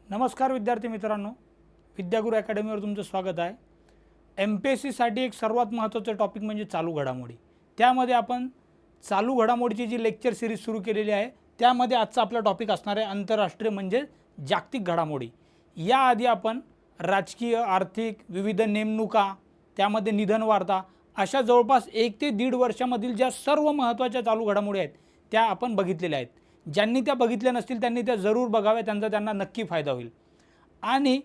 नमस्कार विद्यार्थी मित्रांनो, विद्यागुरु अकॅडमीवर तुमचं स्वागत आहे। MPSCसाठी एक सर्वात महत्त्वाचं टॉपिक म्हणजे चालू घडामोडी। त्यामध्ये आपण चालू घडामोडीची जी लेक्चर सिरीज सुरू केलेली आहे त्यामध्ये आजचा आपला टॉपिक असणार आहे आंतरराष्ट्रीय म्हणजे जागतिक घडामोडी। याआधी आपण राजकीय, आर्थिक, विविध नेमणुका, त्यामध्ये निधन वार्ता अशा जवळपास 1 ते 1.5 वर्षामधील ज्या सर्व महत्त्वाच्या चालू घडामोडी आहेत त्या आपण बघितलेल्या आहेत। ज्यांनी त्या बघितल्या नसतील त्यांनी त्या जरूर बघाव्या, त्यांना नक्की फायदा होईल। आणि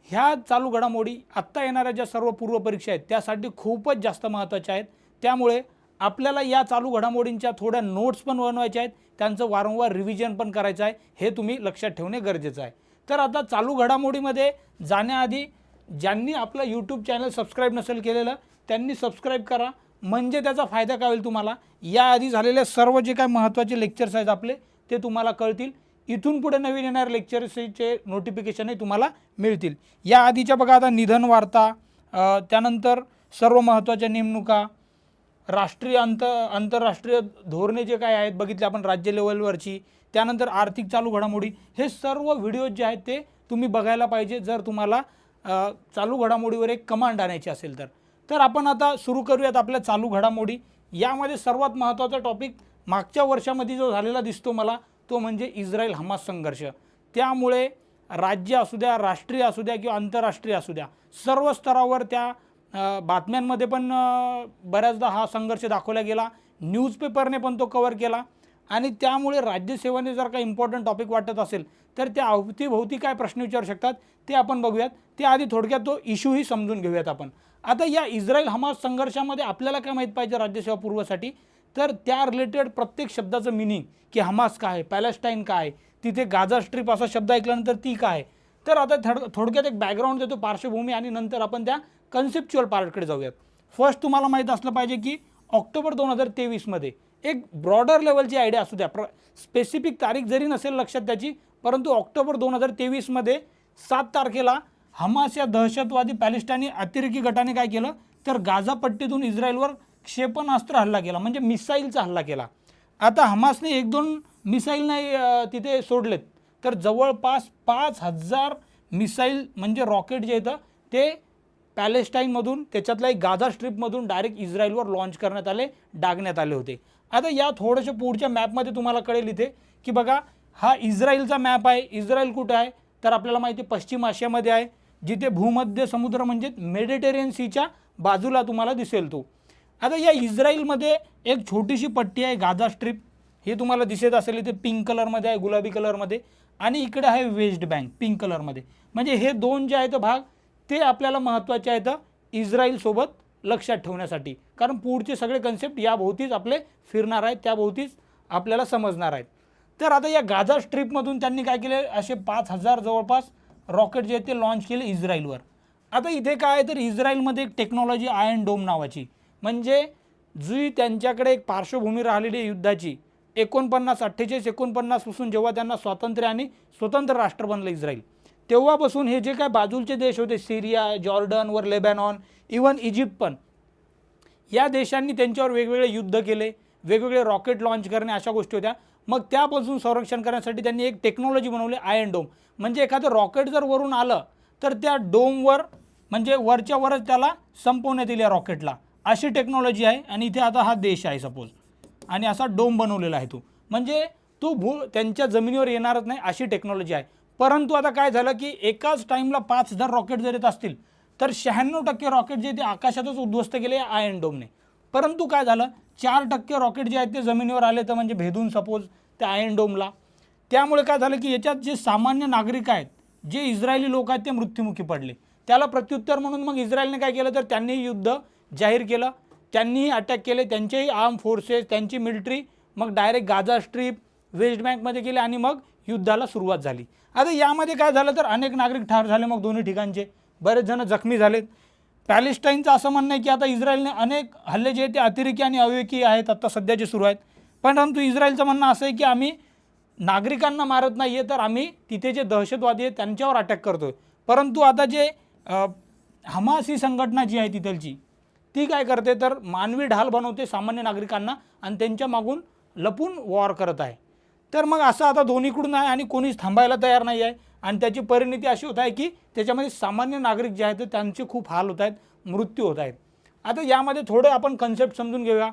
ह्या चालू घडामोडी आत्ता येणाऱ्या ज्या सर्व पूर्व परीक्षा आहेत त्यासाठी खूपच जास्त महत्त्वाच्या आहेत। त्यामुळे आपल्याला या चालू घडामोडींच्या थोड्या नोट्स पण बनवायच्या आहेत, त्यांचं वारंवार रिव्हिजन पण करायचं आहे, हे तुम्ही लक्षात ठेवणे गरजेचं आहे। तर आता चालू घडामोडीमध्ये जाण्याआधी ज्यांनी आपलं यूट्यूब चॅनल सबस्क्राईब नसेल केलेलं त्यांनी सबस्क्राईब करा, म्हणजे त्याचा फायदा काय होईल तुम्हाला। याआधी झालेले सर्व जे काय महत्त्वाचे लेक्चर्स आहेत आपले ते तुम्हाला कळतील। इथून पुढे नवीन येणारे लेक्चर्सचे नोटिफिकेशनही तुम्हाला मिळतील। या आधीच्या बघा आता निधन वार्ता, त्यानंतर सर्व महत्त्वाच्या नेमणुका, राष्ट्रीय आंतरराष्ट्रीय धोरणे जे काय आहेत बघितले आपण राज्य लेवलवरची, त्यानंतर आर्थिक चालू घडामोडी, हे सर्व व्हिडिओज जे आहेत ते तुम्ही बघायला पाहिजे जर तुम्हाला चालू घडामोडीवर एक कमांड आणायची असेल तर आपण आता सुरू करूयात आपल्या चालू घडामोडी। यामध्ये सर्वात महत्त्वाचा टॉपिक मागच्या वर्षामध्ये जो झालेला दिसतो मला तो म्हणजे इस्रायल हमास संघर्ष। त्यामुळे राज्य असू द्या, राष्ट्रीय असू द्या किंवा आंतरराष्ट्रीय असू द्या, सर्व स्तरावर त्या बातम्यांमध्ये पण बऱ्याचदा हा संघर्ष दाखवला गेला, न्यूजपेपरने पण तो कव्हर केला। आणि त्यामुळे राज्यसेवेने जर का इम्पॉर्टंट टॉपिक वाटत असेल तर त्या अवतीभोवती काय प्रश्न विचारू शकतात ते आपण बघूयात। त्याआधी थोडक्यात तो इश्यूही समजून घेऊयात आपण। आता या इस्रायल हमास संघर्षामध्ये आपल्याला काय माहीत पाहिजे राज्यसेवा पूर्वसाठी, तर त्या रिलेटेड प्रत्येक शब्दाचं मिनिंग की हमास काय आहे, पॅलेस्टाईन काय आहे, तिथे गाझा स्ट्रीप असा शब्द ऐकल्यानंतर ती काय आहे। तर आता थोडक्यात एक बॅकग्राऊंड देतो, पार्श्वभूमी, आणि नंतर आपण त्या कन्सेप्च्युअल पार्टकडे जाऊयात। फर्स्ट तुम्हाला माहीत असलं पाहिजे की ऑक्टोबर 2023 मध्ये एक ब्रॉडर लेवलची आयडिया असू द्या, स्पेसिफिक तारीख जरी नसेल लक्षात त्याची, परंतु ऑक्टोबर 2023 मध्ये 7 तारखेला हमास या दहशतवादी पॅलेस्टाईनी अतिरेकी गटाने काय केलं तर गाझा पट्टीतून इस्रायलवर क्षेपणास्त्र हल्ला केला, म्हणजे मिसाईलचा हल्ला केला। आता हमासने 1-2 मिसाईल नाही तिथे सोडलेत, तर जवळपास 5000 मिसाईल म्हणजे रॉकेट जे येतं ते पॅलेस्टाईनमधून, त्याच्यातल्या एक गाझा स्ट्रीपमधून डायरेक्ट इस्रायलवर लॉन्च करण्यात आले, डागण्यात आले होते। आता या थोड्याशा पुढच्या मॅपमध्ये तुम्हाला कळेल इथे की बघा हा इस्रायलचा मॅप आहे। इस्रायल कुठे आहे तर आपल्याला माहिती आहे पश्चिम आशियामध्ये आहे, जिथे भूमध्य समुद्र म्हणजे मेडिटेरियन सीच्या बाजूला तुम्हाला दिसेल तो। आता या इस्रायलमध्ये एक छोटीशी पट्टी आहे गाझा स्ट्रीप, हे तुम्हाला दिसत असेल इथे पिंक कलरमध्ये आहे, गुलाबी कलरमध्ये, आणि इकडे आहे वेस्ट बँक पिंक कलरमध्ये। म्हणजे हे दोन जे आहेत भाग ते आपल्याला महत्त्वाचे आहेत इस्रायलसोबत लक्षात ठेवण्यासाठी, कारण पुढचे सगळे कन्सेप्ट याभोवतीच आपले फिरणार आहेत, त्याभोवतीच आपल्याला समजणार आहेत। तर आता या गाझा स्ट्रीपमधून त्यांनी काय केले, असे 5000 जवळपास रॉकेट जे आहेत ते लॉन्च केले इस्रायलवर। आता इथे काय आहे तर इस्रायलमध्ये एक टेक्नॉलॉजी आयर्न डोम नावाची, म्हणजे जी त्यांच्याकडे एक पार्श्वभूमी राहिलेली युद्धाची 49 पासून जेव्हा त्यांना स्वातंत्र्य आणि स्वतंत्र राष्ट्र बनलं इस्रायल, तेव्हापासून हे जे काय बाजूचे देश होते सीरिया, जॉर्डन वर लेबॅनॉन, इवन इजिप्त पण, या देशांनी त्यांच्यावर वेगवेगळे युद्ध केले, वेगवेगळे रॉकेट लॉन्च करणे अशा गोष्टी होत्या। मग त्यापासून संरक्षण करण्यासाठी त्यांनी एक टेक्नॉलॉजी बनवली आयर्न डोम, म्हणजे एखादं रॉकेट जर वरून आलं तर त्या डोमवर म्हणजे वरच्या वरच त्याला संपवण्यात येईल या रॉकेटला, अशी टेक्नॉलॉजी आहे। आणि इथे आता हा देश आहे सपोज, आणि असा डोम बनवलेला आहे तो, म्हणजे तो त्यांच्या जमिनीवर येणारच नाही अशी टेक्नॉलॉजी आहे। परंतु आता काय झालं की एकाच टाईमला 5000 रॉकेट जर येत असतील तर 96% रॉकेट जे ते आकाशातच उद्ध्वस्त केले आयर्न डोमने। परंतु काय झालं 4% रॉकेट जे आहेत ते जमिनीवर आले तर म्हणजे भेदून सपोज त्या आयर्न डोमला। त्यामुळे काय झालं की याच्यात जे सामान्य नागरिक आहेत, जे इस्रायली लोक आहेत ते मृत्युमुखी पडले। त्याला प्रत्युत्तर म्हणून मग इस्रायलने काय केलं तर त्यांनी युद्ध जाहीर केलं, त्यांनीही अटॅक केले, त्यांचेही आर्म फोर्सेस, त्यांची मिलिटरी मग डायरेक्ट गाझा स्ट्रीप, वेस्ट बँकमध्ये गेले आणि मग युद्धाला सुरुवात झाली। आता यामध्ये काय झालं तर अनेक नागरिक ठार झाले, मग दोन्ही ठिकाणचे बरेच जण जखमी झालेत। पॅलेस्टाईनचं असं म्हणणं आहे की आता इस्रायलने अनेक हल्ले जे ते अतिरेकी आणि अविवेकी आहेत आता सध्याचे सुरू आहेत, परंतु इस्रायलचं म्हणणं असं आहे की आम्ही नागरिकांना मारत नाही आहे, तर आम्ही तिथे जे दहशतवादी आहेत त्यांच्यावर अटॅक करतोय। परंतु आता जे हमास ही संघटना जी आहे तिथलची, ती काय करते तर मानवी ढाल बनवते सामान्य नागरिकांना आणि त्यांच्या मागून लपून वॉर करत आहे। तर मग असं आता दोन्हीकडून आहे आणि कोणीच थांबायला तयार नाही आहे। आणि त्याची परिणती अशी होत आहे की त्याच्यामध्ये सामान्य नागरिक जे आहेत त्यांचे खूप हाल होत आहेत, मृत्यू होत आहेत. आता यामध्ये थोडं आपण कन्सेप्ट समजून घेऊया.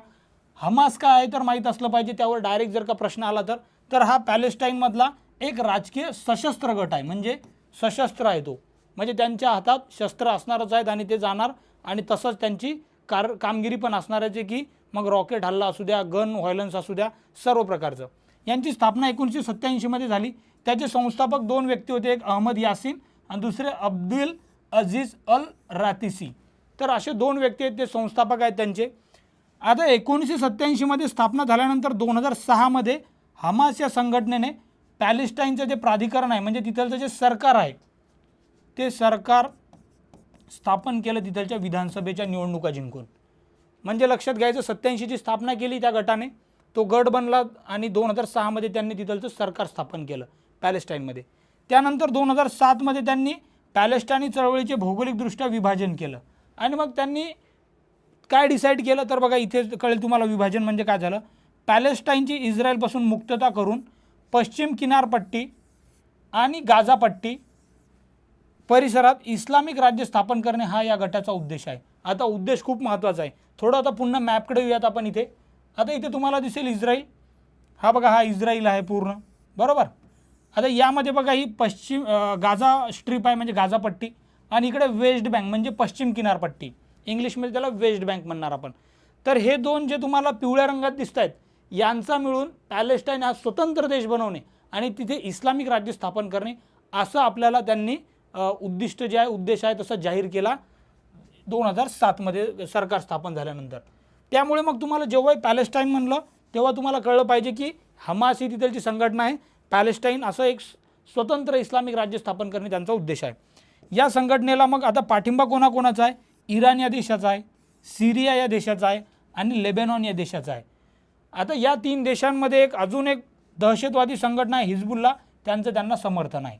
हमास काय आहे तर माहीत असलं पाहिजे, त्यावर डायरेक्ट जर का प्रश्न आला तर हा पॅलेस्टाईनमधला एक राजकीय सशस्त्र गट आहे, म्हणजे सशस्त्र आहे तो, म्हणजे त्यांच्या हातात शस्त्र असणारच आहेत आणि ते जाणार आणि तसंच त्यांची कामगिरी पण असणार आहे, जे की मग रॉकेट हल्ला असू द्या, गन व्हायलन्स असू द्या, सर्व प्रकारचं. यांची स्थापना 1987 मध्ये झाली. त्याचे संस्थापक 2 व्यक्ती होते, एक अहमद यासीन आणि दुसरे अब्दुल अजीज अल रातिसी. तर असे 2 व्यक्ती आहेत, ते संस्थापक आहेत त्यांचे. आता 1987 मध्ये स्थापना झाल्यानंतर 2006 मध्ये हमास या संघटनेने पॅलेस्टाईनचं जे प्राधिकरण आहे, म्हणजे तिथलचं जे सरकार आहे, ते सरकार स्थापन केलं तिथलच्या विधानसभेच्या निवडणुका जिंकून. म्हणजे लक्षात घ्यायचं, 87 ची स्थापना केली त्या गटाने, तो गट बनला आणि 2006 मध्ये त्यांनी तिथलचं सरकार स्थापन केलं पॅलेस्टाईनमध्ये. त्यानंतर 2007 मध्ये त्यांनी पॅलेस्टाईनी चळवळीचे भौगोलिकदृष्ट्या विभाजन केलं आणि मग त्यांनी काय डिसाईड केलं तर बघा, इथे कळेल तुम्हाला विभाजन म्हणजे काय झालं. पॅलेस्टाईनची इस्रायलपासून मुक्तता करून पश्चिम किनारपट्टी आणि गाझापट्टी परिसरात इस्लामिक राज्य स्थापन करणे हा या गटाचा उद्देश आहे. आता उद्देश खूप महत्त्वाचा आहे. थोडं आता पुन्हा मॅपकडे येऊयात आपण. आता इथे तुम्हाला दिसेल इस्राईल, हा बघा, हा इस्राईल आहे पूर्ण, बरोबर. आता यामध्ये बघा ही पश्चिम गाझा स्ट्रीप आहे, म्हणजे गाझापट्टी, आणि इकडे वेस्ट बँक म्हणजे पश्चिम किनारपट्टी, इंग्लिशमध्ये त्याला वेस्ट बँक म्हणणार आपण. तर हे 2 जे तुम्हाला पिवळ्या रंगात दिसत आहेत, यांचा मिळून पॅलेस्टाईन हा स्वतंत्र देश बनवणे आणि तिथे इस्लामिक राज्य स्थापन करणे, असं आपल्याला त्यांनी उद्दिष्ट जे आहे, उद्देश आहे, तसा जाहीर केला 2007 मध्ये सरकार स्थापन झाल्यानंतर. त्यामुळे मग तुम्हाला जेव्हा पॅलेस्टाईन म्हणलं तेव्हा तुम्हाला कळलं पाहिजे की हमास ही तिथलची संघटना आहे, पॅलेस्टाईन असं एक स्वतंत्र इस्लामिक राज्य स्थापन करणे त्यांचा उद्देश आहे. या संघटनेला मग आता पाठिंबा कोणाकोणाचा आहे? इराण या देशाचा आहे, सिरिया या देशाचा आहे आणि लेबनॉन या देशाचा आहे. आता या 3 देशांमध्ये अजून एक दहशतवादी संघटना आहे हिजबुल्ला, त्यांना समर्थन आहे.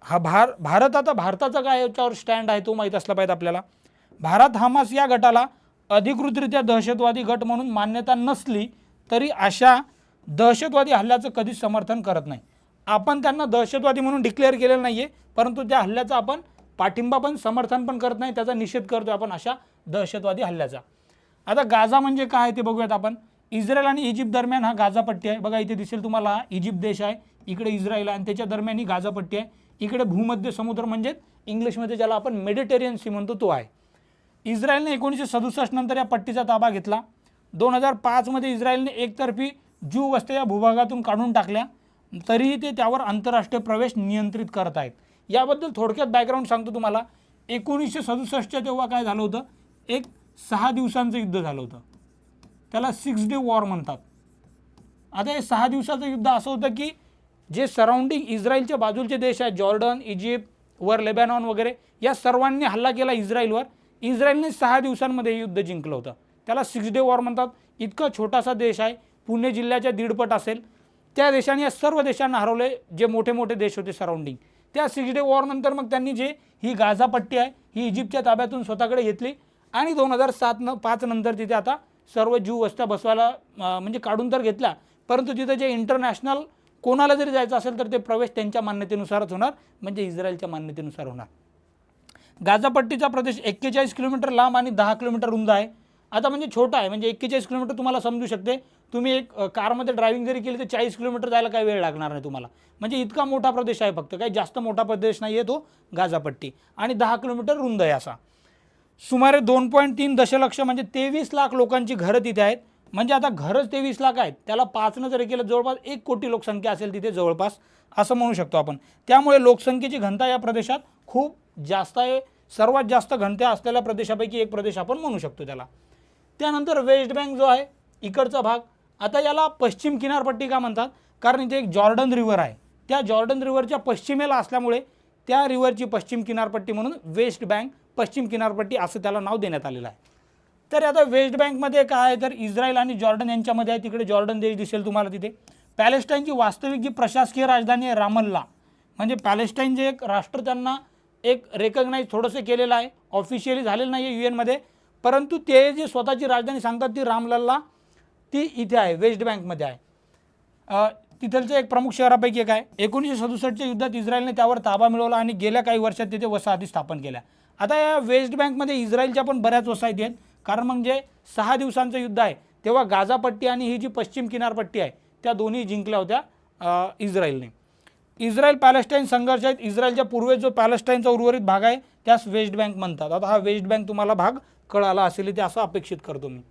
हा भारत आता भारताचा काय याच्यावर स्टँड आहे तो माहीत असला पाहिजे आपल्याला. भारत हमास या गटाला अधिकृतरित्या दहशतवादी गट म्हणून मान्यता नसली तरी अशा दहशतवादी हल्ल्याचं कधीच समर्थन करत नाही. आपण त्यांना दहशतवादी म्हणून डिक्लेअर केलेलं नाही आहे, परंतु त्या हल्ल्याचा आपण पाठिंबा पण समर्थन पण करत नाही, त्याचा निषेध करतो आपण अशा दहशतवादी हल्ल्याचा. आता गाझा म्हणजे काय ते बघूयात आपण. इस्रायल आणि इजिप्त दरम्यान हा गाझापट्टी आहे. बघा इथे दिसेल तुम्हाला, हा इजिप्त देश आहे, इकडे इस्रायल आहे आणि त्याच्या दरम्यान ही गाझापट्टी आहे. इकडे भूमध्य समुद्र म्हणजे इंग्लिशमध्ये ज्याला आपण मेडिटेरियन सी म्हणतो तो आहे. इस्रायलने 1967 नंतर या पट्टीचा ताबा घेतला. 2005 मध्ये इस्रायलने एकतर्फी ज्यू वस्त्या या भूभागातून काढून टाकल्या, तरीही ते त्यावर आंतरराष्ट्रीय प्रवेश नियंत्रित करत आहेत. याबद्दल थोडक्यात बॅकग्राऊंड सांगतो तुम्हाला. 1967च्या तेव्हा काय झालं होतं, एक 6 दिवसांचं युद्ध झालं होतं, त्याला 6 डे वॉर म्हणतात. आता हे 6 दिवसाचं युद्ध असं होतं की जे सराउंडिंग इस्रायलच्या बाजूचे देश आहेत, जॉर्डन, इजिप्त, वर लेबॅनॉन वगैरे, या सर्वांनी हल्ला केला इस्रायलवर. इस्रायलने 6 दिवसांमध्ये हे युद्ध जिंकलं होतं, त्याला 6 डे वॉर म्हणतात. इतका छोटासा देश आहे, पुणे जिल्ह्याच्या 1.5 पट असेल. त्या देशाने या सर्व देशांना हरवले, जे मोठे मोठे देश होते सराउंडिंग. त्या 6 डे वॉर नंतर मग त्यांनी जे ही गाझापट्टी आहे ही इजिप्तच्या ताब्यातून स्वतःकडे घेतली आणि 2005 नंतर तिथे आता सर्व ज्यू वस्त्या बसवायला म्हणजे काढून तर घेतल्या, परंतु तिथे जे इंटरनॅशनल कोणाला जरी जायचं असेल तर ते प्रवेश त्यांच्या मान्यतेनुसारच होणार, म्हणजे इस्रायलच्या मान्यतेनुसार होणार. गाझापट्टीचा प्रदेश 41 किलोमीटर लांब आणि 10 किलोमीटर रुंद आहे. आता म्हणजे छोटा आहे, म्हणजे 41 किलोमीटर तुम्हाला समजू शकते. तुम्ही एक कारमध्ये ड्रायव्हिंग जरी केली तर 40 किलोमीटर जायला काही वेळ लागणार नाही तुम्हाला, म्हणजे इतका मोठा प्रदेश आहे. फक्त काही जास्त मोठा प्रदेश नाही आहे तो गाझापट्टी, आणि 10 किलोमीटर रुंद आहे असा. सुमारे 2.3 दशलक्ष म्हणजे 23 लाख लोकांची घरं तिथे आहेत. म्हणजे आता घरच 23 लाख आहेत, त्याला 5 जरी केलं जवळपास 1 कोटी लोकसंख्या असेल तिथे जवळपास, असं म्हणू शकतो आपण. त्यामुळे लोकसंख्येची घनता या प्रदेशात खूप जास्त आहे. सर्वात जास्त घनता असलेल्या प्रदेशापैकी एक प्रदेश आपण म्हणू शकतो त्याला. त्यानंतर वेस्ट बँक जो आहे इकडचा भाग, आता याला पश्चिम किनारपट्टी का म्हणतात, कारण इथे एक जॉर्डन रिव्हर आहे. त्या जॉर्डन रिव्हरच्या पश्चिमेला असल्यामुळे त्या रिव्हरची पश्चिम किनारपट्टी म्हणून वेस्ट बँक, पश्चिम किनारपट्टी असं त्याला नाव देण्यात आलेलं आहे. तर आता वेस्ट बँकमध्ये काय आहे तर इस्रायल आणि जॉर्डन यांच्यामध्ये आहे. तिकडे जॉर्डन देश दिसेल तुम्हाला तिथे. पॅलेस्टाईनची वास्तविक जी प्रशासकीय राजधानी आहे रामल्ला, म्हणजे पॅलेस्टाईन जे एक राष्ट्र त्यांना एक रेकग्नाइज थोडंसं केलेलं आहे, ऑफिशियली झालेलं नाही आहे UN मध्ये, परंतु ते जे स्वतःची राजधानी सांगतात ती रामलल्ला, ती इथे आहे, वेस्ट बँकमध्ये आहे. तिथलचं एक प्रमुख शहरापैकी एक आहे. 1967च्या युद्धात इस्रायलने त्यावर ताबा मिळवला आणि गेल्या काही वर्षात तिथे वसाहती स्थापन केल्या. आता या वेस्ट बँकमध्ये इस्रायलच्या पण बऱ्याच वसाहती आहेत, कारण म्हणजे 6 दिवसांचं युद्ध आहे तेव्हा गाझापट्टी आणि ही जी पश्चिम किनारपट्टी आहे त्या दोन्ही जिंकल्या होत्या इस्रायलने. इस्रायल पॅलेस्टाईन संघर्ष आहेत. इस्रायलच्या पूर्वेस जो पॅलेस्टाईनचा उर्वरित भाग आहे त्यास वेस्ट बँक म्हणतात. आता हा वेस्ट बँक तुम्हाला भाग कळाला असेल ते असं अपेक्षित करतो मी.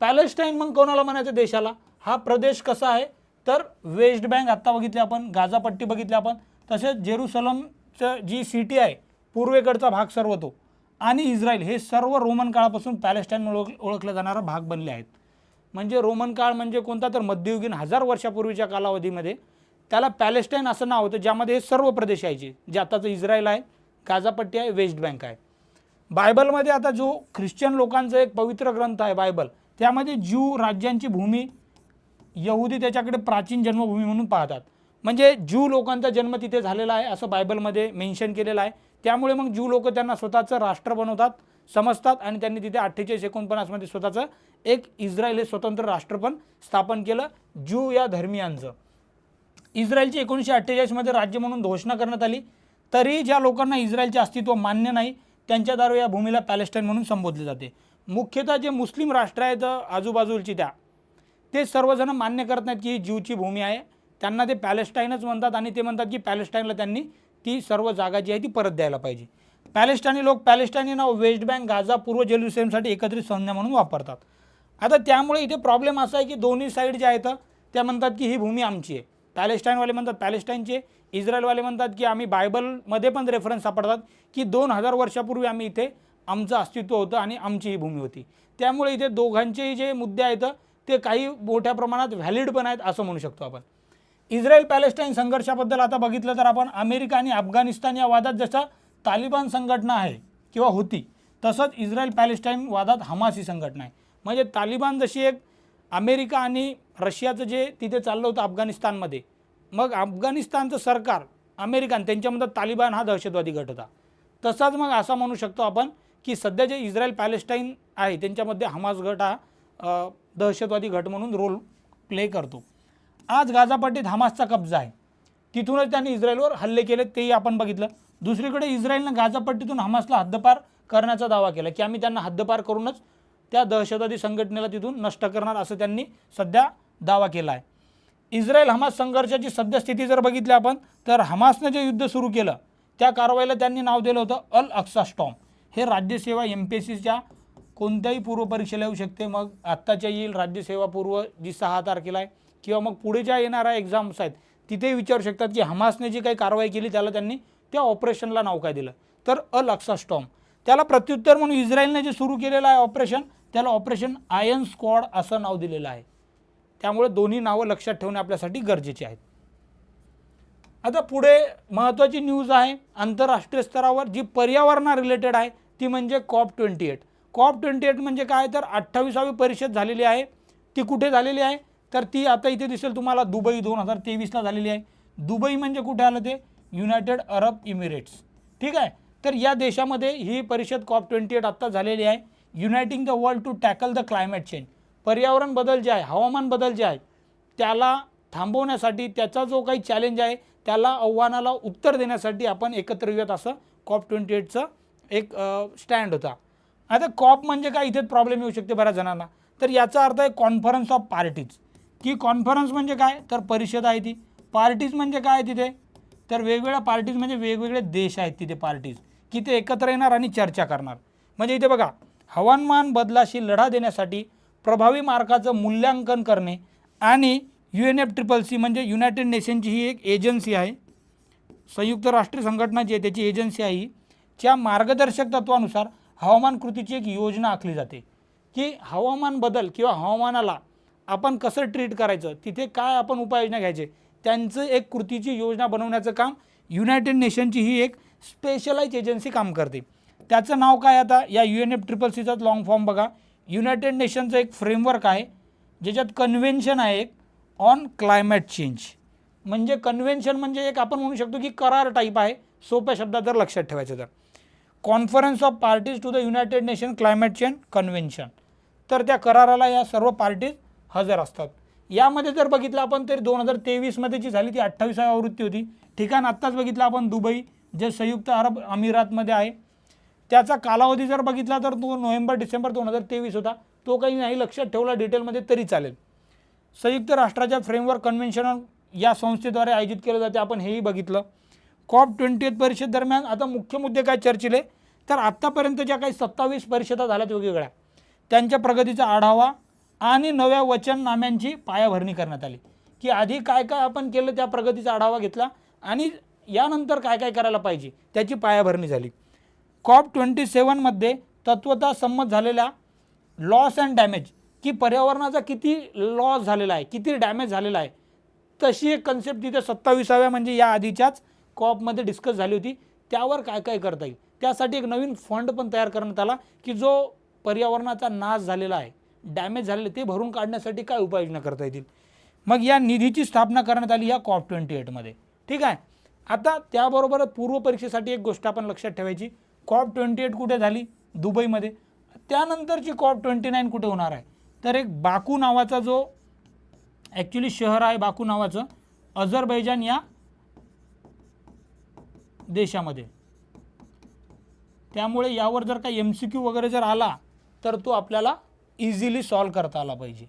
पॅलेस्टाईन मग कोणाला म्हणायचं देशाला? हा प्रदेश कसा आहे तर वेस्ट बँक आत्ता बघितले आपण, गाझापट्टी बघितली आपण, तसेच जेरुसलमचं जी सिटी आहे पूर्वेकडचा भाग सर्व तो आणि इस्रायल हे सर्व रोमन काळापासून पॅलेस्टाईन म्हणून ओळखला जाणारा भाग बनले आहेत. म्हणजे रोमन काळ म्हणजे कोणता तर मध्ययुगीन 1000 वर्षापूर्वीच्या कालावधीमध्ये त्याला पॅलेस्टाईन असं नाव होतं, ज्यामध्ये हे सर्व प्रदेश यायचे, जे आताचं इस्रायल आहे, गाझापट्टी आहे, वेस्ट बँक आहे. बायबलमध्ये आता जो ख्रिश्चन लोकांचा एक पवित्र ग्रंथ आहे बायबल, त्यामध्ये ज्यू राज्यांची भूमी यहुदी त्याच्याकडे प्राचीन जन्मभूमी म्हणून पाहतात. म्हणजे ज्यू लोकांचा जन्म तिथे झालेला आहे असं बायबलमध्ये मेन्शन केलेलं आहे. त्यामुळे मग ज्यू लोक त्यांना स्वतःचं राष्ट्र बनवतात समजतात आणि त्यांनी तिथे 48-49 मध्ये स्वतःचं एक इस्रायल हे स्वतंत्र राष्ट्र पण स्थापन केलं ज्यू या धर्मियांचं. इस्रायलची 1948 मध्ये राज्य म्हणून घोषणा करण्यात आली, तरी ज्या लोकांना इस्रायलचे अस्तित्व मान्य नाही त्यांच्याद्वारे या भूमीला पॅलेस्टाईन म्हणून संबोधले जाते. मुख्यतः जे मुस्लिम राष्ट्र आहेत आजूबाजूची ते सर्वजण मान्य करत नाहीत की ही ज्यूची भूमी आहे, त्यांना ते पॅलेस्टाईनच म्हणतात आणि ते म्हणतात की पॅलेस्टाईनला त्यांनी ती सर्व जागा जी आहे ती परत द्यायला पाहिजे. पॅलेस्टाईनी लोक पॅलेस्टाईनी नाव वेस्ट बँक, गाझा, पूर्व जेरुसलेमसाठी एकत्रित संज्ञा म्हणून वापरतात. आता त्यामुळे इथे प्रॉब्लेम असा आहे की दोन्ही साईड ज्या आहेत त्या म्हणतात की ही भूमी आमची आहे. पॅलेस्टाईनवाले म्हणतात पॅलेस्टाईनचे, इस्रायलवाले म्हणतात की आम्ही बायबलमध्ये पण रेफरन्स सापडतात की 2000 वर्षापूर्वी आम्ही इथे आमचं अस्तित्व होतं आणि आमची ही भूमी होती. त्यामुळे इथे दोघांचेही जे मुद्दे आहेत ते काही मोठ्या प्रमाणात व्हॅलिड पण आहेत असं म्हणू शकतो आपण. इस्रायल पॅलेस्टाईन संघर्षाबद्दल आता बघितलं तर आपण अमेरिका आणि अफगाणिस्तान या वादात जसं तालिबान संघटना आहे किंवा होती, तसंच इस्रायल पॅलेस्टाईन वादात हमास ही संघटना आहे. म्हणजे तालिबान जशी एक अमेरिका आणि रशियाचं जे तिथे चाललं होतं अफगाणिस्तानमध्ये, मग अफगाणिस्तानचं सरकार अमेरिकन त्यांच्यामध्ये तालिबान हा दहशतवादी गट होता. तसाच मग असा म्हणू शकतो आपण की सध्या जे इस्रायल पॅलेस्टाईन आहे त्यांच्यामध्ये हमास गट हा दहशतवादी गट म्हणून रोल प्ले करतो. आज गाझापट्टीत हमासचा कब्जा आहे, तिथूनच त्यांनी इस्रायलवर हल्ले केले तेही आपण बघितलं. दुसरीकडे इस्रायलनं गाझापट्टीतून हमासला हद्दपार करण्याचा दावा केला की आम्ही त्यांना हद्दपार करूनच त्या दहशतवादी संघटनेला तिथून नष्ट करणार असं त्यांनी सध्या दावा केला आहे. इस्रायल हमास संघर्षाची सद्यस्थिती जर बघितली आपण तर हमासनं जे युद्ध सुरू केलं त्या कारवाईला त्यांनी नाव दिलं होतं अल अक्सा स्टॉर्म. हे राज्यसेवा MPSCच्या कोणत्याही पूर्वपरीक्षेला येऊ शकते. मग आत्ताच्या येईल राज्यसेवा पूर्व जी 6 तारखेला आहे किंवा मग पुढे ज्या येणाऱ्या एक्झाम्स आहेत तिथेही विचारू शकतात की हमासने जी काही कारवाई केली त्याला त्यांनी त्या ऑपरेशनला नाव काय दिलं तर अल अक्सा स्टॉर्म. त्याला प्रत्युत्तर म्हणून इस्रायलने जे सुरू केलेलं आहे ऑपरेशन त्याला ऑपरेशन आयर्न स्क्वॉड असं नाव दिलेलं आहे. त्यामुळे दोन्ही नावं लक्षात ठेवणे आपल्यासाठी गरजेचे आहेत. आता पुढे महत्त्वाची न्यूज आहे आंतरराष्ट्रीय स्तरावर जी पर्यावरणा रिलेटेड आहे ती म्हणजे COP28. COP28 म्हणजे काय तर 28वी परिषद झालेली आहे. ती कुठे झालेली आहे तर ती आता इथे दिसेल तुम्हाला दुबई 2023ला झालेली आहे. दुबई म्हणजे कुठे आलं ते युनायटेड अरब इमिरेट्स. ठीक आहे, तर या देशामध्ये ही परिषद COP28 आत्ता झालेली आहे. Uniting the world to tackle the climate change. पर्यावरण बदल जे आहे हवामान बदल जे आहे त्याला थांबवण्यासाठी त्याचा जो काही चॅलेंज आहे त्याला आव्हानाला उत्तर देण्यासाठी आपण एकत्र येऊयात असं COP28चं एक स्टँड होता. आता COP म्हणजे काय इथे प्रॉब्लेम येऊ शकते बऱ्याच जणांना. तर याचा अर्थ आहे कॉन्फरन्स ऑफ पार्टीज. की कॉन्फरन्स म्हणजे काय तर परिषद आहे ती. पार्टीज म्हणजे काय तिथे तर वेगवेगळ्या पार्टीज म्हणजे वेगवेगळे देश आहेत तिथे पार्टीज की ते एकत्र येणार आणि चर्चा करणार. म्हणजे इथे बघा हवामान बदलाशी लढा देण्यासाठी प्रभावी मार्गाचं मूल्यांकन करणे आणि UNFCCC म्हणजे युनायटेड नेशनची ही एक एजन्सी आहे, संयुक्त राष्ट्र संघटनाची आहे त्याची एजन्सी आहे. च्या मार्गदर्शक तत्वानुसार हवामान कृतीची एक योजना आखली जाते की हवामान बदल किंवा हवामानाला आपण कसं ट्रीट करायचं, तिथे काय आपण उपाययोजना घ्यायचे, त्यांचं एक कृतीची योजना बनवण्याचं काम युनायटेड नेशनची ही एक स्पेशलाइज एजन्सी काम करते. त्याचं नाव काय आता या UNFCCCचाच लॉंग फॉर्म बघा. युनायटेड नेशनचं एक फ्रेमवर्क आहे ज्याच्यात कन्व्हेन्शन आहे एक ऑन क्लायमेट चेंज. म्हणजे कन्व्हेन्शन म्हणजे एक आपण म्हणू शकतो की करार टाईप आहे सोप्या शब्दात जर लक्षात ठेवायचं तर. Conference of parties to the United Nation climate change convention. तर त्या कराराला या सर्व पार्टीज हजर असतात. यामध्ये जर बघितलं आपण तर 2023मध्ये जी झाली ती 28वी आवृत्ती होती. ठिकाण आत्ताच बघितलं आपण दुबई, जे संयुक्त अरब अमिरातमध्ये आहे. त्याचा कालावधी जर बघितला तर तो नोव्हेंबर-डिसेंबर 2023 होता. तो काही नाही लक्षात ठेवला डिटेलमध्ये तरी चालेल. संयुक्त राष्ट्राच्या फ्रेमवर्क कन्व्हेन्शन या संस्थेद्वारे आयोजित केलं जाते, आपण हेही बघितलं. COP28 परिषद दरम्यान आता मुख्य मुद्दे काय चर्चिले तर आत्तापर्यंत ज्या काही 27 परिषदा झाल्यात वेगवेगळ्या, त्यांच्या प्रगतीचा आढावा आणि नव्या वचननाम्यांची पायाभरणी करण्यात आली, की आधी काय काय आपण केलं त्या प्रगतीचा आढावा घेतला आणि यानंतर काय काय करायला पाहिजे त्याची पायाभरणी झाली. COP27मध्ये तत्वतः संमत झालेल्या लॉस अँड डॅमेज, की पर्यावरणाचा किती लॉस झालेला आहे, किती डॅमेज झालेला आहे, तशी एक कन्सेप्ट तिथे 27व्या म्हणजे या आधीच्याच कॉपमध्ये डिस्कस झाली होती. त्यावर काय काय करता येईल त्यासाठी एक नवीन फंड पण तयार करण्यात आला, की जो पर्यावरणाचा नाश झालेला आहे, डॅमेज झालेले ते भरून काढण्यासाठी काय उपाययोजना करता येतील. मग या निधीची स्थापना करण्यात आली या COP28मध्ये. ठीक आहे. आता त्याबरोबरच पूर्व परीक्षेसाठी एक गोष्ट आपण लक्षात ठेवायची, COP28 कुठे झाली? दुबईमध्ये. त्यानंतरची COP29 कुठे होणार आहे तर एक बाकू नावाचा जो ॲक्च्युली शहर आहे, बाकू नावाचं, अझरबैजान या देशामध्ये. त्यामुळे यावर जर काही MCQ वगैरे जर आला तर तो आपल्याला इझिली सॉल्व करता आला पाहिजे.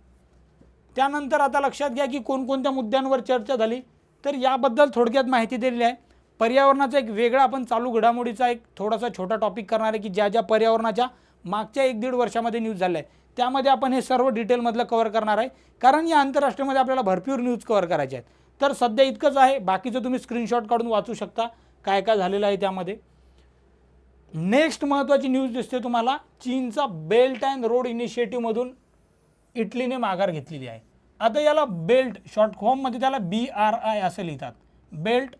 त्यानंतर आता लक्षात घ्या की कोणकोणत्या मुद्द्यांवर चर्चा झाली तर याबद्दल थोडक्यात माहिती दिलेली आहे. पर्यावरणाचा एक वेगळा आपण चालू घडामोडीचा एक थोडासा छोटा टॉपिक करणार आहे, की ज्या ज्या पर्यावरणाच्या मागच्या 1-1.5 वर्षामध्ये न्यूज झाल्या आहे त्यामध्ये आपण हे सर्व डिटेलमधलं कव्हर करणार आहे, कारण या आंतरराष्ट्रीयमध्ये आपल्याला भरपूर न्यूज कव्हर करायचे आहेत. तर सध्या इतकंच आहे, बाकीचं तुम्ही स्क्रीनशॉट काढून वाचू शकता काय काय झालेलं आहे त्यामध्ये. नेक्स्ट महत्त्वाची न्यूज दिसते तुम्हाला, चीनचा बेल्ट अँड रोड इनिशिएटिव्हमधून इटलीने माघार घेतलेली आहे. आता याला बेल्ट शॉर्ट फॉर्ममध्ये त्याला BRI असं लिहितात, बेल्ट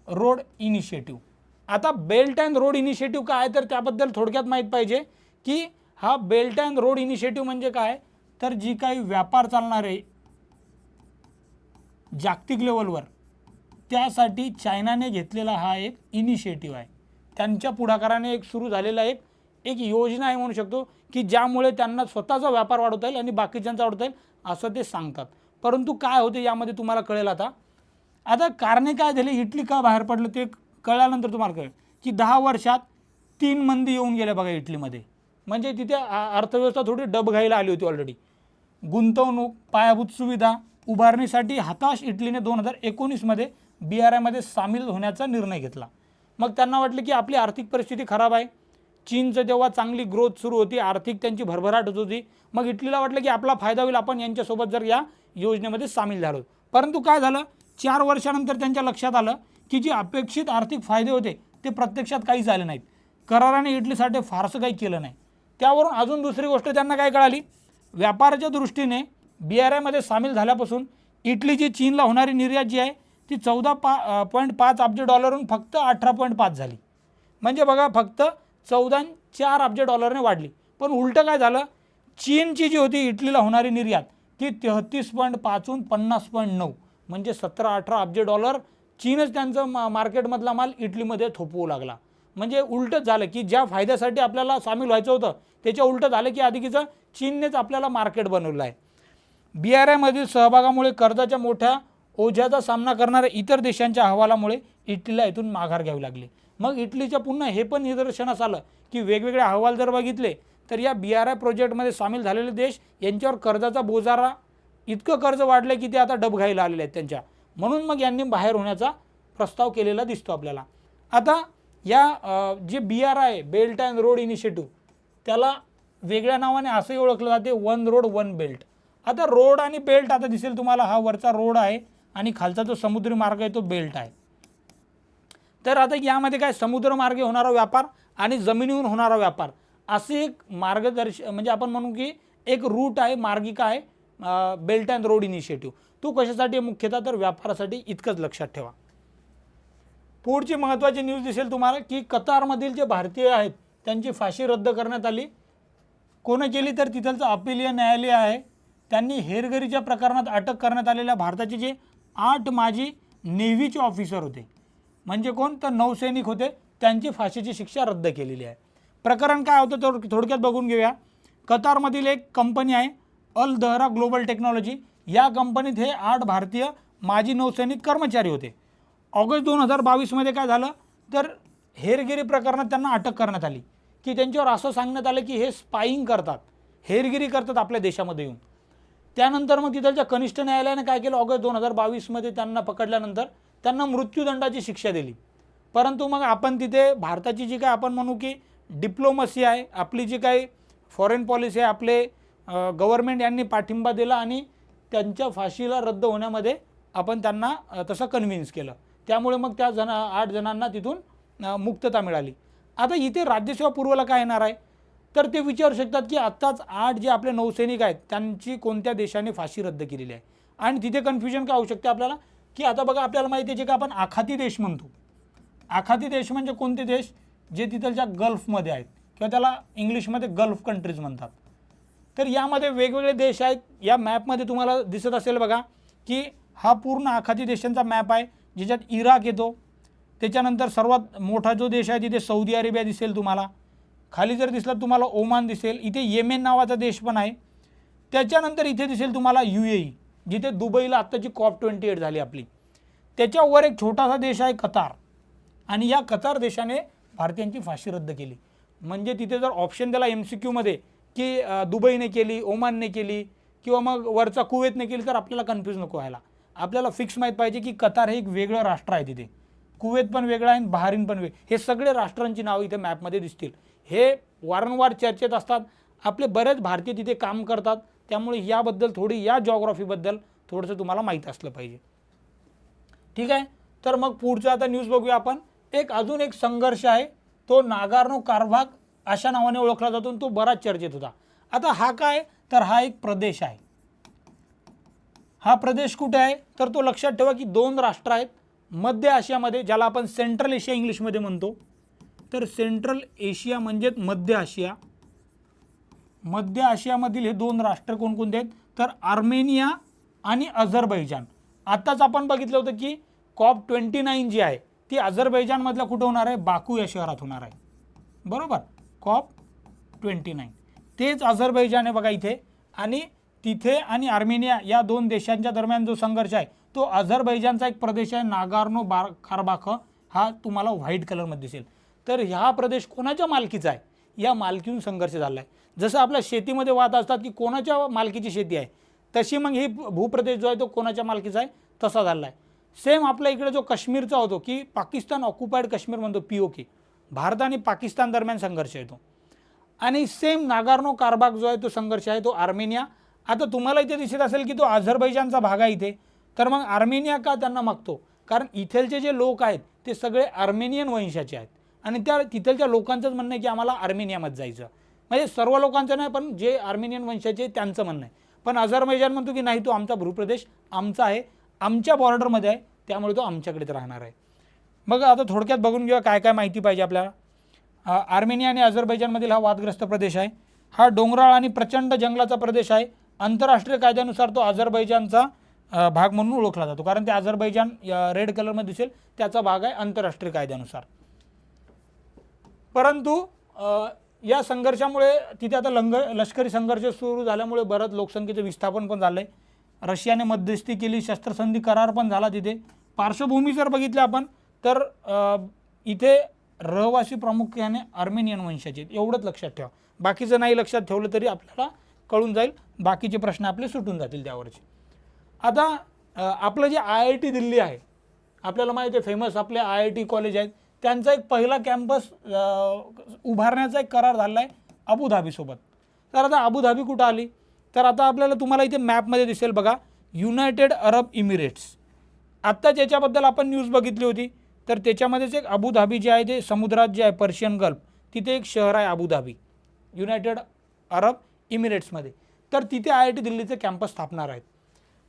रोड इनिशिएटिव्ह. आता बेल्ट अँड रोड इनिशिएटिव्ह काय तर त्याबद्दल थोडक्यात माहीत पाहिजे, की हा बेल्ट अँड रोड इनिशिएटिव्ह म्हणजे काय तर जी काही व्यापार चालणार आहे जागतिक लेवलवर त्यासाठी चायनाने घेतलेला हा एक इनिशिएटिव्ह आहे. त्यांच्या पुढाकाराने एक सुरू झालेला एक योजना आहे म्हणू शकतो, की ज्यामुळे त्यांना स्वतःचा व्यापार वाढवता येईल आणि बाकीच्यांचा वाढवता येईल असं ते सांगतात. परंतु काय होते यामध्ये तुम्हाला कळेल. आता कारणे काय झाले, इटली का बाहेर पडलं ते कळल्यानंतर तुम्हाला कळेल, की 10 वर्षात 3 मंदी येऊन गेल्या बघा इटलीमध्ये. म्हणजे तिथे अर्थव्यवस्था थोडी डबघाईला आली होती ऑलरेडी. गुंतवणूक, पायाभूत सुविधा उभारणीसाठी हताश इटलीने 2019मध्ये BRIमध्ये सामील होण्याचा निर्णय घेतला. मग त्यांना वाटलं की आपली आर्थिक परिस्थिती खराब आहे, चीनचं तेव्हा चांगली ग्रोथ सुरू होती, आर्थिक त्यांची भरभराट होत होती. मग इटलीला वाटलं की आपला फायदा होईल आपण यांच्यासोबत जर या योजनेमध्ये सामील झालो. परंतु काय झालं, 4 वर्षानंतर त्यांच्या लक्षात आलं की जे अपेक्षित आर्थिक फायदे होते ते प्रत्यक्षात काहीच आले नाहीत. कराराने इटलीसाठी फारसं काही केलं नाही. त्यावरून अजून दुसरी गोष्ट त्यांना काय कळाली, व्यापाराच्या दृष्टीने BRIमध्ये सामील झाल्यापासून इटलीची चीनला होणारी निर्यात जी आहे ती 14.5 अब्ज डॉलरहून फक्त 18.5 झाली. म्हणजे बघा फक्त 14.4 अब्ज डॉलरने वाढली. पण उलटं काय झालं, चीनची जी होती इटलीला होणारी निर्यात ती 33.5हून 50.9 म्हणजे 17-18 अब्ज डॉलर चीनच त्यांचं मार्केटमधला माल इटलीमध्ये थोपवू लागला. म्हणजे उलटंच झालं, की ज्या फायद्यासाठी आपल्याला सामील व्हायचं होतं त्याच्या उलटं झालं, की अधिकीचं चीननेच आपल्याला मार्केट बनवलं आहे. BRIमधील सहभागामुळे कर्जाच्या मोठ्या ओझ्याचा सामना करणाऱ्या इतर देशांच्या अहवालामुळे इटलीला इथून माघार घ्यावी लागली. मग इटलीच्या पुन्हा हे पण निदर्शनास आलं, की वेगवेगळे अहवाल जर बघितले तर या BRI प्रोजेक्टमध्ये सामील झालेले देश यांच्यावर कर्जाचा बोजारा इतकं कर्ज वाढलं की ते आता डबघाईला आलेले आहेत त्यांच्या. म्हणून मग यांनी बाहेर होण्याचा प्रस्ताव केलेला दिसतो आपल्याला. आता या जे BRI belt and road initiative त्याला वेगळ्या नावाने असंही ओळखलं जाते, वन रोड वन बेल्ट. आता रोड आणि बेल्ट आता दिसेल तुम्हाला, हा वरचा रोड आहे आणि खालचा जो समुद्री मार्ग आहे तो बेल्ट आहे. तर आता यामध्ये काय समुद्रमार्गे होणारा व्यापार आणि जमिनीवरून होणारा व्यापार असे एक म्हणजे आपण म्हणू की एक रूट आहे, मार्गिका आहे बेल्ट अँड रोड इनिशिएटिव्ह. तो कशासाठी मुख्यतः तर व्यापारासाठी, इतकंच लक्षात ठेवा. पुढची महत्त्वाची न्यूज दिसेल तुम्हाला, की कतारमधील जे भारतीय आहेत त्यांची फाशी रद्द करण्यात आली. कोण केली तर तिथलचं अपीलीय न्यायालय आहे. त्यांनी हेरगिरीच्या प्रकरणात अटक करण्यात आलेल्या भारताचे जे 8 माजी नेव्हीचे ऑफिसर होते, म्हणजे कोण तर नौसैनिक होते, त्यांची फाशीची शिक्षा रद्द केलेली आहे. प्रकरण काय होतं तर थोडक्यात बघून घेऊया. कतारमधील एक कंपनी आहे अल दहरा ग्लोबल टेक्नॉलॉजी, या कंपनीत हे 8 भारतीय माजी नौसैनिक कर्मचारी होते. ऑगस्ट 2022मध्ये काय झालं तर हेरगिरी प्रकरणात त्यांना अटक करण्यात आली की त्यांच्यावर असं सांगण्यात आलं की हे स्पाईंग करतात, हेरगिरी करतात आपल्या देशामध्ये येऊन. त्यानंतर मग तिथलच्या कनिष्ठ न्यायालयाने काय केलं, ऑगस्ट 2022मध्ये त्यांना पकडल्यानंतर त्यांना मृत्यूदंडाची शिक्षा दिली. परंतु मग आपण तिथे भारताची जी काय आपण म्हणू की डिप्लोमसी आहे, आपली जी काही फॉरेन पॉलिसी आहे, आपले गव्हर्नमेंट यांनी पाठिंबा दिला आणि त्यांच्या फाशीला रद्द होण्यामध्ये आपण त्यांना तसं कन्व्हिन्स केलं. त्यामुळे मग त्या 8 जणांना तिथून मुक्तता मिळाली. आता इथे राज्यसेवा पूर्वला काय येणार आहे तर ते विचारू शकतात की आत्ताच 8 जे आपले नौसैनिक आहेत त्यांची कोणत्या देशाने फाशी रद्द केलेली आहे. आणि तिथे कन्फ्युजन काय होऊ शकते आपल्याला की आता बघा आपल्याला माहिती आहे जे का आपण आखाती देश म्हणतो, आखाती देश म्हणजे कोणते देश जे तिथलच्या गल्फमध्ये आहेत किंवा त्याला इंग्लिशमध्ये गल्फ कंट्रीज म्हणतात. तर यामध्ये वेगवेगळे देश आहेत. या मॅपमध्ये तुम्हाला दिसत असेल बघा की हा पूर्ण आखाती देशांचा मॅप आहे ज्याच्यात इराक येतो. त्याच्यानंतर सर्वात मोठा जो देश आहे तिथे सौदी अरेबिया दिसेल तुम्हाला. खाली जर दिसलं तुम्हाला ओमान दिसेल. इथे येमेन नावाचा देश पण आहे. त्याच्यानंतर इथे दिसेल तुम्हाला UAE जिथे दुबईला आत्ताची COP28 झाली आपली. त्याच्यावर एक छोटासा देश आहे कतार आणि या कतार देशाने भारतीयांची फाशी रद्द केली. म्हणजे तिथे जर ऑप्शन दिला MCQमध्ये की दुबईने केली, ओमानने केली किंवा मग वरचा कुवेतने केली तर आपल्याला कन्फ्यूज नको व्हायला. आपल्याला फिक्स माहीत पाहिजे की कतार हे एक वेगळं राष्ट्र आहे. तिथे कुवेत पण वेगळं आहे, बहारीन पण वेगळं. हे सगळे राष्ट्रांची नावं इथे मॅपमध्ये दिसतील. हे वारंवार चर्चेत असतात. आपले बरेच भारतीय तिथे काम करतात. त्यामुळे याबद्दल थोडी या जॉग्राफीबद्दल थोडंसं तुम्हाला माहीत असलं पाहिजे. ठीक आहे. तर मग पुढचा आता न्यूज बघूया आपण. एक अजून एक संघर्ष आहे तो नागोर्नो काराबाख अशा नावाने ओळखला जातो. तो बराच चर्चेत होता. आता हा काय तर हा एक प्रदेश आहे. हा प्रदेश कुठे आहे तर तो लक्षात ठेवा की 2 राष्ट्र आहेत मध्य आशियामध्ये ज्याला आपण सेंट्रल एशिया इंग्लिशमध्ये म्हणतो. तर सेंट्रल एशिया म्हणजेच मध्य आशिया. मध्य आशियामधील हे 2 राष्ट्र कोणकोणते आहेत तर आर्मेनिया आणि अझरबैजान. आत्ताच आपण बघितलं होतं की COP29 जी आहे ती अझरबैजानमधल्या कुठं होणार आहे, बाकू या शहरात होणार आहे. बरोबर, COP29 तेच अझरबैजान आहे बघा इथे. आणि तिथे आणि आर्मेनिया या 2 देशांच्या दरम्यान जो संघर्ष आहे तो अझरबैजानचा एक प्रदेश आहे नागोर्नो काराबाख. हा तुम्हाला व्हाईट कलरमध्ये दिसेल. तर हा प्रदेश कोणाच्या मालकीचा आहे या मालकीहून संघर्ष झाला आहे. जसं आपल्या शेतीमध्ये वाद असतात की कोणाच्या मालकीची शेती आहे तशी मग ही भूप्रदेश जो आहे तो कोणाच्या मालकीचा आहे तसा झाला आहे. सेम आपल्या इकडे जो काश्मीरचा होतो की पाकिस्तान ऑक्युपाईड काश्मीर म्हणतो POK, भारत आणि पाकिस्तान दरम्यान संघर्ष येतो. आणि सेम नागोर्नो काराबाख जो आहे तो संघर्ष आहे तो आर्मेनिया. आता तुम्हाला इथे दिसत असेल की तो अझरबैजानचा भाग आहे इथे. तर मग आर्मेनिया का त्यांना मागतो कारण इथलचे जे लोक आहेत ते सगळे आर्मेनियन वंशाचे आहेत आणि त्या तिथलच्या लोकांचंच म्हणणं आहे की आम्हाला आर्मेनियामध्ये जायचं. म्हणजे सर्व लोकांचं नाही पण जे आर्मेनियन वंशाचे त्यांचं म्हणणं आहे. पण अझरबैजान म्हणतो की नाही तो आमचा भूप्रदेश आमचा आहे, आमच्या बॉर्डरमध्ये आहे, त्यामुळे तो आमच्याकडेच राहणार आहे. मग आता थोडक्यात बघून घेऊया काय काय माहिती पाहिजे आपल्याला. आर्मेनिया आणि अझरबैजानमधील हा वादग्रस्त प्रदेश आहे. हा डोंगराळ आणि प्रचंड जंगलाचा प्रदेश आहे. आंतरराष्ट्रीय कायद्यानुसार तो अझरबैजानचा भाग म्हणून ओळखला जातो कारण ते अझरबैजान रेड कलरमध्ये दिसेल त्याचा भाग आहे आंतरराष्ट्रीय कायद्यानुसार. परंतु या संघर्षामुळे तिथे आता लष्करी संघर्ष सुरू झाल्यामुळे बरंच लोकसंख्येचं विस्थापन पण झालं आहे. रशियाने मध्यस्थी केली, शस्त्रसंधी करार पण झाला तिथे. पार्श्वभूमी जर बघितली आपण तर इथे रहिवासी प्रामुख्याने आर्मेनियन वंशाचे आहेत एवढंच लक्षात ठेवा. बाकीचं नाही लक्षात ठेवलं तरी आपल्याला कळून जाईल, बाकीचे प्रश्न आपले सुटून जातील त्यावरचे. आता आपलं जे IIT दिल्ली आहे आपल्याला माहिती आहे फेमस आपले IIT कॉलेज आहेत त्यांचा एक पहिला कॅम्पस उभारण्याचा एक करार झाला आहे अबुधाबीसोबत. तर आता अबुधाबी कुठं आली तर आता आपल्याला तुम्हाला इथे मॅपमध्ये दिसेल बघा युनायटेड अरब इमिरेट्स. आत्ताच याच्याबद्दल आपण न्यूज बघितली होती तर त्याच्यामध्येच एक अबुधाबी जे आहे ते समुद्रात जे आहे पर्शियन गल्फ तिथे एक शहर आहे अबुधाबी युनायटेड अरब इमिरेट्समध्ये. तर तिथे IIT दिल्लीचे कॅम्पस स्थापणार आहेत.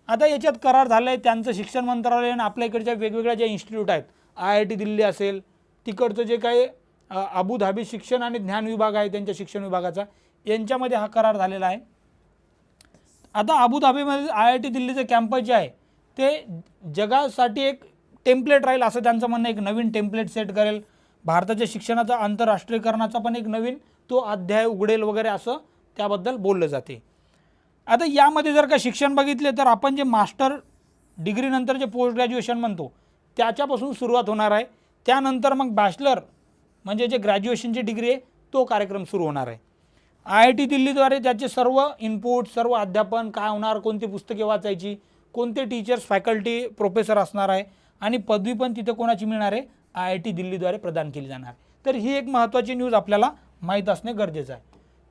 आता याच्यात करार झाला आहे त्यांचं शिक्षण मंत्रालय आणि आपल्या इकडच्या वेगवेगळ्या ज्या इन्स्टिट्यूट आहेत IIT दिल्ली असेल तिकडचं जे काही अबुधाबी शिक्षण आणि ज्ञान विभाग आहे त्यांच्या शिक्षण विभागाचा यांच्यामध्ये हा करार झालेला आहे. आता अबुधाबीमध्ये IIT दिल्लीचे कॅम्पस जे आहे ते जगासाठी एक टेम्पलेट राहील असं त्यांचं म्हणणं. एक नवीन टेम्पलेट सेट करेल, भारताच्या शिक्षणाचा आंतरराष्ट्रीयकरणाचा पण एक नवीन तो अध्याय उघडेल वगैरे असं त्याबद्दल बोललं जाते. आता यामध्ये जर का शिक्षण बघितले तर आपण जे मास्टर डिग्रीनंतर जे पोस्ट ग्रॅज्युएशन म्हणतो त्याच्यापासून सुरुवात होणार आहे. त्यानंतर मग बॅचलर म्हणजे जे ग्रॅज्युएशनची डिग्री आहे तो कार्यक्रम सुरू होणार आहे. IIT दिल्लीद्वारे त्याचे सर्व इनपुट, सर्व अध्यापन काय होणार, कोणती पुस्तके वाचायची, कोणते टीचर्स, फॅकल्टी, प्रोफेसर असणार आहे आणि पदवी पण तिथे कोणाची मिळणार आहे, IIT दिल्लीद्वारे प्रदान केली जाणार. तर ही एक महत्त्वाची न्यूज आपल्याला माहीत असणे गरजेचं आहे.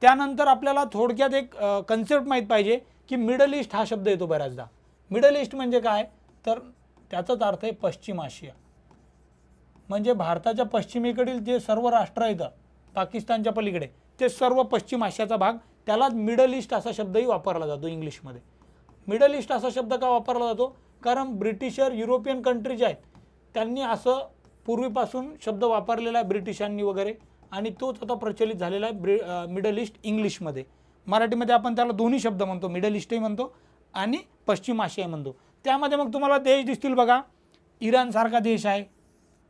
त्यानंतर आपल्याला थोडक्यात एक कन्सेप्ट माहीत पाहिजे की मिडल ईस्ट हा शब्द येतो बऱ्याचदा. मिडल ईस्ट म्हणजे काय, तर त्याचाच अर्थ आहे पश्चिम आशिया. म्हणजे भारताच्या पश्चिमेकडील जे सर्व राष्ट्र आहेत पाकिस्तानच्या पलीकडे ते सर्व पश्चिम आशियाचा भाग, त्यालाच मिडल ईस्ट असा शब्दही वापरला जातो इंग्लिशमध्ये. मिडल ईस्ट असा शब्द का वापरला जातो, कारण ब्रिटिशर, युरोपियन कंट्रीज आहेत त्यांनी असं पूर्वीपासून शब्द वापरलेला आहे ब्रिटिशांनी वगैरे, आणि तोच आता प्रचलित झालेला आहे मिडल ईस्ट इंग्लिशमध्ये. मराठीमध्ये आपण त्याला दोन्ही शब्द म्हणतो, मिडल ईस्टही म्हणतो आणि पश्चिम आशिया म्हणतो. त्यामध्ये मग तुम्हाला देश दिसतील बघा, इराणसारखा देश आहे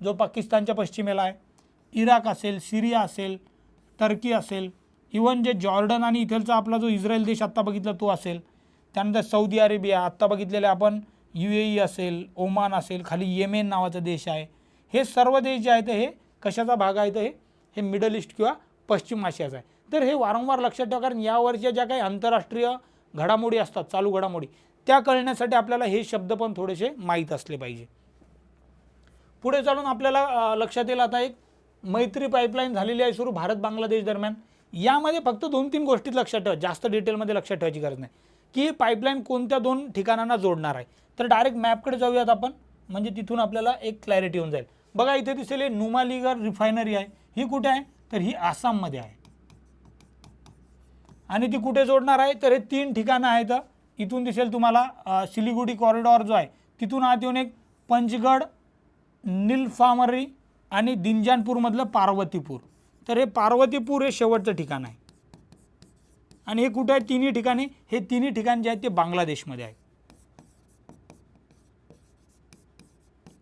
जो पाकिस्तानच्या पश्चिमेला आहे, इराक असेल, सिरिया असेल, टर्की असेल, इवन जे जॉर्डन आणि इथलचा आपला जो इस्रायल देश आत्ता बघितला तो असेल, त्यानंतर सौदी अरेबिया आत्ता बघितलेले आपण, UAE असेल, ओमान असेल, खाली येमेन नावाचा देश आहे. हे सर्व देश जे आहेत हे कशाचा भाग आहेत, हे मिडल ईस्ट किंवा पश्चिम आशियाचा आहे. तर हे वारंवार लक्षात ठेवा, कारण यावरच्या ज्या काही आंतरराष्ट्रीय घडामोडी असतात, चालू घडामोडी, त्या कळण्यासाठी आपल्याला हे शब्द पण थोडेसे माहीत असले पाहिजे. पुढे चालून आपल्याला लक्षात येईल आता एक मैत्री पाईपलाईन झालेली आहे सुरू भारत बांगलादेश दरम्यान. यामध्ये फक्त 2-3 गोष्टीत लक्षात ठेवा, जास्त डिटेलमध्ये लक्षात ठेवायची गरज नाही की ही पाईपलाईन कोणत्या 2 ठिकाणांना जोडणार आहे. तर डायरेक्ट मॅपकडे जाऊयात आपण, म्हणजे तिथून आपल्याला एक क्लॅरिटी होऊन जाईल. बघा इथे दिसेल नुमालीगड रिफायनरी आहे, ही कुठे आहे, तर ही आसाममध्ये आहे. आणि ती कुठे जोडणार आहे, तर हे 3 ठिकाणं आहेत. इथून दिसेल तुम्हाला सिलिगुडी कॉरिडॉर जो आहे तिथून आत येऊन एक पंचगड, नीलफामरी आणि दिंजानपूरमधलं पार्वतीपूर. तर हे पार्वतीपूर हे शेवटचं ठिकाण आहे. आणि हे कुठे आहे, तिन्ही ठिकाणी, हे तिन्ही ठिकाण जे आहेत ते बांगलादेशमध्ये आहे.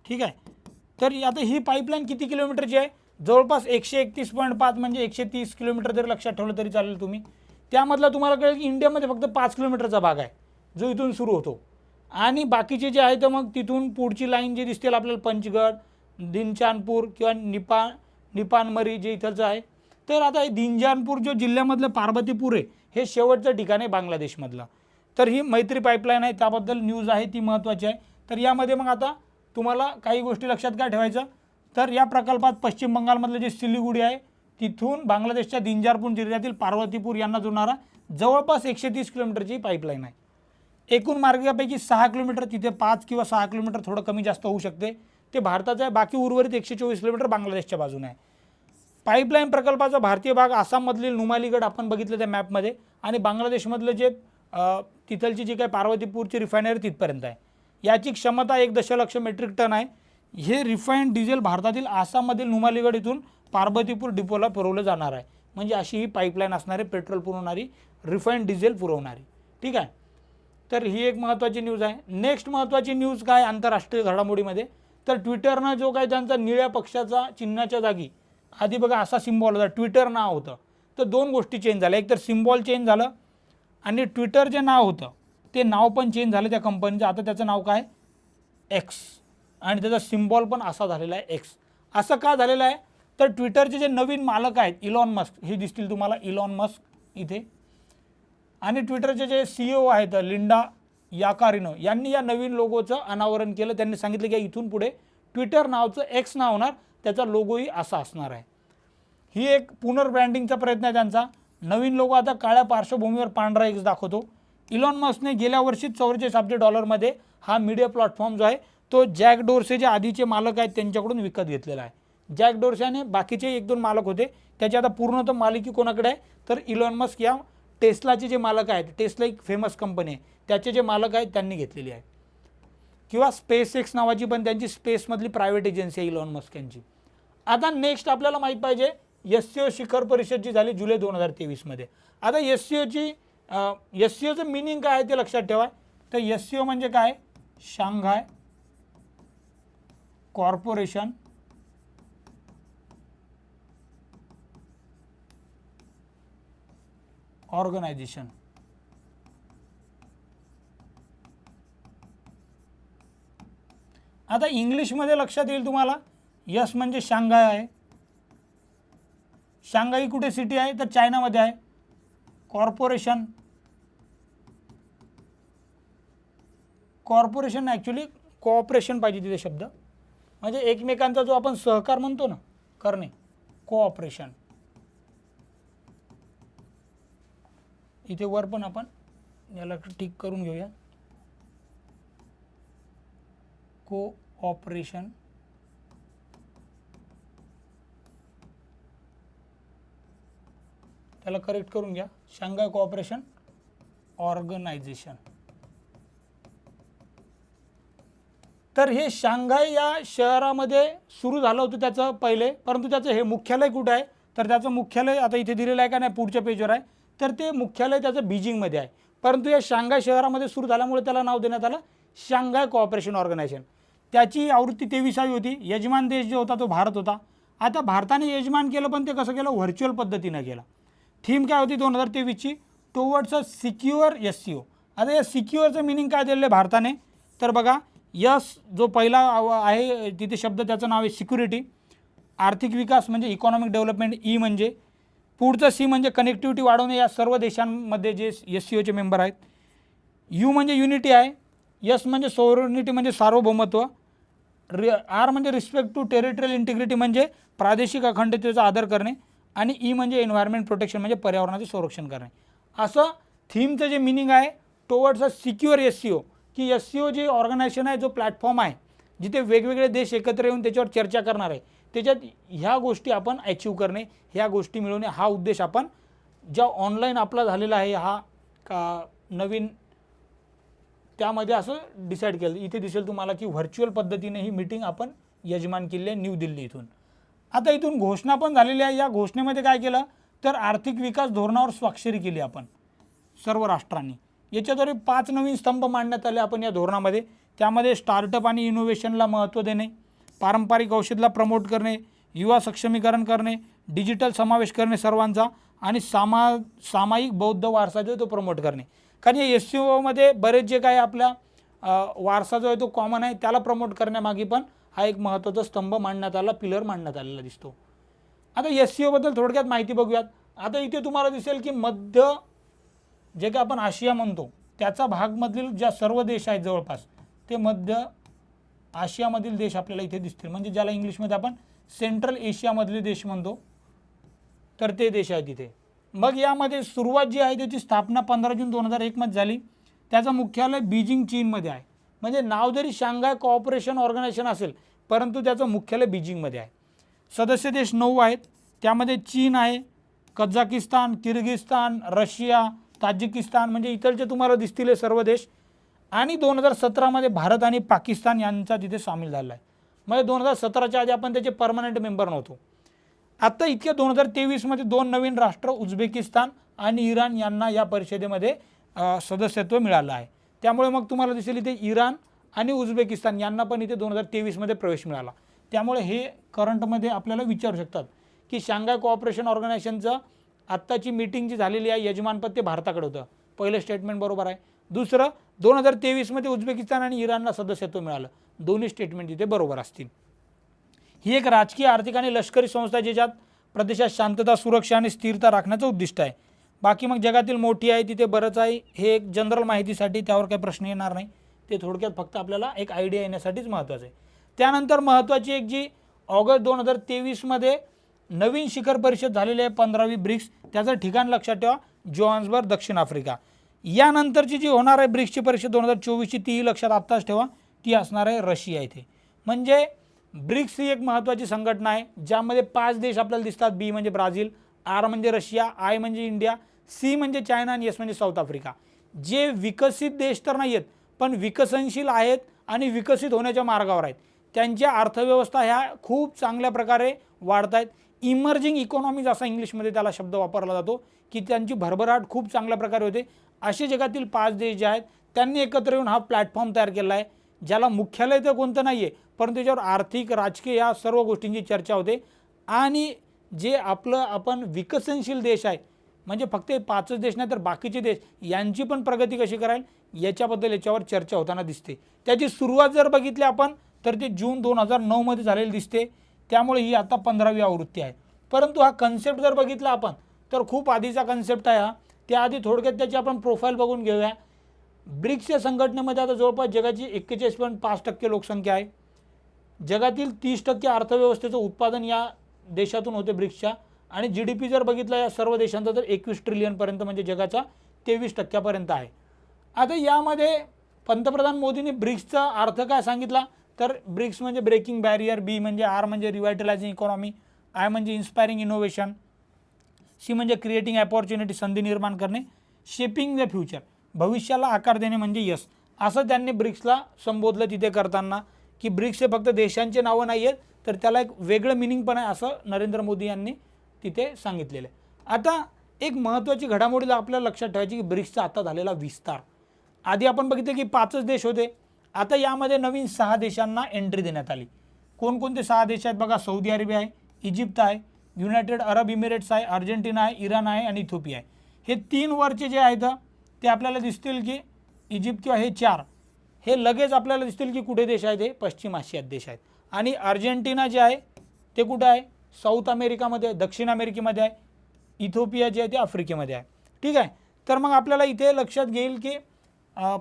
ठीक आहे. तर आता ही पाईपलाईन किती किलोमीटरची आहे, जवळपास 131.5 म्हणजे 130 किलोमीटर जरी लक्षात ठेवलं तरी चालेल तुम्ही. त्यामधला तुम्हाला कळेल की इंडियामध्ये फक्त 5 किलोमीटरचा भाग आहे जो इथून सुरू होतो, आणि बाकीचे जे आहे तर मग तिथून पुढची लाईन जी दिसतील आपल्याला पंचगड, दिंजानपूर किंवा निपानमरी जे इथलचं आहे. तर आता हे दिंजानपूर जो जिल्ह्यामधलं पार्वतीपूर आहे हे शेवटचं ठिकाण आहे बांगलादेशमधलं. तर ही मैत्री पाईपलाईन आहे, त्याबद्दल न्यूज आहे ती महत्त्वाची आहे. तर यामध्ये मग आता तुम्हाला काही गोष्टी लक्षात काय ठेवायचं, तर या प्रकल्पात पश्चिम बंगालमधलं जे सिलिगुडी आहे तिथून बांगलादेशच्या दिंजारपूर जिल्ह्यातील पार्वतीपूर यांना जोडणारा जवळपास 130 किलोमीटरची पाईपलाईन आहे. एकूण मार्गापैकी 6 किलोमीटर, तिथे 5 किंवा 6 किलोमीटर थोडं कमी जास्त होऊ शकते, ते भारताचं आहे. बाकी उर्वरित 124 किलोमीटर बांगलादेशच्या बाजूने आहे. पाईपलाईन प्रकल्पाचा भारतीय भाग आसाममधील नुमालीगड आपण बघितलं त्या मॅपमध्ये, आणि बांगलादेशमधलं जे तिथलची जी काही पार्वतीपूरची रिफायनरी तिथपर्यंत आहे. याची क्षमता 1 दशलक्ष मेट्रिक टन आहे. हे रिफाईंड डिझेल भारतातील आसाममधील नुमालीगड इथून पार्वतीपूर डिपोला पुरवलं जाणार आहे. म्हणजे अशी ही पाईपलाईन असणारी, पेट्रोल पुरवणारी, रिफाईंड डिझेल पुरवणारी. ठीक आहे. तर ही एक महत्त्वाची न्यूज आहे. नेक्स्ट महत्त्वाची न्यूज काय आंतरराष्ट्रीय घडामोडीमध्ये, तर ट्विटरनं जो काय त्यांचा निळ्या पक्षाचा चिन्हाच्या जागी आधी बघा असा सिम्बॉल होता, ट्विटर नाव होतं, तर 2 गोष्टी चेंज झाल्या. एक तर सिम्बॉल चेंज झालं आणि ट्विटर जे नाव होतं ते नाव पण चेंज झालं त्या कंपनीचं. आता त्याचं नाव काय, एक्स, आणि त्याचा सिम्बॉल पण असा झालेला आहे एक्स. असं का झालेलं आहे, तर ट्विटरचे जे नवीन मालक आहेत इलॉन मस्क, हे दिसतील तुम्हाला इलॉन मस्क इथे, आणि ट्विटरचे जे CEO आहेत लिंडा याकारिनो यांनी या नवीन लोगोचं अनावरण केलं. त्यांनी सांगितलं की इथून पुढे ट्विटर नावचं एक्स नाव होणार, त्याचा लोगोही असा असणार आहे. ही एक पुनर्ब्रँडिंगचा प्रयत्न आहे त्यांचा. नवीन लोगो आता काळ्या पार्श्वभूमीवर पांढरा एक्स दाखवतो. इलॉन मस्कने गेल्या वर्षी $44 अब्ज हा मीडिया प्लॅटफॉर्म जो आहे तो जॅक डोर्से जे आधीचे मालक आहेत त्यांच्याकडून विकत घेतलेला आहे. जॅक डोर्से आणि बाकीचे 1-2 मालक होते, त्याची आता पूर्णतः मालकी कोणाकडे आहे, तर इलॉन मस्क या टेस्लाचे जे मालक आहेत, टेस्ला एक फेमस कंपनी आहे, त्याचे जे मालक आहेत त्यांनी घेतलेली आहे. किंवा SpaceX नावाची पण त्यांची स्पेसमधली प्रायव्हेट एजन्सी आहे इलॉन मस्क यांची. आता नेक्स्ट आपल्याला माहीत पाहिजे SCO शिखर परिषद जी झाली जुलै 2023 मध्ये. आता SCOचं मिनिंग काय आहे ते लक्षात ठेवा. तर SCO म्हणजे काय, शांघाय कॉर्पोरेशन ऑर्गनायझेशन. आता इंग्लिशमध्ये लक्षात येईल तुम्हाला, यस म्हणजे शांघाय आहे. शांघाई कुठे सिटी आहे तर चायनामध्ये आहे. कॉर्पोरेशन, कॉर्पोरेशन ॲक्च्युली कोऑपरेशन पाहिजे तिथे शब्द, म्हणजे एकमेकांचा जो आपण सहकार म्हणतो ना करणे, कोऑपरेशन. इथे वर पण आपण याला ठीक करून घेऊया, कोऑपरेशन. त्याला करेक्ट करून घ्या, शांघाय कोऑपरेशन ऑर्गनायझेशन. तर हे शांघाय या शहरामध्ये सुरू झालं होतं त्याचं पहिले, परंतु त्याचं हे मुख्यालय कुठं आहे तर त्याचं मुख्यालय आता इथे दिलेलं आहे का नाही, पुढच्या पेजवर आहे. तर ते मुख्यालय त्याचं बीजिंगमध्ये आहे, परंतु या शांघाय शहरामध्ये सुरू झाल्यामुळे त्याला नाव देण्यात आलं शांघाय कोऑपरेशन ऑर्गनायझेशन. त्याची आवृत्ती 23वी होती. यजमान देश जो होता तो भारत होता. आता भारताने यजमान केलं, पण ते कसं केलं, व्हर्च्युअल पद्धतीनं केलं. थीम काय होती 2023ची, टुवर्ड्स अ सिक्युअर SCO. आता या सिक्युअरचं मिनिंग काय दिलेलं आहे भारताने, तर बघा, यस जो पहिला आहे तिथे शब्द त्याचं नाव आहे सिक्युरिटी. आर्थिक विकास म्हणजे इकॉनॉमिक डेव्हलपमेंट, ई म्हणजे. पुढचं सी म्हणजे कनेक्टिव्हिटी वाढवणे या सर्व देशांमध्ये जे SCOचे मेंबर आहेत. यू म्हणजे युनिटी आहे. यस म्हणजे सॉव्हरेनिटी म्हणजे सार्वभौमत्व. आर म्हणजे रिस्पेक्ट टू टेरिटरियल इंटिग्रिटी म्हणजे प्रादेशिक अखंडतेचा आदर करणे. आणि ई म्हणजे एन्व्हायरमेंट प्रोटेक्शन म्हणजे पर्यावरणाचे संरक्षण करणे. असं थीमचं जे मिनिंग आहे टुवर्ड्स अ सिक्युअर SCO, की SCO जे ऑर्गनायझेशन आहे, जो प्लॅटफॉर्म आहे जिथे वेगवेगळे देश एकत्र येऊन त्याच्यावर चर्चा करणार आहे, त्याच्यात ह्या गोष्टी आपण अचीव करणे, ह्या गोष्टी मिळवणे, हा उद्देश आपण ज्या ऑनलाईन आपला झालेला आहे हा का नवीन, त्यामध्ये असं डिसाईड केलं. इथे दिसेल तुम्हाला की व्हर्च्युअल पद्धतीने ही मीटिंग आपण यजमान केली आहे न्यू दिल्ली इथून. आता इथून घोषणा पण झालेली आहे. या घोषणेमध्ये काय केलं तर आर्थिक विकास धोरणावर स्वाक्षरी केली आपण सर्व राष्ट्रांनी. याच्याद्वारे 5 नवीन स्तंभ मांडण्यात आले आपण या धोरणामध्ये. त्यामध्ये स्टार्टअप आणि इनोव्हेशनला महत्त्व देणे, पारंपरिक औषधला प्रमोट करणे, युवा सक्षमीकरण करणे, डिजिटल समावेश करणे सर्वांचा, आणि सामायिक बौद्ध वारसा जो आहे तो प्रमोट करणे. कारण या SCOमध्ये बरेच जे काय आपला वारसा जो आहे तो कॉमन आहे त्याला प्रमोट करण्यामागे पण हा एक महत्त्वाचा स्तंभ मांडण्यात आला, पिलर मांडण्यात आलेला दिसतो. आता SCOबद्दल थोडक्यात माहिती बघूयात. आता इथे तुम्हाला दिसेल की मध्य जे काय आपण आशिया म्हणतो त्याचा भागमधील ज्या सर्व देश आहेत जवळपास ते मध्य आशियामधील देश आपल्याला इथे दिसतील, म्हणजे ज्याला इंग्लिशमध्ये आपण सेंट्रल एशियामधले देश म्हणतो, तर ते देश आहेत इथे. मग यामध्ये सुरुवात जी आहे त्याची स्थापना 15 जून 2001 मध्ये झाली. त्याचं मुख्यालय बीजिंग चीनमध्ये आहे. म्हणजे नाव जरी शांघाय कोऑपरेशन ऑर्गनायझेशन असेल परंतु त्याचं मुख्यालय बीजिंगमध्ये आहे. सदस्य देश 9 आहेत. त्यामध्ये चीन आहे, कझाकिस्तान, किर्गिस्तान, रशिया, ताजिकिस्तान, म्हणजे इतरचे तुम्हाला दिसतील सर्व देश. आणि 2017मध्ये भारत आणि पाकिस्तान यांचा तिथे सामील झाला आहे. म्हणजे 2017च्या आधी आपण त्याचे परमनंट मेंबर नव्हतो. आता इतक्या 2023मध्ये 2 नवीन राष्ट्र उझबेकिस्तान आणि इराण यांना या परिषदेमध्ये सदस्यत्व मिळालं आहे. त्यामुळे मग तुम्हाला दिसेल इथे इराण आणि उझबेकिस्तान यांना पण इथे 2023मध्ये प्रवेश मिळाला. त्यामुळे हे करंटमध्ये आपल्याला विचारू शकतात की शांघाय कोऑपरेशन ऑर्गनायझेशनचं आत्ताची मीटिंग जी झालेली आहे यजमानपद ते भारताकडे होतं. पहिलं स्टेटमेंट बरोबर आहे. दुसरं 2023मध्ये उझबेकिस्तान आणि इराणला सदस्यत्व मिळालं. दोन्ही स्टेटमेंट इथे बरोबर असतील. ही एक राजकीय, आर्थिक आणि लष्करी संस्था आहे ज्याच्यात प्रदेशात शांतता, सुरक्षा आणि स्थिरता राखण्याचं उद्दिष्ट आहे. बाकी मग जगातील मोठी आहे तिथे बरंच आहे. हे एक जनरल माहितीसाठी, त्यावर काही प्रश्न येणार नाही. ते थोडक्यात फक्त आपल्याला एक आयडिया येण्यासाठीच महत्त्वाचं आहे. त्यानंतर महत्त्वाची एक जी ऑगस्ट 2023मध्ये नवीन शिखर परिषद झालेली आहे 15वी ब्रिक्स, त्याचं ठिकाण लक्षात ठेवा जोहान्सबर्ग, दक्षिण आफ्रिका. यानंतरची जी होणार आहे ब्रिक्सची परिषद 2024ची तीही लक्षात आत्ताच ठेवा, ती असणार आहे रशिया येथे. म्हणजे ब्रिक्स ही एक महत्त्वाची संघटना आहे ज्यामध्ये 5 देश आपल्याला दिसतात. बी म्हणजे ब्राझील, आर म्हणजे रशिया, आय म्हणजे इंडिया, सी म्हणजे चायना आणि एस म्हणजे साऊथ आफ्रिका. जे विकसित देश तर नाही आहेत पण विकसनशील आहेत आणि विकसित होण्याच्या मार्गावर आहेत. त्यांच्या अर्थव्यवस्था ह्या खूप चांगल्या प्रकारे वाढत आहेत. इमर्जिंग इकॉनॉमीज असा इंग्लिशमध्ये त्याला शब्द वापरला जातो की त्यांची भरभराट खूप चांगल्या प्रकारे होते. असे जगातील 5 देश जे आहेत त्यांनी एकत्र येऊन हा प्लॅटफॉर्म तयार केला आहे ज्याला मुख्यालय तर कोणतं नाही आहे परंतु त्याच्यावर आर्थिक, राजकीय या सर्व गोष्टींची चर्चा होते. आणि जे आपण विकसनशील देश आहे म्हणजे फक्त 5च देश नाही तर बाकीचे देश यांची पण प्रगती कशी कराल याच्याबद्दल याच्यावर चर्चा होताना दिसते. त्याची सुरुवात जर बघितली आपण तर ते जून 2009 झालेले दिसते, त्यामुळे ही आता 15वी आवृत्ती आहे. परंतु हा कन्सेप्ट जर बघितला आपण तर खूप आधीचा कन्सेप्ट आहे हा. त्याआधी थोडक्यात त्याची आपण प्रोफाईल बघून घेऊया. ब्रिक्सच्या संघटनेमध्ये आता जवळपास जगाची 41.5% लोकसंख्या आहे. जगातील 30% अर्थव्यवस्थेचं उत्पादन या देशातून होते ब्रिक्सच्या, आणि GDP जर बघितला या सर्व देशांचा तर 21 ट्रिलियनपर्यंत म्हणजे जगाचा 23% आहे. आता यामध्ये पंतप्रधान मोदींनी ब्रिक्सचा अर्थ काय सांगितला तर ब्रिक्स म्हणजे ब्रेकिंग बॅरियर, B म्हणजे R म्हणजे रिव्हायटलायझिंग इकॉनॉमी, I म्हणजे इन्स्पायरिंग इनोव्हेशन, C म्हणजे क्रिएटिंग अपॉर्च्युनिटी संधी निर्माण करणे, शेपिंग द फ्युचर भविष्याला आकार देणे म्हणजे यस, असं त्यांनी ब्रिक्सला संबोधलं तिथे करताना, की ब्रिक्स हे फक्त देशांचे नावं नाही आहेत तर त्याला एक वेगळं मिनिंग पण आहे असं नरेंद्र मोदी यांनी तिथे सांगितलेलं आहे. आता एक महत्त्वाची घडामोडीला आपल्याला लक्षात ठेवायची की ब्रिक्सचा आता झालेला विस्तार. आधी आपण बघितलं की 5च देश होते, आता यामध्ये नवीन 6 देशांना एंट्री देण्यात आली. कोणकोणते 6 देश आहेत बघा, सौदी अरेबिया आहे, इजिप्त आहे, युनायटेड अरब इमिरेट्स आहे, अर्जेंटिना आहे, इराण आहे आणि इथिओपिया आहे. हे 3 वरचे जे आहेत ते आपल्याला दिसतील की इजिप्त किंवा हे 4 हे लगेच आपल्याला दिसतील की कुठे देश आहेत, हे पश्चिम आशियात देश आहेत. आणि अर्जेंटिना जे आहे ते कुठं आहे, साऊथ अमेरिकामध्ये, दक्षिण अमेरिकेमध्ये आहे. इथिओपिया जे आहे ते आफ्रिकेमध्ये आहे. ठीक आहे, तर मग आपल्याला इथे लक्षात घेईल की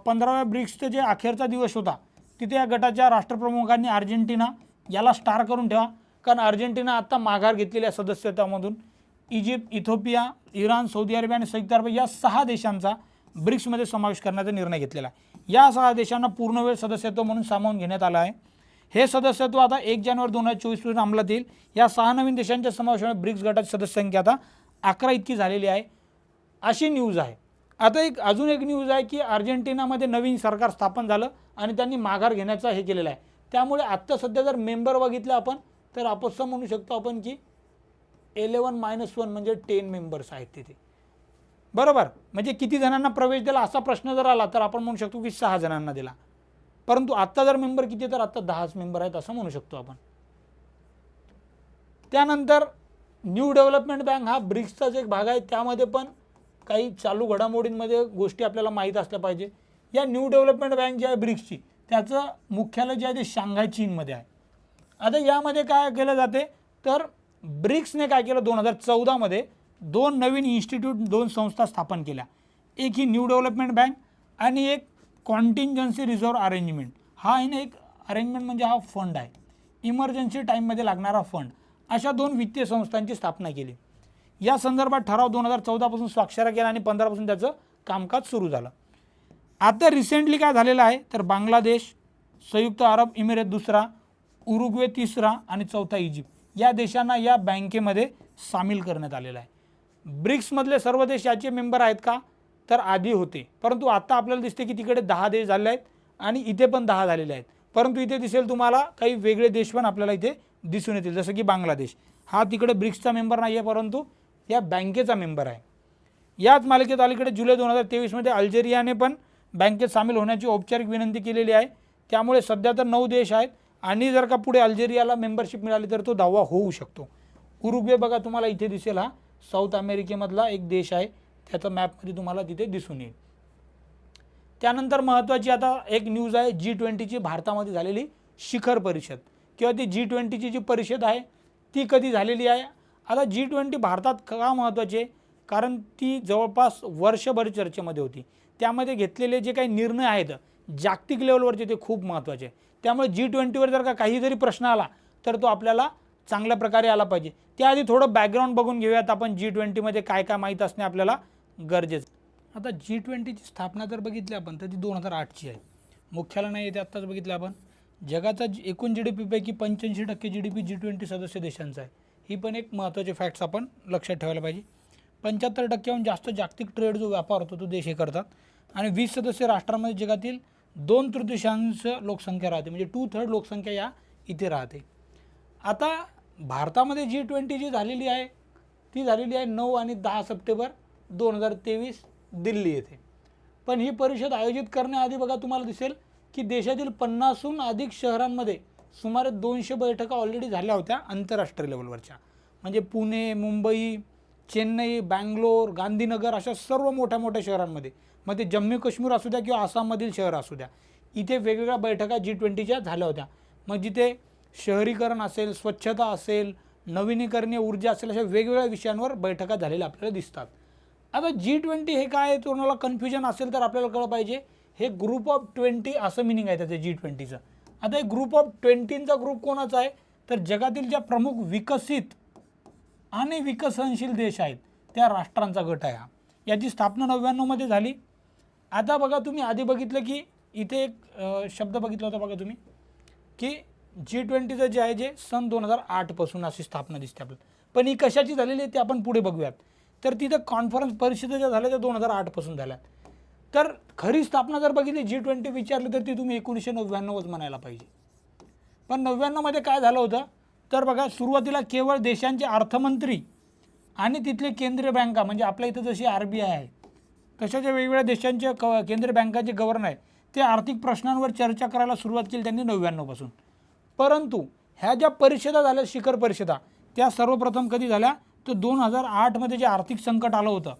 15व्या ब्रिक्सचा जे अखेरचा दिवस होता तिथे या गटाच्या राष्ट्रप्रमुखांनी अर्जेंटिना याला स्टार करून ठेवा, कारण अर्जेंटिना आत्ता माघार घेतलेल्या सदस्यत्वामधून Egypt, Ethiopia, Iran, Saudi Arabia आणि संयुक्त अरब या 6 देशांचा ब्रिक्समध्ये समावेश करण्याचा निर्णय घेतलेला आहे. या 6 देशांना पूर्णवेळ सदस्यत्व म्हणून सामावून घेण्यात आलं आहे. हे सदस्यत्व आता 1 जानेवारी 2024 पासून अंमलात येईल. या 6 नवीन देशांच्या समावेशामुळे ब्रिक्स गटाची सदस्य संख्या आता 11 इतकी झालेली आहे, अशी न्यूज आहे. आता अजून एक न्यूज आहे की अर्जेंटिनामध्ये नवीन सरकार स्थापन झालं आणि त्यांनी माघार घेण्याचा हे केलेलं आहे. त्यामुळे आत्ता सध्या जर मेंबर बघितलं आपण तर आपण म्हणू शकतो आपण की 11-1 म्हणजे 10 मेंबर्स आहेत तिथे, बरोबर. म्हणजे किती जणांना प्रवेश दिला असा प्रश्न जर आला तर आपण म्हणू शकतो की 6 जणांना दिला. परंतु आत्ता जर मेंबर किती तर आत्ता 10च मेंबर आहेत असं म्हणू शकतो आपण. त्यानंतर न्यू डेव्हलपमेंट बँक हा ब्रिक्सचाच एक भाग आहे, त्यामध्ये पण काही चालू घडामोडींमध्ये गोष्टी आपल्याला माहीत असल्या पाहिजे. या न्यू डेव्हलपमेंट बँक जी आहे ब्रिक्सची त्याचं मुख्यालय जे आहे ते शांघाय चीनमध्ये आहे. आता यामध्ये काय केलं जाते तर ब्रिक्सने काय केलं 2014 2 नवीन इन्स्टिट्यूट, 2 संस्था स्थापन केल्या. एक ही न्यू डेव्हलपमेंट बँक आणि एक कॉन्टिंजन्सी रिझर्व्ह अरेंजमेंट. हा आहे ना एक अरेंजमेंट म्हणजे हा फंड आहे, इमर्जन्सी टाईममध्ये लागणारा फंड. अशा 2 वित्तीय संस्थांची स्थापना केली. या संदर्भात ठराव 2014 पासून स्वाक्षऱ्या केल्या आणि 15 पासून त्याचं कामकाज सुरू झालं. आता रिसेंटली काय झालेलं आहे तर बांगलादेश, संयुक्त अरब इमिरेत दुसरा, उरुग्वे तिसरा आणि चौथा इजिप्त या देशांना या बँकेमध्ये सामील करण्यात आलेलं आहे. ब्रिक्समधले सर्व देश याचे मेंबर आहेत का तर आधी होते, परंतु आता आपल्याला दिसते की तिकडे 10 देश झाले आहेत आणि इथे पण 10 झालेले आहेत. परंतु इथे दिसेल तुम्हाला काही वेगळे देश पण आपल्याला इथे दिसून येतील, जसं की बांगलादेश हा तिकडे ब्रिक्सचा मेंबर नाही आहे परंतु या बँकेचा मेंबर आहे. याच मालिकेत अलीकडे जुलै 2023 अल्जेरियाने पण बँकेत सामील होण्याची औपचारिक विनंती केलेली आहे. त्यामुळे सध्या तर 9 देश आहेत आणि जर का पुढे अल्जेरियाला मेंबरशिप मिळाली तर तो 10वा होऊ शकतो. उरुग्वे बघा तुम्हाला इथे दिसेल, हा साऊथ अमेरिकेमधला एक देश आहे, त्याचा मॅपमध्ये तुम्हाला तिथे दिसून येईल. त्यानंतर महत्त्वाची आता एक न्यूज आहे, G20ची भारतामध्ये झालेली शिखर परिषद किंवा ती G20ची जी परिषद आहे ती कधी झालेली आहे. आता G20 भारतात का महत्त्वाची आहे कारण ती जवळपास वर्षभर चर्चेमध्ये होती. त्यामध्ये घेतलेले जे काही निर्णय आहेत जागतिक लेवलवरचे ते खूप महत्त्वाचे आहे. त्यामुळे G20वर जर का काही जरी प्रश्न आला तर तो आपल्याला चांगल्या प्रकारे आला पाहिजे. त्याआधी थोडं बॅकग्राऊंड बघून घेऊयात आपण G20मध्ये काय काय माहीत असणे आपल्याला गरजेचं. आता G20ची स्थापना जर बघितली आपण तर ती 2008ची आहे. मुख्यालय नाही येते आत्ताच बघितलं आपण. जगाचा एकूण GDP पैकी 85% GDP G20 सदस्य देशांचा आहे. ही पण एक महत्त्वाची फॅक्ट्स आपण लक्षात ठेवायला पाहिजे. 75%हून जास्त जागतिक ट्रेड जो व्यापार होतो तो देश हे करतात आणि 20 सदस्य राष्ट्रांमध्ये जगातील 2/3 लोकसंख्या राहते, म्हणजे 2/3 लोकसंख्या या इथे राहते. आता भारतामध्ये G20 जी झालेली आहे ती झालेली आहे 9 आणि 10 सप्टेंबर 2023 दिल्ली येथे. पण ही परिषद आयोजित करण्याआधी बघा तुम्हाला दिसेल की देशातील 50हून अधिक शहरांमध्ये सुमारे 200 बैठका ऑलरेडी झाल्या होत्या आंतरराष्ट्रीय लेवलवरच्या. म्हणजे पुणे, मुंबई, चेन्नई, बँगलोर, गांधीनगर अशा सर्व मोठ्या मोठ्या शहरांमध्ये, मग ते जम्मू काश्मीर असू द्या किंवा आसाममधील शहर असू द्या, इथे वेगवेगळ्या बैठका G20च्या झाल्या होत्या. मग जिथे शहरीकरण असेल, स्वच्छता असेल, नवीनीकरणीय ऊर्जा असेल, अशा वेगवेगळ्या विषयांवर बैठका झालेल्या आपल्याला दिसतात. आता G20 हे काय आहे, तुम्हाला कन्फ्युजन असेल तर आपल्याला कळलं पाहिजे, हे ग्रुप ऑफ 20 असं मिनिंग आहे त्याचं G20चं. आता हे ग्रुप ऑफ 20चा ग्रुप कोणाचा आहे, तर जगातील ज्या प्रमुख विकसित आणि विकसनशील देश आहेत त्या राष्ट्रांचा गट आहे हा. याची स्थापना 99 मध्ये झाली. आता बघा, तुम्ही आधी बघितलं की इथे एक शब्द बघितला होता बघा तुम्ही, की G20चं जे आहे जे सन 2008 पासून अशी स्थापना दिसते आपल्याला. पण ही कशाची झालेली आहे ते आपण पुढे बघूयात. तर तिथं कॉन्फरन्स परिषदा ज्या झाल्या त्या 2008 पासून झाल्या. तर खरी स्थापना जर बघितली G20 विचारली तर ती तुम्ही 1999च म्हणायला पाहिजे. पण 99 मध्ये काय झालं होतं, तर बघा, सुरुवातीला केवळ देशांचे अर्थमंत्री आणि तिथले केंद्रीय बँका, म्हणजे आपल्या इथं जशी RBI आहे तशाच्या वेगवेगळ्या देशांचे केंद्रीय बँकांचे गव्हर्नर आहेत, ते आर्थिक प्रश्नांवर चर्चा करायला सुरुवात केली त्यांनी 99 पासून. परंतु ह्या ज्या परिषदा झाल्या, शिखर परिषदा, त्या सर्वप्रथम कधी झाल्या, तर 2008 मध्ये जे आर्थिक संकट आलं होतं,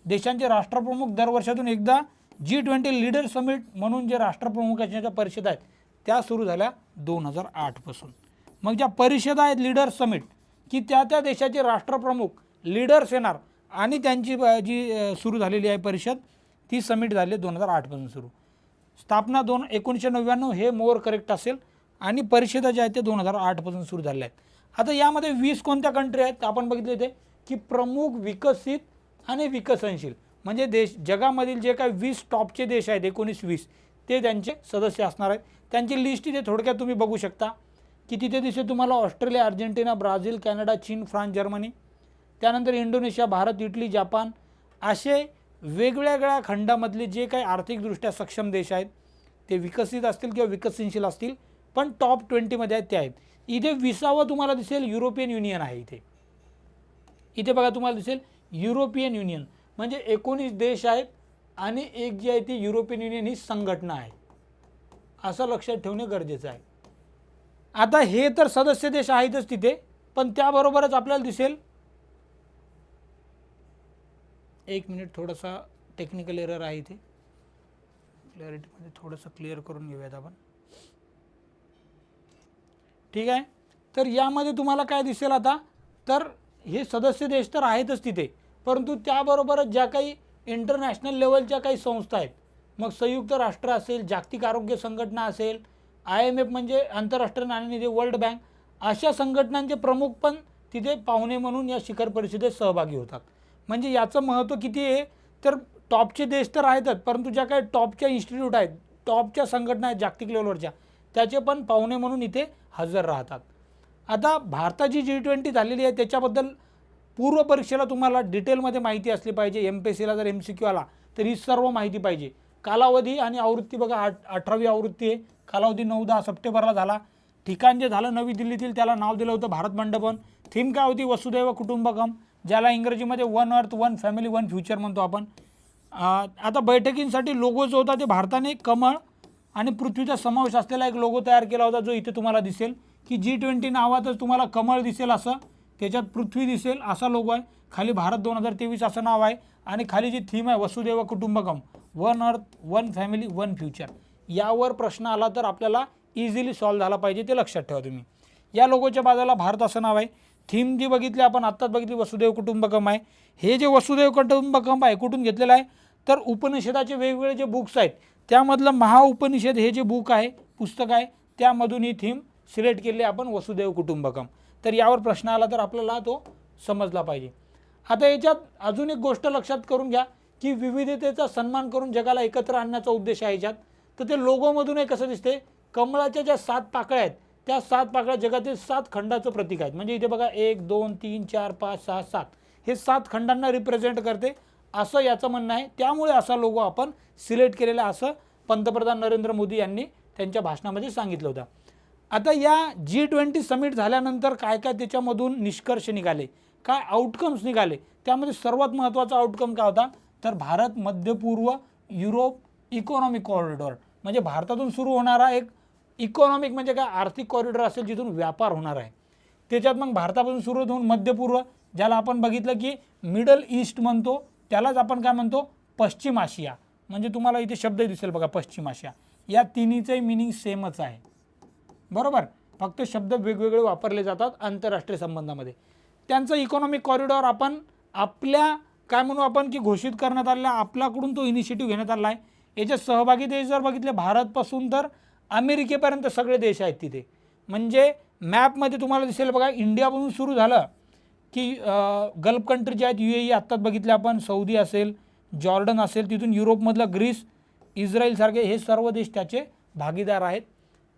देशांचे राष्ट्रप्रमुख दरवर्षातून एकदा G20 लीडर समिट म्हणून जे राष्ट्रप्रमुखांच्या ज्या परिषदा आहेत त्या सुरू झाल्या 2008 पासून. मग ज्या परिषदा आहेत लीडर समिट, की त्या देशाचे राष्ट्रप्रमुख लीडर्स येणार आणि त्यांची जी सुरू झालेली आहे परिषद, ती समिट झाली 2008 पासून सुरू. स्थापना 1999 हे मोर करेक्ट असेल, आणि परिषदा ज्या आहेत ते 2008 पासून सुरू झाल्या आहेत. आता यामध्ये 20 कोणत्या कंट्री आहेत आपण बघितले ते, की प्रमुख विकसित आणि विकसनशील, म्हणजे देश जगामधील जे काही 20 टॉपचे देश आहेत, 19-20, ते त्यांचे सदस्य असणार आहेत. त्यांची लिस्ट इथे थोडक्यात तुम्ही बघू शकता, की तिथे दिसेल तुम्हाला ऑस्ट्रेलिया, अर्जेंटिना, ब्राझील, कॅनडा, चीन, फ्रान्स, जर्मनी, त्यानंतर इंडोनेशिया, भारत, इटली, जपान, असे वेगवेगळ्या खंडामधले जे काही आर्थिकदृष्ट्या सक्षम देश आहेत, ते विकसित असतील किंवा विकसनशील असतील, पण टॉप 20मध्ये आहेत ते आहेत. इथे 20वा तुम्हाला दिसेल युरोपियन युनियन आहे. इथे बघा तुम्हाला दिसेल युरोपियन युनियन, म्हणजे 19 देश आहेत आणि एक जी आहे ती युरोपियन युनियन ही संघटना आहे, असं लक्षात ठेवणे गरजेचं आहे. आता हे तर सदस्य देश आहेतच तिथे, पण त्याबरोबरच आपल्याला दिसेल, एक मिनिट, थोडासा टेक्निकल एरर आहे इथे, क्लॅरिटीमध्ये थोडंसं क्लिअर करून घेऊयात आपण. ठीक आहे. तर यामध्ये तुम्हाला काय दिसेल आता, तर हे सदस्य देश तर आहेतच तिथे, परंतु त्याबरोबरच ज्या काही इंटरनॅशनल लेवलच्या काही संस्था आहेत, मग संयुक्त राष्ट्र असेल, जागतिक आरोग्य संघटना असेल, IMF म्हणजे आंतरराष्ट्रीय नाणेनिधी, वर्ल्ड बँक, अशा संघटनांचे प्रमुख पण तिथे पाहुणे म्हणून या शिखर परिषदेत सहभागी होतात. म्हणजे याचं महत्त्व किती आहे, तर टॉपचे देश तर आहेतच, परंतु ज्या काही टॉपच्या इन्स्टिट्यूट आहेत, टॉपच्या संघटना आहेत जागतिक लेवलवरच्या, त्याचे पण पाहुणे म्हणून इथे हजर राहतात. आता भारताची G20 झालेली आहे त्याच्याबद्दल पूर्व परीक्षेला तुम्हाला डिटेलमध्ये माहिती असली पाहिजे. MPSCला जर MCQ आला तर ही सर्व माहिती पाहिजे. कालावधी आणि आवृत्ती बघा, 18वी आवृत्ती आहे. कालावधी 9-10 सप्टेंबरला झाला. ठिकाण जे झालं नवी दिल्लीतील, त्याला नाव दिलं होतं भारत मंडपन. थीम काय होती, वसुदैव कुटुंबकम, ज्याला इंग्रजीमध्ये one earth, one family, one future म्हणतो आपण. आता बैठकींसाठी लोगो जो होता ते भारताने कमळ आणि पृथ्वीचा समावेश असलेला एक लोगो तयार केला होता, जो इथे तुम्हाला दिसेल, की G20 नावातच तुम्हाला कमळ दिसेल, असं त्याच्यात पृथ्वी दिसेल, असा लोगो आहे. खाली भारत 2023 असं नाव आहे, आणि खाली जी थीम आहे वसुदैव कुटुंबकम, one earth, one family, one future. यावर प्रश्न आला तर आपल्याला इझिली सॉल्व्ह झाला पाहिजे, ते लक्षात ठेवा तुम्ही. या लोगोच्या बाजूला भारत असं नाव आहे. थीम जी बघितली आपण आत्ताच बघितली वसुदैव कुटुंबकम आहे. हे जे वसुदैव कुटुंबकम आहे कुठून घेतलेलं आहे, तर उपनिषदाचे वेगवेगळे जे बुक्स आहेत त्यामधलं महाउपनिषद हे जे बुक आहे, पुस्तक आहे, त्यामधून ही थीम सिलेक्ट केली आपण, वसुदैव कुटुंबकम. तर यावर प्रश्न आला तर आपल्याला तो समजला पाहिजे. आता याच्यात अजून एक गोष्ट लक्षात करून घ्या, की विविधतेचा सन्मान करून जगाला एकत्र आणण्याचा उद्देश आहे याच्यात. तर ते लोगोमधून हे कसं दिसते, कमळाच्या ज्या 7 पाकळ्या आहेत त्या 7 पाकळ्या जगातील 7 खंडाचं प्रतीक आहेत. म्हणजे इथे बघा 1, 2, 3, 4, 5, 6, 7 हे 7 खंडांना रिप्रेझेंट करते, असं याचं म्हणणं आहे. त्यामुळे असा लोगो आपण सिलेक्ट केलेला, असं पंतप्रधान नरेंद्र मोदी यांनी त्यांच्या भाषणामध्ये सांगितलं होतं. आता या G20 समिट झाल्यानंतर काय काय त्याच्यामधून निष्कर्ष निघाले, काय आउटकम्स निघाले, त्यामध्ये सर्वात महत्त्वाचा आउटकम काय होता, तर भारत मध्य पूर्व युरोप इकॉनॉमिक कॉरिडॉर, म्हणजे भारतातून सुरू होणारा एक इकॉनॉमिक म्हणजे काय आर्थिक कॉरिडॉर असेल जिथून व्यापार होणार आहे. त्याच्यात मग भारतापासून सुरू होऊन मध्य पूर्व, ज्याला आपण बघितलं की मिडल ईस्ट म्हणतो, त्यालाच आपण काय म्हणतो, पश्चिम आशिया. म्हणजे तुम्हाला इथे शब्द दिसेल बघा, पश्चिम आशिया. या तिन्हीचंही मिनिंग सेमच आहे. बरोबर, फक्त शब्द वेगवेगळे वापरले जातात आंतरराष्ट्रीय संबंधामध्ये. त्यांचं इकॉनॉमिक कॉरिडॉर आपण आपल्या काय म्हणू आपण की घोषित करण्यात आलेला, आपल्याकडून तो इनिशिएटिव्ह घेण्यात आला आहे. याच्यात सहभागी देश जर बघितले भारतपासून तर अमेरिकेपर्यंत सगळे देश आहेत तिथे. म्हणजे मॅपमध्ये तुम्हाला दिसेल बघा, इंडियापासून सुरू झालं की गल्फ कंट्री जे आहेत, UAE आत्ताच बघितले आपण, सौदी असेल, जॉर्डन असेल, तिथून युरोपमधलं ग्रीस, इस्रायल सारखे हे सर्व देश त्याचे भागीदार आहेत.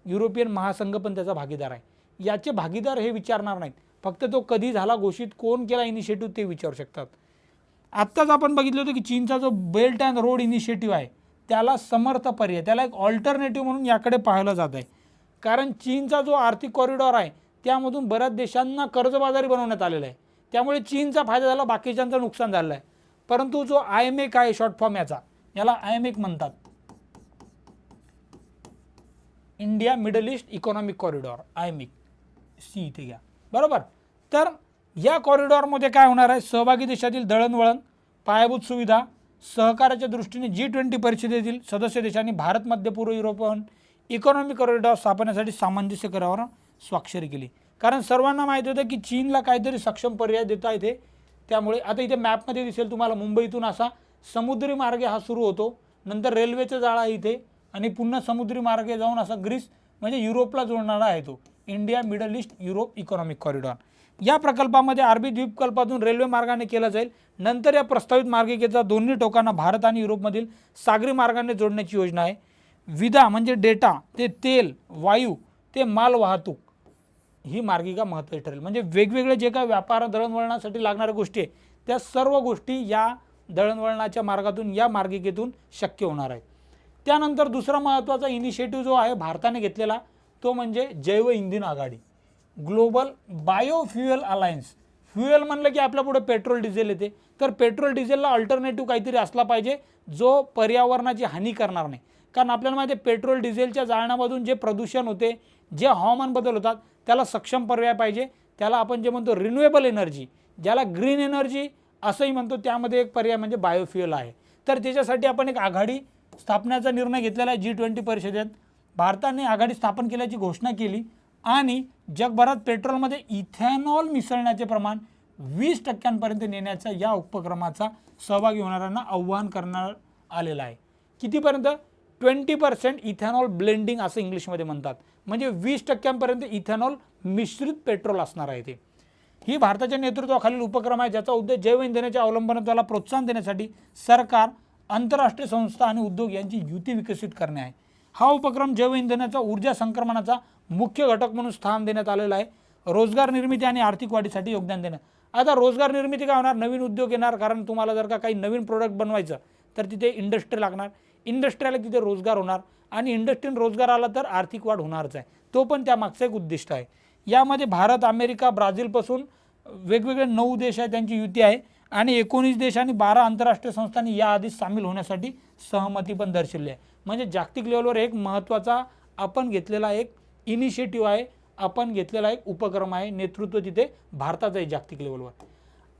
युरोपियन महासंघ पण त्याचा भागीदार आहे. याचे भागीदार हे विचारणार नाहीत, फक्त तो कधी झाला घोषित, कोण केला इनिशिएटिव्ह ते विचारू शकतात. आत्ताच आपण बघितलं होतं की चीनचा जो बेल्ट अँड रोड इनिशिएटिव्ह आहे त्याला समर्थ पर्याय, त्याला एक ऑल्टरनेटिव्ह म्हणून याकडे पाहिलं जात आहे. कारण चीनचा जो आर्थिक कॉरिडॉर आहे त्यामधून बऱ्याच देशांना कर्जबाजारी बनवण्यात आलेलं आहे. त्यामुळे चीनचा फायदा झाला, बाकीच्यांचं नुकसान झालं आहे. परंतु जो IMEC आहे शॉर्ट फॉर्म याला IMEC म्हणतात, India Middle East Economic Corridor, IMEC सी इथे घ्या. बरोबर, तर या कॉरिडॉरमध्ये काय होणार आहे, सहभागी देशातील दळणवळण, पायाभूत सुविधा, सहकार्याच्या दृष्टीने G20 परिषदेतील सदस्य देशांनी भारत मध्य पूर्व युरोपियन इकॉनॉमिक कॉरिडॉर स्थापनेसाठी सामंजस्य करारावर स्वाक्षरी केली. कारण सर्वांना माहिती होतं की चीनला काहीतरी सक्षम पर्याय देता येते. त्यामुळे आता इथे मॅपमध्ये दिसेल तुम्हाला, मुंबईतून असा समुद्री मार्गे हा सुरू होतो, नंतर रेल्वेचं जाळं आहे इथे, आणि पुन्हा समुद्री मार्गे जाऊन असा ग्रीस म्हणजे युरोपला जोडणारा आहे तो India Middle east Europe economic corridor. या प्रकल्पामध्ये अरबी द्वीपकल्पातून रेल्वे मार्गाने केला जाईल. नंतर या प्रस्तावित मार्गिकेचा दोन्ही टोकांना भारत आणि युरोपमधील सागरी मार्गाने जोडण्याची योजना आहे. विदा म्हणजे डेटा ते तेल, वायू ते माल वाहतूक, ही मार्गिका महत्त्वाची ठरेल. म्हणजे वेगवेगळे जे काय व्यापार दळणवळणासाठी लागणाऱ्या गोष्टी आहे त्या सर्व गोष्टी या दळणवळणाच्या मार्गातून, या मार्गिकेतून शक्य होणार आहेत. त्यानंतर दुसरा महत्त्वाचा इनिशिएटिव्ह जो आहे भारताने घेतलेला तो म्हणजे जैव इंधन आघाडी, ग्लोबल बायोफ्युएल अलायन्स. फ्युएल म्हणलं की आपल्या पुढे पेट्रोल डिझेल येते, तर पेट्रोल डिझेलला अल्टरनेटिव्ह काहीतरी असला पाहिजे जो पर्यावरणाची हानी करणार नाही. कारण आपल्याला माहिती आहे पेट्रोल डिझेलच्या जाळण्यामधून जे प्रदूषण होते, जे हवामान बदल होतात, त्याला सक्षम पर्याय पाहिजे. त्याला आपण जे म्हणतो रिन्युएबल एनर्जी, ज्याला ग्रीन एनर्जी असंही म्हणतो, त्यामध्ये एक पर्याय म्हणजे बायोफ्युएल आहे. तर त्याच्यासाठी आपण एक आघाडी स्थापण्याचा निर्णय घेतलेला आहे. G20 परिषदेत भारताने आघाडी स्थापन केल्याची घोषणा केली आणि जगभरात पेट्रोलमध्ये इथेनॉल मिसळण्याचे प्रमाण 20% नेण्याचा या उपक्रमाचा सहभागी होणाऱ्यांना आव्हान करण्यात आलेलं आहे. कितीपर्यंत? 20% इथेनॉल ब्लेंडिंग असं इंग्लिशमध्ये म्हणतात. म्हणजे 20% इथेनॉल मिश्रित पेट्रोल असणार आहे ते. ही भारताच्या नेतृत्वाखालील उपक्रम आहे ज्याचा उद्देश जैव इंधनाच्या अवलंबनाला प्रोत्साहन देण्यासाठी सरकार, आंतरराष्ट्रीय संस्था आणि उद्योग यांची युती विकसित करणे आहे. हा उपक्रम जैव इंधनाचा ऊर्जा संक्रमणाचा मुख्य घटक म्हणून स्थान देण्यात आलेला आहे. रोजगार निर्मिती आणि आर्थिक वाढीसाठी योगदान देणं. आता रोजगार निर्मिती काय होणार, नवीन उद्योग येणार. कारण तुम्हाला जर का काही नवीन प्रोडक्ट बनवायचं तर तिथे इंडस्ट्री लागणार, इंडस्ट्रीला तिथे रोजगार होणार आणि इंडस्ट्रीन रोजगार आला तर आर्थिक वाढ होणारच आहे. तो पण त्यामागचं एक उद्दिष्ट आहे. यामध्ये भारत, अमेरिका, ब्राझीलपासून वेगवेगळे 9 देश आहेत त्यांची युती आहे आणि 19 देश आणि 12 आंतरराष्ट्रीय संस्थांनी याआधी सामील होण्यासाठी सहमती पण दर्शवली आहे. म्हणजे जागतिक लेवलवर एक महत्त्वाचा आपण घेतलेला एक इनिशिएटिव्ह आहे, आपण घेतलेला एक उपक्रम आहे. नेतृत्व तिथे भारताचं आहे जागतिक लेवलवर.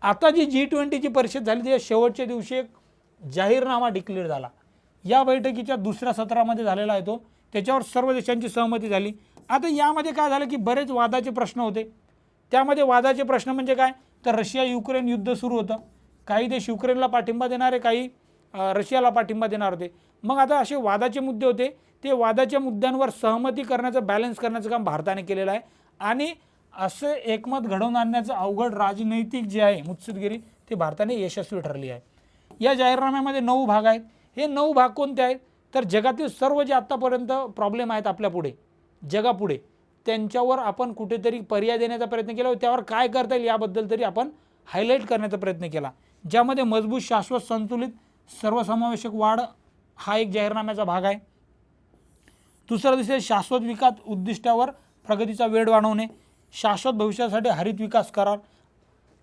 आता जी G20ची परिषद झाली त्याच्या शेवटच्या दिवशी एक जाहीरनामा डिक्लेअर झाला. या बैठकीच्या दुसऱ्या सत्रामध्ये झालेला आहे तो. त्याच्यावर सर्व देशांची सहमती झाली. आता यामध्ये काय झालं की बरेच वादाचे प्रश्न होते. त्यामध्ये वादाचे प्रश्न म्हणजे काय, तर रशिया युक्रेन युद्ध सुरू होतं. काही देश युक्रेनला पाठिंबा देणारे, काही रशियाला पाठिंबा देणार होते. मग आता असे वादाचे मुद्दे होते. ते वादाच्या मुद्द्यांवर सहमती करण्याचं, बॅलन्स करण्याचं काम भारताने केलेलं आहे. आणि असं एकमत घडवून आणण्याचं अवघड राजनैतिक जे आहे मुत्सद्देगिरी, ते भारताने यशस्वी ठरली आहे. या जाहीरनाम्यामध्ये 9 भाग आहेत. हे 9 भाग कोणते आहेत, तर जगातील सर्व जे आत्तापर्यंत प्रॉब्लेम आहेत आपल्यापुढे, जगापुढे, त्यांच्यावर आपण कुठेतरी पर्याय देण्याचा प्रयत्न केला. त्यावर काय करता येईल याबद्दल तरी आपण हायलाईट करण्याचा प्रयत्न केला. ज्यामध्ये मजबूत, शाश्वत, संतुलित, सर्वसमावेशक वाढ हा एक जाहीरनाम्याचा भाग आहे. दुसरा दिसेल शाश्वत विकास उद्दिष्टावर प्रगतीचा वेळ वाढवणे, शाश्वत भविष्यासाठी हरित विकास करार.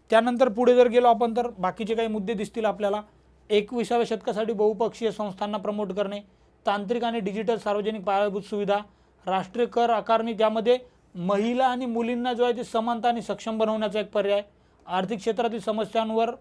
त्यानंतर पुढे जर गेलो आपण तर बाकीचे काही मुद्दे दिसतील आपल्याला. 21व्या शतकासाठी बहुपक्षीय संस्थांना प्रमोट करणे, तांत्रिक आणि डिजिटल सार्वजनिक पायाभूत सुविधा, राष्ट्रीय कर आकारणी, त्यामध्ये महिला आणि मुलींना जो आहे ते समानता आणि सक्षम बनवण्याचा एक पर्याय, आर्थिक क्षेत्रातील समस्यांवर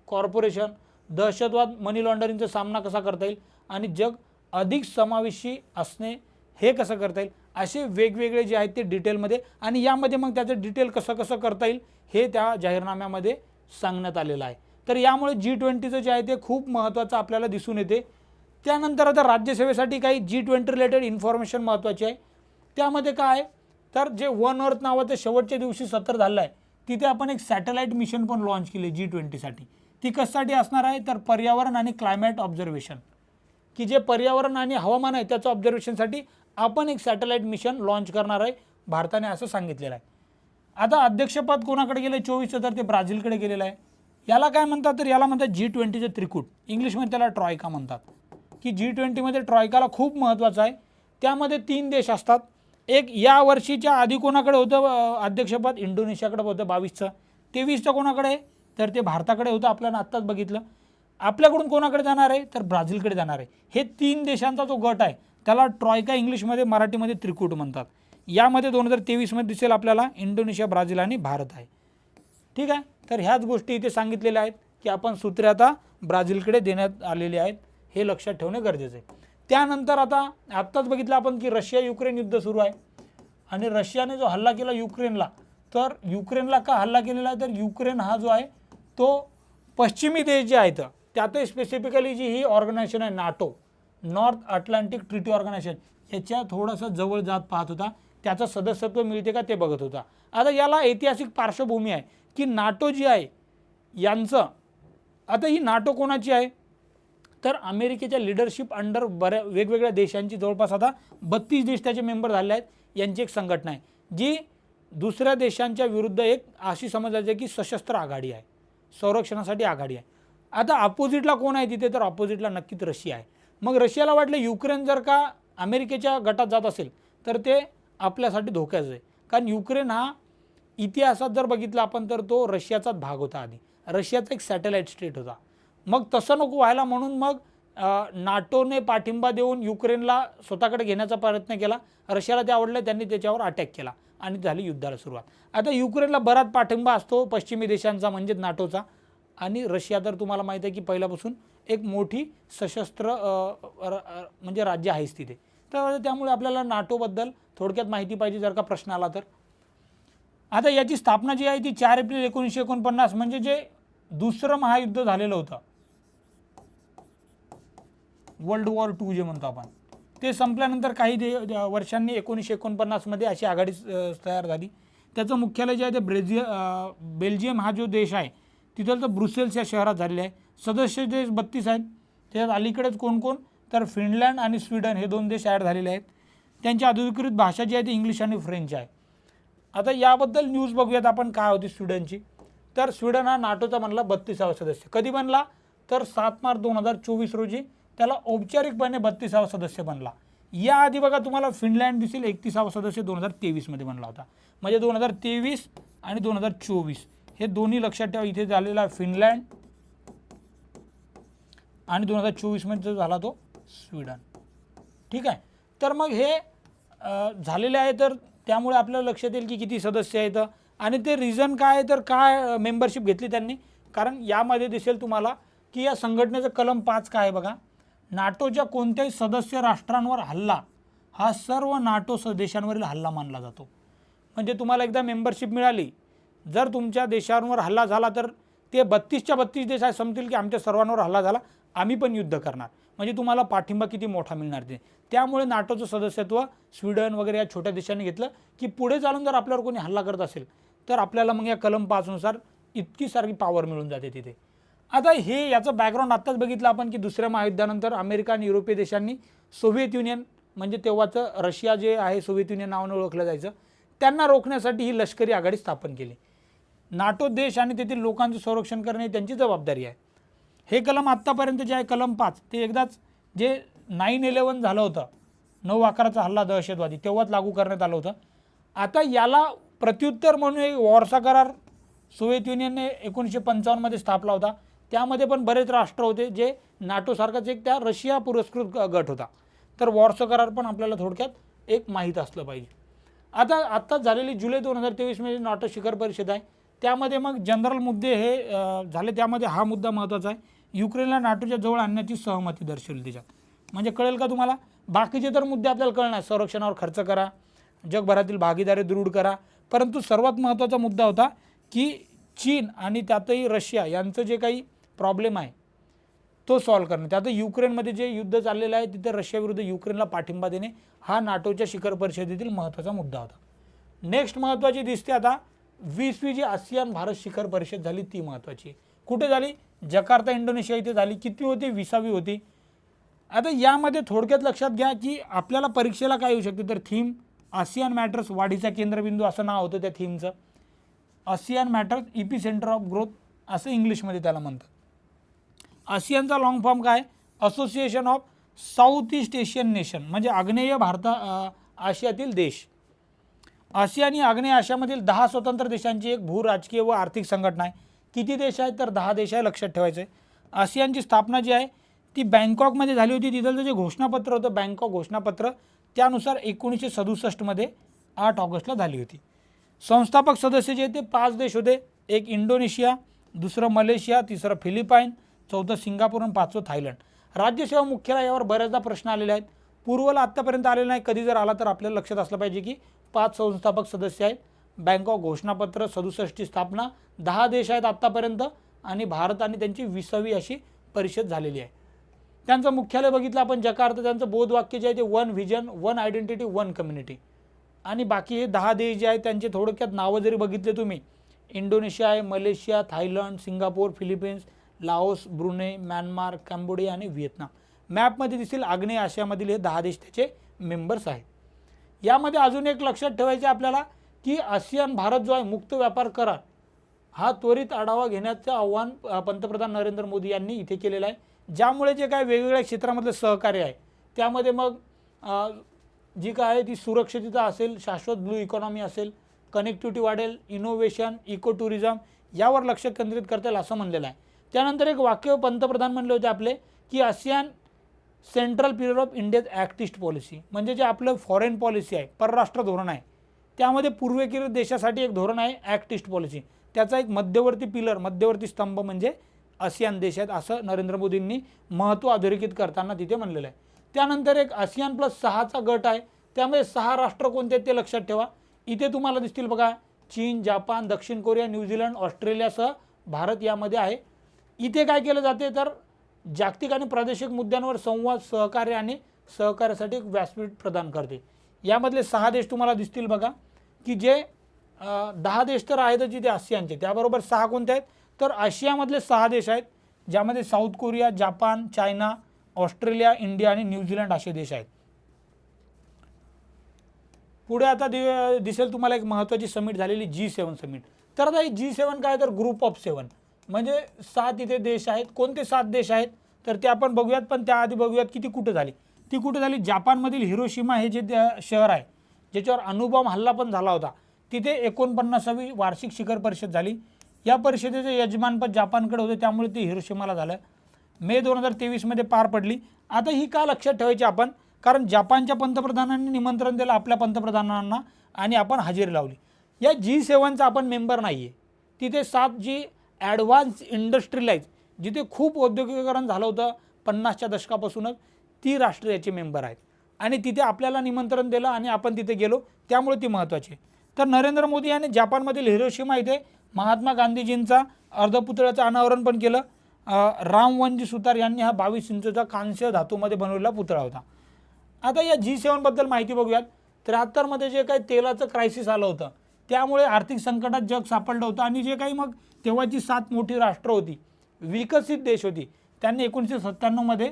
कॉर्पोरेशन, दहशतवाद, मनी लॉन्ड्रिंगचा सामना कसा करता येईल आणि जग अधिक समावेशी असणे हे कसं करता येईल, असे वेगवेगळे जे आहेत ते डिटेलमध्ये, आणि यामध्ये मग त्याचं डिटेल कसं कसं करता येईल हे त्या जाहीरनाम्यामध्ये सांगण्यात आलेलं आहे. तर यामुळे G20चं जे आहे ते खूप महत्त्वाचं आपल्याला दिसून येते. त्यानंतर आता राज्यसेवेसाठी काही G20 रिलेटेड इन्फॉर्मेशन महत्त्वाची आहे. त्यामध्ये काय आहे, तर जे वन अर्थ नावाचं शेवटच्या दिवशी सत्र झालं आहे, तिथे आपण एक सॅटेलाईट मिशन पण लॉन्च केली G20साठी. ती कशासाठी असणार आहे, तर पर्यावरण आणि क्लायमेट ऑब्झर्वेशन, की जे पर्यावरण आणि हवामान आहे त्याचं ऑब्झर्वेशनसाठी आपण एक सॅटेलाईट मिशन लॉन्च करणार आहे भारताने, असं सांगितलेलं आहे. आता अध्यक्षपद कोणाकडे गेलं 24चं, तर ते ब्राझीलकडे गेलेलं आहे. याला काय म्हणतात, तर याला म्हणतात G20चे त्रिकूट, इंग्लिशमध्ये त्याला ट्रॉयका म्हणतात. की G20मध्ये ट्रॉयकाला खूप महत्त्वाचं आहे. त्यामध्ये 3 देश असतात. एक या वर्षीच्या आधी कोणाकडे होतं अध्यक्षपद, इंडोनेशियाकडे होतं 22चं. 23चं कोणाकडे आहे, तर ते भारताकडे होतं, आपल्याला आत्ताच बघितलं. आपल्याकडून कोणाकडे जाणार आहे, तर ब्राझीलकडे जाणार आहे. हे 3 देशांचा जो गट आहे त्याला ट्रॉयका इंग्लिशमध्ये, मराठीमध्ये त्रिकूट म्हणतात. यामध्ये 2023मध्ये दिसेल आपल्याला इंडोनेशिया, ब्राझील आणि भारत आहे. ठीक आहे, तर ह्याच गोष्टी इथे सांगितलेल्या आहेत की आपण सूत्रे आता ब्राझीलकडे देण्यात आलेली आहेत, हे लक्षात ठेवणे गरजेचं आहे. त्यानंतर आता आत्ताच बघितलं आपण की रशिया युक्रेन युद्ध सुरू आहे, आणि रशियाने जो हल्ला केला युक्रेनला, तर युक्रेनला का हल्ला केलेला आहे, तर युक्रेन हा जो आहे तो पश्चिमी देश जे आहेत त्यातही स्पेसिफिकली जी ही ऑर्गनायझेशन आहे NATO, North Atlantic Treaty Organisation, याच्या थोडंसं जवळ जात पाहत होता. त्याचं सदस्यत्व मिळते का ते बघत होता. आता याला ऐतिहासिक पार्श्वभूमी आहे की नाटो जी आहे यांचं, आता ही नाटो कोणाची आहे, तर अमेरिकेच्या लिडरशिप अंडर वेगवेगळ्या देशांची जवळपास आता 32 देश त्याचे मेंबर झाले आहेत, यांची एक संघटना आहे जी दुसऱ्या देशांच्या विरुद्ध एक अशी समजली जाते की सशस्त्र आघाडी आहे, संरक्षणासाठी आघाडी आहे. आता अपोजिटला कोण आहे तिथे, तर अपोजिटला नक्कीच रशिया आहे. मग रशियाला वाटलं युक्रेन जर का अमेरिकेच्या गटात जात असेल तर ते आपल्यासाठी धोक्याचं आहे, कारण युक्रेन हा इतिहासात जर बघितला आपण तर तो रशियाचाच भाग होता. आधी रशियाचा एक सॅटेलाईट स्टेट होता. मग तसं नको व्हायला म्हणून मग नाटोने पाठिंबा देऊन युक्रेनला स्वतःकडे घेण्याचा प्रयत्न केला. रशियाला ते आवडलं, त्यांनी त्याच्यावर अटॅक केला आणि झाली युद्धाला सुरुवात. आता युक्रेनला बराच पाठिंबा असतो पश्चिमी देशांचा, म्हणजेच नाटोचा, आणि रशिया तर तुम्हाला माहीत आहे की पहिल्यापासून एक मोठी सशस्त्र म्हणजे राज्य आहेच तिथे. तर त्यामुळे आपल्याला नाटोबद्दल थोडक्यात माहिती पाहिजे जर का प्रश्न आला तर. आता याची स्थापना जी आहे ती 4 एप्रिल 1949, म्हणजे जे दुसरं महायुद्ध झालेलं होतं, वर्ल्ड वॉर 2 जे म्हणतो आपण, ते संपल्यानंतर काही वर्षांनी 1949मध्ये अशी आघाडी तयार झाली. त्याचं मुख्यालय जे आहे ते बेल्जियम हा जो देश आहे तिथं तर ब्रुसेल्स या शहरात झालेलं आहे. सदस्य देश 32 आहेत. त्याच्यात अलीकडेच कोण कोण, तर फिनलँड आणि स्वीडन हे 2 देश ॲड झालेले आहेत. त्यांची अधिकृत भाषा जी आहे ती इंग्लिश आणि फ्रेंच आहे. आता याबद्दल न्यूज बघूयात आपण काय होती स्वीडनची. तर स्वीडन हा नाटोचा बनला 32वा सदस्य. कधी बनला, तर 7 मार्च 2024 रोजी त्याला औपचारिकपणे 32वा सदस्य बनला. याआधी बघा तुम्हाला फिनलँड दिसेल 31वा सदस्य 2023मध्ये बनला होता. म्हणजे 2023 आणि 2024 हे दोन्ही लक्षात ठेवा. इथे झालेला फिनलँड आणि 2024मध्ये झाला तो स्वीडन. ठीक आहे, तर मग हे झालेले आहे. तर त्यामुळे आपल्याला लक्षात येईल की किती सदस्य आहेत आणि ते रिझन काय आहे, तर काय मेंबरशिप घेतली त्यांनी. कारण यामध्ये दिसेल तुम्हाला की या संघटनेचं कलम 5 काय आहे बघा, नाटोच्या कोणत्याही सदस्य राष्ट्रांवर हल्ला हा सर्व नाटो देशांवरील हल्ला मानला जातो. म्हणजे तुम्हाला एकदा मेंबरशिप मिळाली, जर तुमच्या देशांवर हल्ला झाला तर ते 32च्या 32 देश आहे समजतील की आमच्या सर्वांवर हल्ला झाला, आम्ही पण युद्ध करणार. म्हणजे तुम्हाला पाठिंबा किती मोठा मिळणार ते. त्यामुळे नाटोचं सदस्यत्व स्वीडन वगैरे या छोट्या देशांनी घेतलं की पुढे चालून जर आपल्यावर कोणी हल्ला करत असेल तर आपल्याला मग या कलम 5 नुसार इतकी सारखी पॉवर मिळून जाते तिथे. आता हे याचं बॅकग्राऊंड आत्ताच बघितलं आपण की दुसऱ्या महायुद्धानंतर अमेरिका आणि युरोपीय देशांनी सोव्हिएत युनियन, म्हणजे तेव्हाचं रशिया जे आहे सोव्हिएत युनियन नावाने ओळखलं जायचं, त्यांना रोखण्यासाठी ही लष्करी आघाडी स्थापन केली. नाटो देश आणि तेथील लोकांचे संरक्षण करणे त्यांची जबाबदारी आहे. हे कलम आत्तापर्यंत जे आहे कलम 5 ते एकदाच जे 9/11 झालं होतं, 9/11चा हल्ला दहशतवादी, तेव्हाच लागू करण्यात आलं होतं. आता याला प्रत्युत्तर म्हणून एक वॉर्सा करार सोव्हिएत युनियनने 1955मध्ये स्थापला होता. त्यामध्ये पण बरेच राष्ट्र होते जे नाटोसारखाच एक त्या रशिया पुरस्कृत गट होता. तर वॉर्सा करार पण आपल्याला थोडक्यात एक माहीत असलं पाहिजे. आत्ताच झालेली जुलै 2023मध्ये नाटो शिखर परिषद आहे, त्यामध्ये मग जनरल मुद्दे हे झाले. त्यामध्ये हा मुद्दा महत्त्वाचा आहे, युक्रेनला नाटोच्या जवळ आणण्याची सहमती दर्शवली त्याच्यात. म्हणजे कळेल का तुम्हाला, बाकीचे तर मुद्दे आपल्याला कळणार, संरक्षणावर खर्च करा, जगभरातील भागीदारी दृढ करा. परंतु सर्वात महत्त्वाचा मुद्दा होता की चीन आणि त्यातही रशिया यांचं जे काही प्रॉब्लेम आहे तो सॉल्व्ह करणं. त्यात युक्रेनमध्ये जे युद्ध चाललेलं आहे तिथे रशियाविरुद्ध युक्रेनला पाठिंबा देणे हा नाटोच्या शिखर परिषदेतील महत्त्वाचा मुद्दा होता. नेक्स्ट महत्त्वाची दिसते आता 20वी जी आसियान भारत शिखर परिषद झाली ती महत्त्वाची. कुठे झाली? जकार्ता इंडोनेशिया इथे झाली. किती होती? 20वी होती. आता यामध्ये थोडक्यात लक्षात घ्या की आपल्याला परीक्षेला काय येऊ शकते, तर थीम आसियान मॅटर्स वाढीचा केंद्रबिंदू असं नाव होतं त्या थीमचं. ASEAN matters epicentre of growth असं इंग्लिशमध्ये त्याला म्हणतात. आसियानचा लॉंग फॉर्म काय? Association of south east Asian nation, म्हणजे आग्नेय आशियातील देश. आसियान ही आग्नेय आशियामधील 10 स्वतंत्र देशांची एक भू राजकीय व आर्थिक संघटना आहे. किती देश आहेत? तर 10 देश आहे, लक्षात ठेवायचं आहे. आसियानची स्थापना जी आहे ती बँकॉकमध्ये झाली होती. तिथलं जे घोषणापत्र होतं बँकॉक घोषणापत्र त्यानुसार 1967 मध्ये 8 ऑगस्टला झाली होती. संस्थापक सदस्य जे ते 5 देश होते. एक इंडोनेशिया, दुसरं मलेशिया, तिसरं फिलिपाईन, चौथं सिंगापूर आणि 5वं थायलंड. राज्यसेवा मुख्यालय यावर बऱ्याचदा प्रश्न आलेले आहेत. पूर्वला आत्तापर्यंत आलेला नाही, कधी जर आला तर आपल्याला लक्षात असलं पाहिजे की 5 संस्थापक सदस्य आहेत. बँकॉक घोषणापत्र, 67ची स्थापना, 10 देश आहेत आत्तापर्यंत आणि भारत आणि त्यांची 20वी अशी परिषद झालेली आहे. त्यांचं मुख्यालय बघितलं आपण जकार्ता. त्यांचं बोधवाक्य जे आहे ते one vision, one identity, one community. आणि बाकी हे 10 देश जे आहेत त्यांचे थोडक्यात नावं जरी बघितले तुम्ही, इंडोनेशिया आहे, Malaysia, Thailand, Singapore, Philippines, Laos, Brunei, Myanmar, Cambodia आणि व्हिएतनाम. मॅपमध्ये दिसेल आग्नेय आशियामधील हे 10 देश त्याचे मेंबर्स आहेत. यामध्ये अजून एक लक्षात ठेवायचे आपल्याला की आसियान भारत जो आहे मुक्त व्यापार करार हा त्वरित आढावा घेण्याचं आव्हान पंतप्रधान नरेंद्र मोदी यांनी इथे केलेलं आहे. ज्यामुळे जे काय वेगवेगळ्या क्षेत्रामधलं सहकार्य आहे त्यामध्ये मग जी काय आहे ती सुरक्षितता असेल, शाश्वत ब्लू इकॉनॉमी असेल, कनेक्टिव्हिटी वाढेल, इनोव्हेशन, इको टुरिझम यावर लक्ष केंद्रित करता येईल असं म्हणलेलं आहे. त्यानंतर एक वाक्य पंतप्रधान म्हणले होते आपले की ASEAN central pillar of India's act east policy, म्हणजे जे आपलं फॉरेन पॉलिसी आहे, परराष्ट्र धोरण आहे, त्यामध्ये पूर्वेकडील देशासाठी एक धोरण आहे ॲक्ट ईस्ट पॉलिसी. त्याचा एक मध्यवर्ती पिलर, मध्यवर्ती स्तंभ म्हणजे आसियान देश आहेत असं नरेंद्र मोदींनी महत्त्व अधोरेखित करताना तिथे म्हणलेलं आहे. त्यानंतर एक आसियान प्लस 6चा गट आहे. त्यामध्ये 6 राष्ट्र कोणते आहेत ते लक्षात ठेवा. इथे तुम्हाला दिसतील बघा, चीन, जापान, दक्षिण कोरिया, न्यूझीलंड, ऑस्ट्रेलियासह भारत यामध्ये आहे. इथे काय केलं जाते तर जागतिक आणि प्रादेशिक मुद्द्यांवर संवाद, सहकार्य आणि सहकार्यासाठी एक व्यासपीठ प्रदान करते. यामधले 6 देश तुम्हाला दिसतील बघा की जे 10 देश तर आहेतच जिथे आसियानचे, त्याबरोबर 6 कोणते आहेत तर आशियामधले 6 देश आहेत ज्यामध्ये south Korea, Japan, China, Australia, India आणि न्यूझीलंड असे देश आहेत. पुढे आता दिसेल तुम्हाला एक महत्त्वाची समिट झालेली G7 समिट. तर आता ही G7 काय तर ग्रुप ऑफ 7, म्हणजे 7 इथे देश आहेत. कोणते 7 देश आहेत तर ते आपण बघूयात, पण त्याआधी बघूयात की ती कुठे झाली. ती कुठे झाली? जापानमधील हिरोशिमा हे जे शहर आहे ज्याच्यावर अणुबॉम्ब हल्ला पण झाला होता, तिथे 49वी वार्षिक शिखर परिषद झाली. या परिषदेचे यजमानपद जापानकडे होते, त्यामुळे ती हिरोशिमाला झालं. मे 2023 मध्ये पार पडली. आता ही का लक्षात ठेवायची आपण, कारण जापानच्या पंतप्रधानांनी निमंत्रण दिलं आपल्या पंतप्रधानांना आणि आपण हजेरी लावली. या G7चा आपण मेंबर नाही आहे. तिथे 7 जी ॲडव्हान्स इंडस्ट्रीलाइज, जिथे खूप औद्योगिकीकरण झालं होतं 50च्या दशकापासूनच, ती राष्ट्र याचे मेंबर आहेत आणि तिथे आपल्याला निमंत्रण दिलं आणि आपण तिथे गेलो, त्यामुळे ती महत्त्वाची आहे. तर नरेंद्र मोदी यांनी जापानमधील हिरोशिमा इथे महात्मा गांधीजींचा अर्धपुतळ्याचं अनावरण पण केलं. रामवनजी सुतार यांनी हा 22 इंचचा कांस्य धातूमध्ये बनवलेला पुतळा होता. आता या G7 बद्दल माहिती बघूयात. 73 मध्ये जे काही तेलाचं क्रायसिस आलं होतं त्यामुळे आर्थिक संकटात जग सापडलं होतं आणि जे काही मग तेव्हाची 7 मोठी राष्ट्र होती, विकसित देश होती, त्यांनी 1997 मध्ये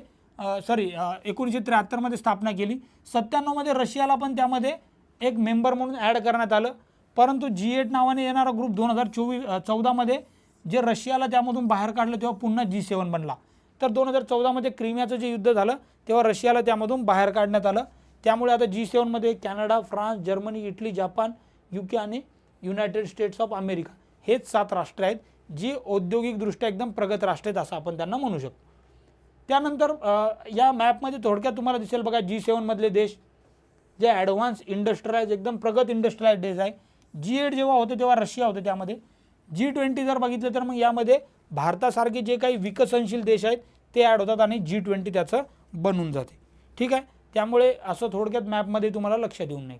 1973 मध्ये स्थापना केली. 97 मध्ये रशियाला पण त्यामध्ये एक मेंबर म्हणून ॲड करण्यात आलं. परंतु G8 नावाने येणारा ग्रुप 2014 मध्ये जे रशियाला त्यामधून बाहेर काढलं तेव्हा पुन्हा G7 बनला. तर 2014 मध्ये क्रिमियाचं जे युद्ध झालं तेव्हा रशियाला त्यामधून बाहेर काढण्यात आलं. त्यामुळे आता G7 मध्ये Canada, France, Germany, Italy, Japan, UK आणि युनायटेड स्टेट्स ऑफ अमेरिका हेच 7 राष्ट्र आहेत जी औद्योगिकदृष्ट्या एकदम प्रगत राष्ट्र आहेत असं आपण त्यांना म्हणू शकतो. त्यानंतर या मॅपमध्ये थोडक्यात तुम्हाला दिसेल बघा G7 मधले देश जे ॲडव्हान्स इंडस्ट्रियलाइज, एकदम प्रगत इंडस्ट्रियलाइज देश आहे. G8 जेव्हा होते तेव्हा रशिया होते त्यामध्ये. G20 जर बघितलं तर मग यामध्ये भारतासारखे जे काही विकसनशील देश आहेत ते ॲड होतात आणि G20 त्याचं बनून जाते. ठीक आहे, त्यामुळे असं थोडक्यात मॅपमध्ये तुम्हाला लक्षात येऊन नाही.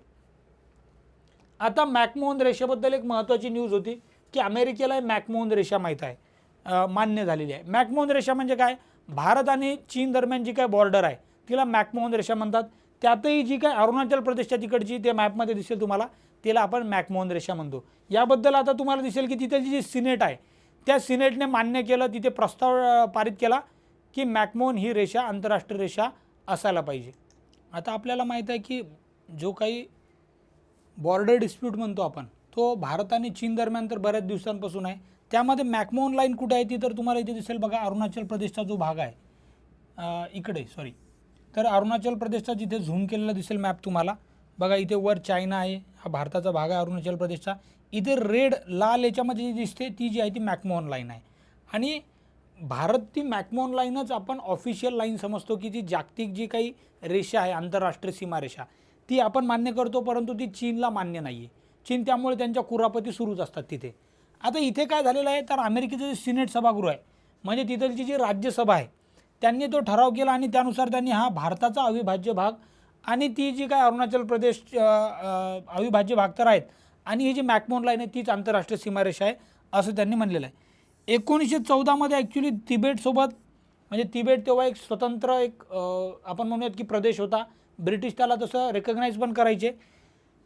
आता मॅकमोहन रेषेबद्दल एक महत्त्वाची न्यूज होती की अमेरिकेला मॅकमोहन रेषा माहीत आहे, मान्य झालेली आहे. मॅकमोहन रेषा म्हणजे काय, भारत आणि चीन दरम्यान जी काय बॉर्डर आहे तिला मॅकमोहन रेषा म्हणतात. त्यातही जी काय अरुणाचल प्रदेशच्या तिकडची ते मॅपमध्ये दिसेल तुम्हाला, तिला आपण मॅकमोहन रेषा म्हणतो. याबद्दल आता तुम्हाला दिसेल की तिथली जी सिनेट आहे त्या सिनेटने मान्य केलं, तिथे प्रस्ताव पारित केला की मॅकमोहन ही रेषा आंतरराष्ट्रीय रेषा असायला पाहिजे. आता आपल्याला माहीत आहे की जो काही बॉर्डर डिस्प्यूट म्हणतो आपण, तो भारत आणि चीन दरम्यान तर बऱ्याच दिवसांपासून आहे. त्यामध्ये मॅकमोहन लाईन कुठे आहे ती तर तुम्हाला इथे दिसेल बघा, अरुणाचल प्रदेशचा जो भाग आहे इकडे तर अरुणाचल प्रदेशचा जिथे झूम केलेला दिसेल मॅप तुम्हाला बघा, इथे वर चायना आहे, हा भारताचा भाग आहे अरुणाचल प्रदेशचा. इथे रेड लाल याच्यामध्ये जी दिसते ती जी आहे ती मॅकमोहन लाईन आहे. आणि भारत ती मॅकमोहन लाईनच आपण ऑफिशियल लाईन समजतो की ती जागतिक जी काही रेषा आहे आंतरराष्ट्रीय सीमारेषा ती आपण मान्य करतो, परंतु ती चीनला मान्य नाही आहे. चीन त्यामुळे त्यांच्या कुरापती सुरूच असतात तिथे. आता इथे काय झालेलं आहे तर अमेरिकेचं जे सिनेट सभागृह आहे म्हणजे तिथलची जी राज्यसभा आहे त्यांनी तो ठराव केला आणि त्यानुसार त्यांनी हा भारताचा अविभाज्य भाग आणि ती जी काय अरुणाचल प्रदेश अविभाज्य भाग तर आहेत आणि ही जी मॅकमोहन लाईन आहे तीच आंतरराष्ट्रीय सीमारेषा आहे असं त्यांनी म्हणलेलं आहे. 1914मध्ये ॲक्च्युली तिबेटसोबत, म्हणजे तिबेट तेव्हा एक स्वतंत्र आपण म्हणूयात की प्रदेश होता. ब्रिटिश त्याला तसं रेकग्नाईज पण करायचे.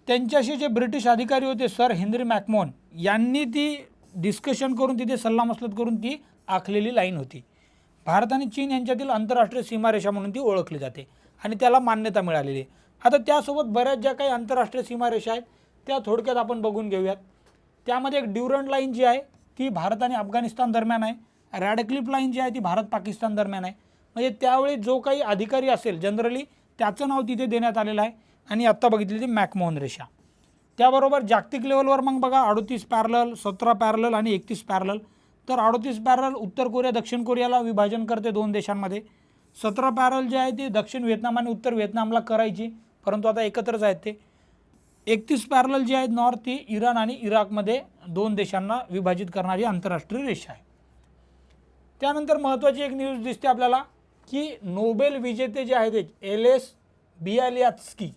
त्यांच्याशी जे ब्रिटिश अधिकारी होते सर हेनरी मॅकमोहन यांनी ती डिस्कशन करून तिथे सल्लामसलत करून ती आखलेली लाईन होती. भारत आणि चीन यांच्यातील आंतरराष्ट्रीय सीमारेषा म्हणून ती ओळखली जाते आणि त्याला मान्यता मिळालेली आहे. आता त्यासोबत बऱ्याच ज्या काही आंतरराष्ट्रीय सीमारेषा आहेत त्या थोडक्यात आपण बघून घेऊयात. त्यामध्ये एक ड्युरंट लाईन जी आहे ती भारत आणि अफगाणिस्तान दरम्यान आहे. रॅडक्लिफ लाईन जी आहे ती भारत पाकिस्तान दरम्यान आहे. म्हणजे त्यावेळी जो काही अधिकारी असेल जनरली त्याचं नाव तिथे देण्यात आलेलं आहे. आणि आत्ता बघितली ती मॅकमोहन रेषा. त्याबरोबर जागतिक लेवलवर मग बघा 38 पॅरलल, 17 पॅरलल आणि 31 पॅरलल. तर 38 पॅरल उत्तर कोरिया दक्षिण कोरियाला विभाजन करते दोन देशांमध्ये. 17 पॅरल जे आहे ती दक्षिण व्हिएतनाम आणि उत्तर व्हिएतनामला करायची, परंतु आता एकत्रच आहेत ते. 31 पॅरलल जे आहेत नॉर्थ ती इराण आणि इराकमध्ये दोन देशांना विभाजित करणारी आंतरराष्ट्रीय रेषा आहे. त्यानंतर महत्त्वाची एक न्यूज दिसते आपल्याला की नोबेल विजेते जे आहेत एलेस बियालियात्स्की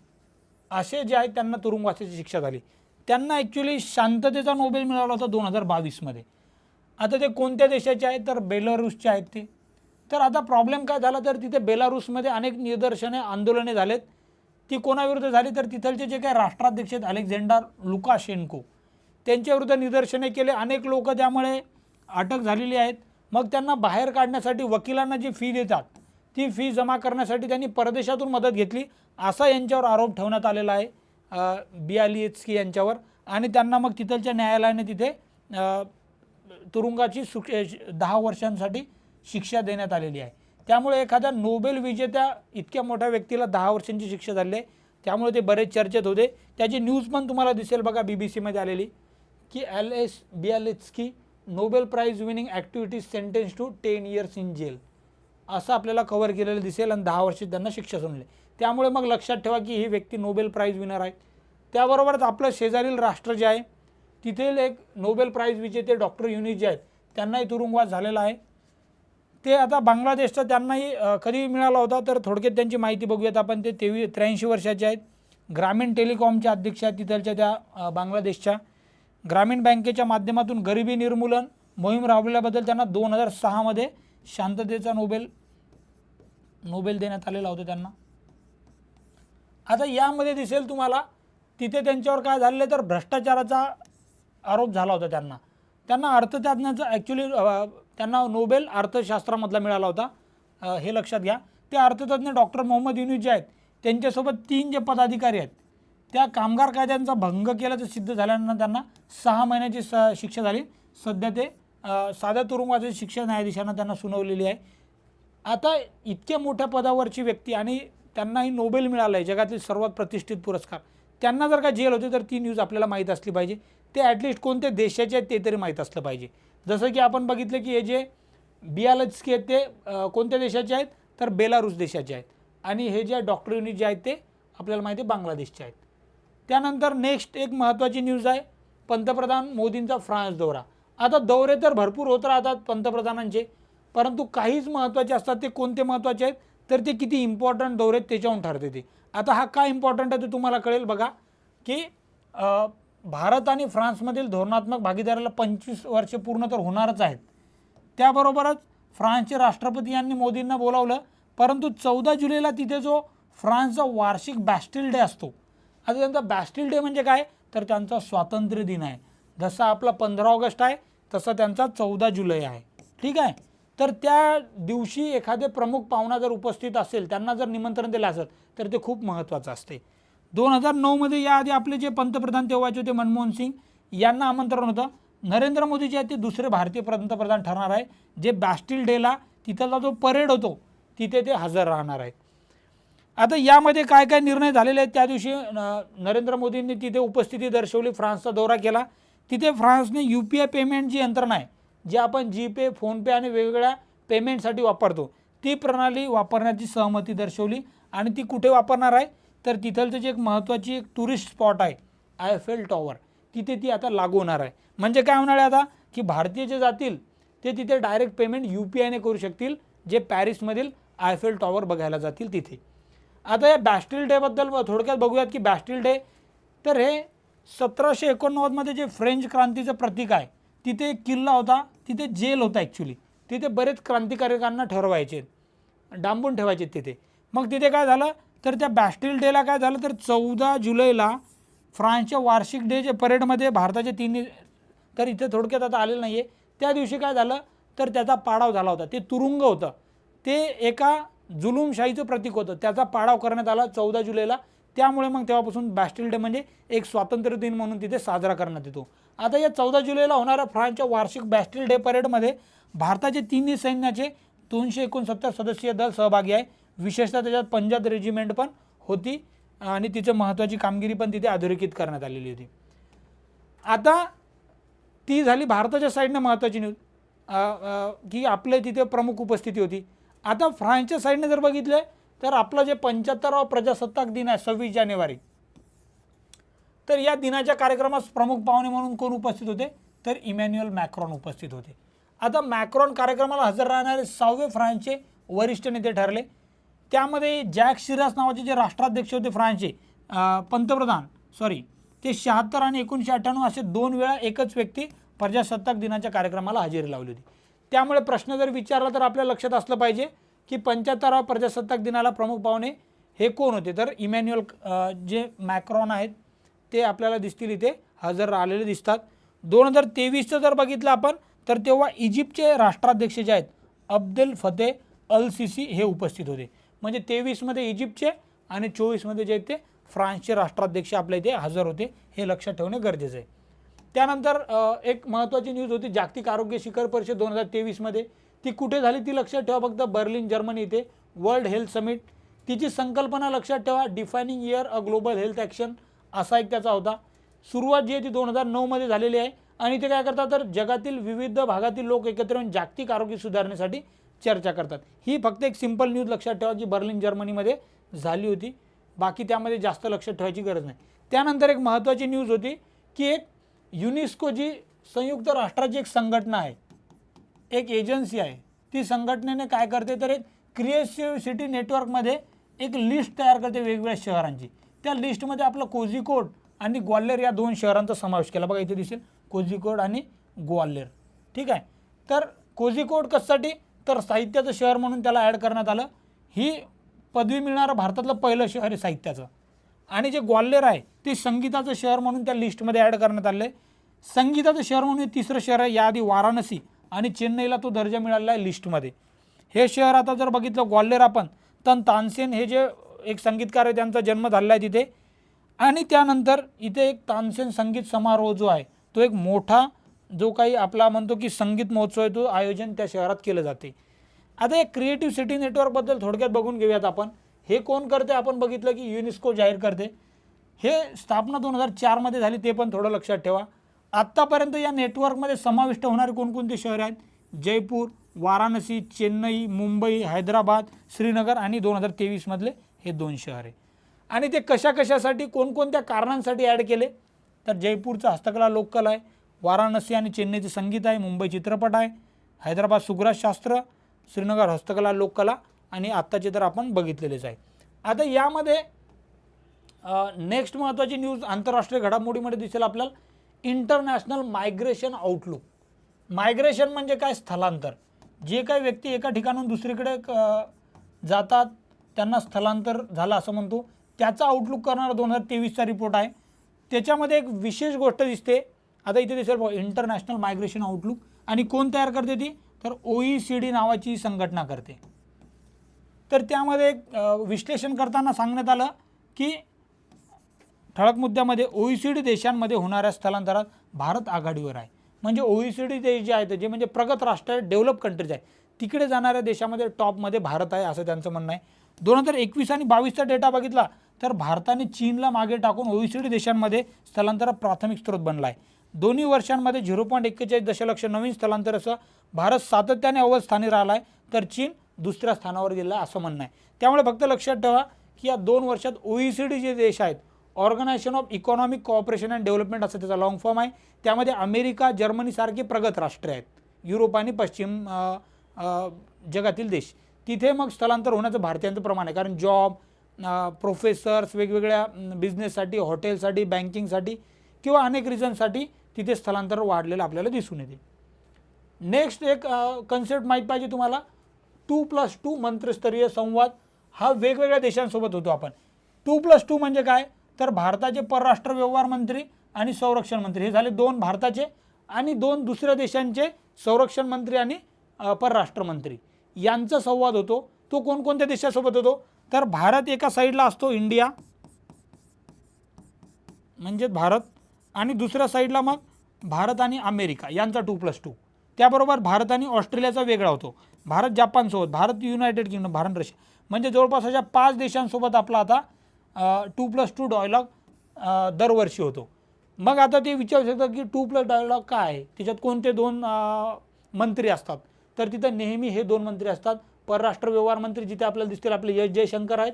असे जे आहेत त्यांना तुरुंगवासाची शिक्षा झाली. त्यांना ॲक्च्युली शांततेचा नोबेल मिळाला होता 2022मध्ये. आता ते कोणत्या देशाचे आहेत तर बेलारूसचे आहेत ते. तर आता प्रॉब्लेम काय झाला तर तिथे बेलारूसमध्ये अनेक निदर्शने आंदोलने झालेत. ती कोणाविरुद्ध झाली तर तिथलचे जे काही राष्ट्राध्यक्ष आहेत अलेक्झांडर लुकाशेन्को त्यांच्याविरुद्ध निदर्शने केले. अनेक लोक त्यामुळे अटक झालेली आहेत. मग त्यांना बाहेर काढण्यासाठी वकिलांना जी फी देतात ती फी जमा करण्यासाठी त्यांनी परदेशातून मदत घेतली असा यांच्यावर आरोप ठेवण्यात आलेला आहे बियालिएत्स्की यांच्यावर. आणि त्यांना मग तिथलच्या न्यायालयाने तिथे तुरुंगाची 10 वर्षांसाठी शिक्षा देण्यात आलेली आहे. त्यामुळे एखाद्या नोबेल विजेत्या इतक्या मोठ्या व्यक्तीला 10 वर्षांची शिक्षा झाली आहे. त्यामुळे ते बरेच चर्चेत होते. त्याची न्यूज पण तुम्हाला दिसेल बघा BBC मध्ये आलेली की Ales Bialiatski Nobel prize winning activities sentence to 10 years in jail असं आपल्याला कव्हर केलेलं दिसेल आणि 10 वर्ष त्यांना शिक्षा सुनली. त्यामुळे मग लक्षात ठेवा की ही व्यक्ती नोबेल प्राइज विनर आहे. त्याबरोबरच आपलं शेजारील राष्ट्र जे आहे तिथेल एक नोबेल प्राइज विजेते डॉक्टर युनिस जे आहेत त्यांनाही तुरुंगवास झालेला आहे. ते आता बांगलादेशचा त्यांनाही कधी मिळाला होता तर थोडक्यात त्यांची माहिती बघूयात आपण. ते 83 वर्षाचे आहेत. ग्रामीण टेलिकॉमचे अध्यक्ष आहेत तिथलच्या त्या बांगलादेशच्या. ग्रामीण बँकेच्या माध्यमातून गरिबी निर्मूलन मोहीम राबवल्याबद्दल त्यांना 2006मध्ये शांततेचा नोबेल देण्यात आलेला होता त्यांना. आता यामध्ये दिसेल तुम्हाला तिथे त्यांच्यावर काय झालेलं तर भ्रष्टाचाराचा आरोप झाला होता त्यांना. अर्थतज्ञाचा ॲक्च्युली त्यांना नोबेल अर्थशास्त्रामधला मिळाला होता, हे लक्षात घ्या. ते अर्थतज्ञ डॉक्टर मोहम्मद युनूस जे आहेत त्यांच्यासोबत 3 जे पदाधिकारी आहेत त्या कामगार कायद्यांचा भंग केल्याचं सिद्ध झाल्यानं त्यांना 6 महिन्याची शिक्षा झाली. सध्या ते साध्या तुरुंगवासाची शिक्षा न्यायाधीशांना त्यांना सुनावलेली आहे. आता इतक्या मोठ्या पदावरची व्यक्ती आणि त्यांनाही नोबेल मिळालं आहे, जगातील सर्वात प्रतिष्ठित पुरस्कार. त्यांना जर का जेल होते तर ती न्यूज आपल्याला माहीत असली पाहिजे. ते ॲटलिस्ट कोणत्या देशाचे आहेत ते तरी माहीत असलं पाहिजे. जसं की आपण बघितलं की हे जे बियालिएत्स्की आहेत ते कोणत्या देशाचे आहेत तर बेलारूस देशाचे आहेत. आणि हे जे डॉक्टर युनिस जे आहेत ते आपल्याला माहिती आहे बांगलादेशचे आहेत. त्यानंतर नेक्स्ट एक महत्त्वाची न्यूज आहे पंतप्रधान मोदींचा फ्रान्स दौरा. आता दौरे तर भरपूर होत राहतात पंतप्रधानांचे, परंतु काहीच महत्त्वाचे असतात. ते कोणते महत्त्वाचे आहेत तर ते किती इम्पॉर्टंट दौरे आहेत त्याच्यावरून ठरते ते. आता हा काय इम्पॉर्टंट आहे ते तुम्हाला कळेल बघा की भारत आणि फ्रान्समधील धोरणात्मक भागीदारीला 25 वर्षे पूर्ण तर होणारच आहेत. त्याबरोबरच फ्रान्सचे राष्ट्रपती यांनी मोदींना बोलावलं, परंतु 14 जुलैला तिथे जो फ्रान्सचा वार्षिक बॅस्टिल डे असतो. आता त्यांचा बॅस्टिल डे म्हणजे काय, तर त्यांचा स्वातंत्र्य दिन आहे. जसा आपला 15 ऑगस्ट आहे तसा त्यांचा 14 जुलै आहे. ठीक आहे. तर त्या दिवशी एखादे प्रमुख पाहुणा जर उपस्थित असेल, त्यांना जर निमंत्रण दिलं असेल तर ते खूप महत्त्वाचं असते. 2009 मध्ये याआधी आपले जे पंतप्रधान तेव्हाचे होते मनमोहन सिंग यांना आमंत्रण होतं. नरेंद्र मोदी जे आहेत ते दुसरे भारतीय पंतप्रधान ठरणार आहे, जे बॅस्टिल डेला तिथला जो परेड होतो तिथे ते हजर राहणार आहेत. आता यामध्ये काय काय निर्णय झालेले आहेत. त्या दिवशी नरेंद्र मोदींनी तिथे उपस्थिती दर्शवली, फ्रान्सचा दौरा केला. तिथे फ्रान्सने UPI पेमेंट जी यंत्रणा आहे, जे आपण जीपे, फोनपे आणि वेगवेगळ्या पेमेंटसाठी वापरतो, ती प्रणाली वापरण्याची सहमती दर्शवली. आणि ती कुठे वापरणार आहे, तर तिथलचं जे एक महत्त्वाची एक टुरिस्ट स्पॉट आहे आयफेल टॉवर, तिथे ती आता लागू होणार आहे. म्हणजे काय होणार आहे आता, की भारतीय जे जातील ते तिथे डायरेक्ट पेमेंट UPIने करू शकतील, जे पॅरिसमधील आयफेल टॉवर बघायला जातील तिथे. आता या बॅस्टिल डेबद्दल थोडक्यात बघूयात की बॅस्टिल डे तर हे 1789 मध्ये जे फ्रेंच क्रांतीचं प्रतीक आहे, तिथे एक किल्ला होता, तिथे जेल होता ॲक्च्युली. तिथे बरेच क्रांतिकारकांना ठरवायचे, डांबून ठेवायचे तिथे. मग तिथे काय झालं, तर त्या बॅस्टिल डेला काय झालं, तर 14 जुलैला फ्रान्सच्या वार्षिक डे जे परेडमध्ये भारताचे तिन्ही, तर इथे थोडक्यात आता आलेलं नाही आहे, त्या दिवशी काय झालं, तर त्याचा पाडाव झाला होता. ते तुरुंग होतं, ते एका जुलूमशाहीचं प्रतीक होतं, त्याचा पाडाव करण्यात आला 14 जुलैला. त्यामुळे मग तेव्हापासून बॅस्टिल डे म्हणजे एक स्वातंत्र्य दिन म्हणून तिथे साजरा करण्यात येतो. आता या 14 जुलैला होणाऱ्या फ्रान्सच्या वार्षिक बॅस्टिल डे परेडमध्ये भारताचे तिन्ही सैन्याचे 269 सदस्यीय दल सहभागी आहे. विशेषतः त्याच्यात पंजाब रेजिमेंट पण होती आणि तिचं महत्त्वाची कामगिरी पण तिथे अधोरेखित करण्यात आलेली होती. आता ती झाली भारताच्या साईडनं महत्त्वाची न्यूज की आपले तिथे प्रमुख उपस्थिती होती. आता फ्रान्सच्या साईडने जर बघितलं तर आपला जे 75वा प्रजासत्ताक दिन आहे 26 जानेवारी, तर या दिनाच्या कार्यक्रमास प्रमुख पाहुणे म्हणून कोण उपस्थित होते, तर इमॅन्युएल मॅक्रॉन उपस्थित होते. आता मॅक्रॉन कार्यक्रमाला हजर राहणारे 6वे फ्रान्सचे वरिष्ठ नेते ठरले. त्यामध्ये जॅक शिरास नावाचे जे राष्ट्राध्यक्ष होते फ्रान्सचे पंतप्रधान ते 76 आणि 1998 असे 2 वेळा एकच व्यक्ती प्रजासत्ताक दिनाच्या कार्यक्रमाला हजेरी लावली होती. त्यामुळे प्रश्न जर विचारला तर आपल्या लक्षात असलं पाहिजे की 75वा प्रजासत्ताक दिनाला प्रमुख पाहुणे हे कोण होते, तर इमॅन्युएल जे मॅक्रॉन आहेत ते आपल्याला दिसतील, इथे हजर राहिलेले दिसतात. 2023चं जर बघितलं आपण तर तेव्हा इजिप्तचे राष्ट्राध्यक्ष जे आहेत अब्देल फतेह अल सिसी हे उपस्थित होते. म्हणजे 23मध्ये इजिप्तचे आणि 24मध्ये जे आहेत ते फ्रान्सचे राष्ट्राध्यक्ष आपल्या इथे हजर होते, हे लक्षात ठेवणे गरजेचं आहे. त्यानंतर एक महत्त्वाची न्यूज होती जागतिक आरोग्य शिखर परिषद 2023मध्ये. ती कुठे झाली ती लक्षात ठेवा, फक्त बर्लिन जर्मनी इथे वर्ल्ड हेल्थ समिट. तिची संकल्पना लक्षात ठेवा, defining year a global health action असा एक त्याचा होता. सुरुवात जी आहे ती 2009मध्ये झालेली आहे आणि ते काय करतात, तर जगातील विविध भागातील लोक एकत्र येऊन जागतिक आरोग्य सुधारण्यासाठी चर्चा करतात. ही फक्त एक सिंपल न्यूज लक्षात ठेवा जी बर्लिन जर्मनीमध्ये झाली होती, बाकी त्यामध्ये जास्त लक्षात ठेवायची गरज नाही. त्यानंतर एक महत्त्वाची न्यूज होती की एक युनेस्को जी संयुक्त राष्ट्राची एक संघटना आहे, एक एजन्सी आहे, ती संघटनेने काय करते, तर एक क्रिएटिव्ह सिटी नेटवर्कमध्ये एक लिस्ट तयार करते वेगवेगळ्या शहरांची. त्या लिस्टमध्ये आपलं कोझिकोड आणि ग्वाल्हेर या 2 शहरांचा समावेश केला. बघा इथे दिसेल कोझिकोड आणि ग्वाल्हेर. ठीक आहे. तर कोझिकोड कशासाठी, तर साहित्याचं शहर म्हणून त्याला ॲड करण्यात आलं. ही पदवी मिळणारं भारतातलं पहिलं शहर आहे साहित्याचं. आणि जे ग्वाल्हेर आहे ते संगीताचं शहर म्हणून त्या लिस्टमध्ये ॲड करण्यात आलं आहे. संगीताचं शहर म्हणून 3रं शहर आहे. याआधी वाराणसी आणि चेन्नईला तो दर्जा मिळालेला आहे लिस्टमध्ये. हे शहर आता जर बघितलं ग्वाल्हेर आपण, तर तानसेन हे जे एक संगीतकार आहे त्यांचा जन्म झालेला आहे तिथे. आणि त्यानंतर इथे एक तानसेन संगीत समारोह जो आहे तो एक मोठा जो काही आपला म्हणतो की संगीत महोत्सव आहे तो आयोजन त्या शहरात केलं जाते. आता एक क्रिएटिव्ह सिटी नेटवर्कबद्दल थोडक्यात बघून घेऊयात आपण. हे कोण करते, आपण बघितलं की युनेस्को जाहीर करते. हे स्थापना 2004मध्ये झाली, ते पण थोडं लक्षात ठेवा. आत्तापर्यंत या नेटवर्कमध्ये समाविष्ट होणारे कोणकोणते शहर आहेत, जयपूर, वाराणसी, चेन्नई, मुंबई, हैदराबाद, श्रीनगर आणि 2023मधले हे 2 शहर आहे. आणि ते कशाकशासाठी कोणकोणत्या कारणांसाठी ॲड केले, तर जयपूरचं हस्तकला लोककला आहे, वाराणसी आणि चेन्नईचं संगीत आहे, मुंबई चित्रपट आहे, हैदराबाद सुग्रासशास्त्र, श्रीनगर हस्तकला लोककला आणि आत्ताचे तर आपण बघितलेलेच आहे. आता यामध्ये नेक्स्ट महत्त्वाची न्यूज आंतरराष्ट्रीय घडामोडीमध्ये दिसेल आपल्याला, इंटरनॅशनल मायग्रेशन आउटलुक. मायग्रेशन म्हणजे काय? स्थलांतर. जे काही व्यक्ती एका ठिकाणाहून दुसरीकडे जातात त्यांना स्थलांतर झालं असं म्हणतो. त्याचा आउटलुक करणारा 2023चा रिपोर्ट आहे. त्याच्यामध्ये एक विशेष गोष्ट दिसते. आता इथे दिसेल बघा, इंटरनॅशनल मायग्रेशन आउटलुक. आणि कोण तयार करते ती? तर OECD नावाची संघटना करते. तर त्यामध्ये विश्लेषण करताना सांगण्यात आलं की ठळक मुद्द्यामध्ये OECD देशांमध्ये होणाऱ्या स्थलांतरात भारत आघाडीवर आहे. म्हणजे OECD देश जे आहेत जे म्हणजे प्रगत राष्ट्र, डेव्हलप कंट्रीज आहे, तिकडे जाणाऱ्या देशामध्ये टॉपमध्ये भारत आहे असं त्यांचं म्हणणं आहे. 2021 आणि 22चा डेटा बघितला तर भारताने चीनला मागे टाकून OECD देशांमध्ये स्थलांतरात प्राथमिक स्रोत बनला आहे. दोन्ही वर्षांमध्ये 0.41 दशलक्ष नवीन स्थलांतरासह भारत सातत्याने अव्वल स्थानी राहिला आहे, तर चीन दुसऱ्या स्थानावर गेला असं म्हणणं आहे. त्यामुळे फक्त लक्षात ठेवा की या 2 वर्षात OECD जे देश आहेत, Organisation of Economic Cooperation and Development असं त्याचा लॉंग फॉर्म आहे, त्यामध्ये अमेरिका, जर्मनी सारखे प्रगत राष्ट्र आहेत, युरोप आणि पश्चिम जगातील देश. तिथे मग स्थलांतर होण्याचं भारतीयांचं प्रमाण आहे. कारण जॉब, प्रोफेसर्स, वेगवेगळ्या बिझनेससाठी, हॉटेलसाठी, बँकिंगसाठी किंवा अनेक रिझनसाठी तिथे स्थलांतर वाढलेलं आपल्याला दिसून येते. नेक्स्ट एक कन्सेप्ट माहीत पाहिजे तुम्हाला, 2+2 मंत्रिस्तरीय संवाद. हा वेगवेगळ्या देशांसोबत होतो आपण. 2+2 म्हणजे काय? तर भारताचे परराष्ट्र व्यवहार मंत्री आणि संरक्षण मंत्री हे झाले 2 भारताचे, आणि 2 दुसऱ्या देशांचे संरक्षण मंत्री आणि परराष्ट्र मंत्री यांचा संवाद होतो. तो कोणकोणत्या देशासोबत होतो? तर भारत एका साईडला असतो, इंडिया म्हणजे भारत, आणि दुसऱ्या साईडला मग भारत आणि अमेरिका यांचा 2+2. त्याबरोबर भारत आणि ऑस्ट्रेलियाचा वेगळा होतो. भारत जापानसोबत, Bharat United Kingdom, Bharat Russia, म्हणजे जवळपास अशा 5 देशांसोबत आपला आता 2+2 डायलॉग दरवर्षी होतो. मग आता ते विचारू शकतात की 2+ डायलॉग काय आहे, त्याच्यात कोणते 2 मंत्री असतात? तर तिथं नेहमी हे 2 मंत्री असतात. परराष्ट्र व्यवहार मंत्री जिथे आपल्याला दिसतील आपले एस जयशंकर आहेत,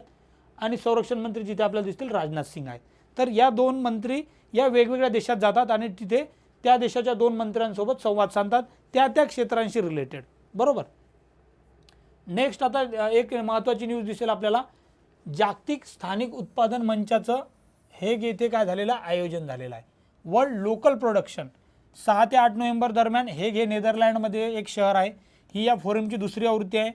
आणि संरक्षण मंत्री जिथे आपल्याला दिसतील राजनाथ सिंग आहेत. तर या 2 मंत्री या वेगवेगळ्या देशात जातात आणि तिथे त्या देशाच्या 2 मंत्र्यांसोबत संवाद साधतात त्या त्या क्षेत्रांशी रिलेटेड. बरोबर. नेक्स्ट आता एक महत्त्वाची न्यूज दिसेल आपल्याला, जागतिक स्थानिक उत्पादन मंचाचं हेग येथे काय झालेलं आयोजन झालेलं आहे. वर्ल्ड लोकल प्रोडक्शन 6 ते 8 नोव्हेंबर दरम्यान. हेग हे नेदरलँडमध्ये एक शहर आहे. ही या फोरमची दुसरी आवृत्ती आहे.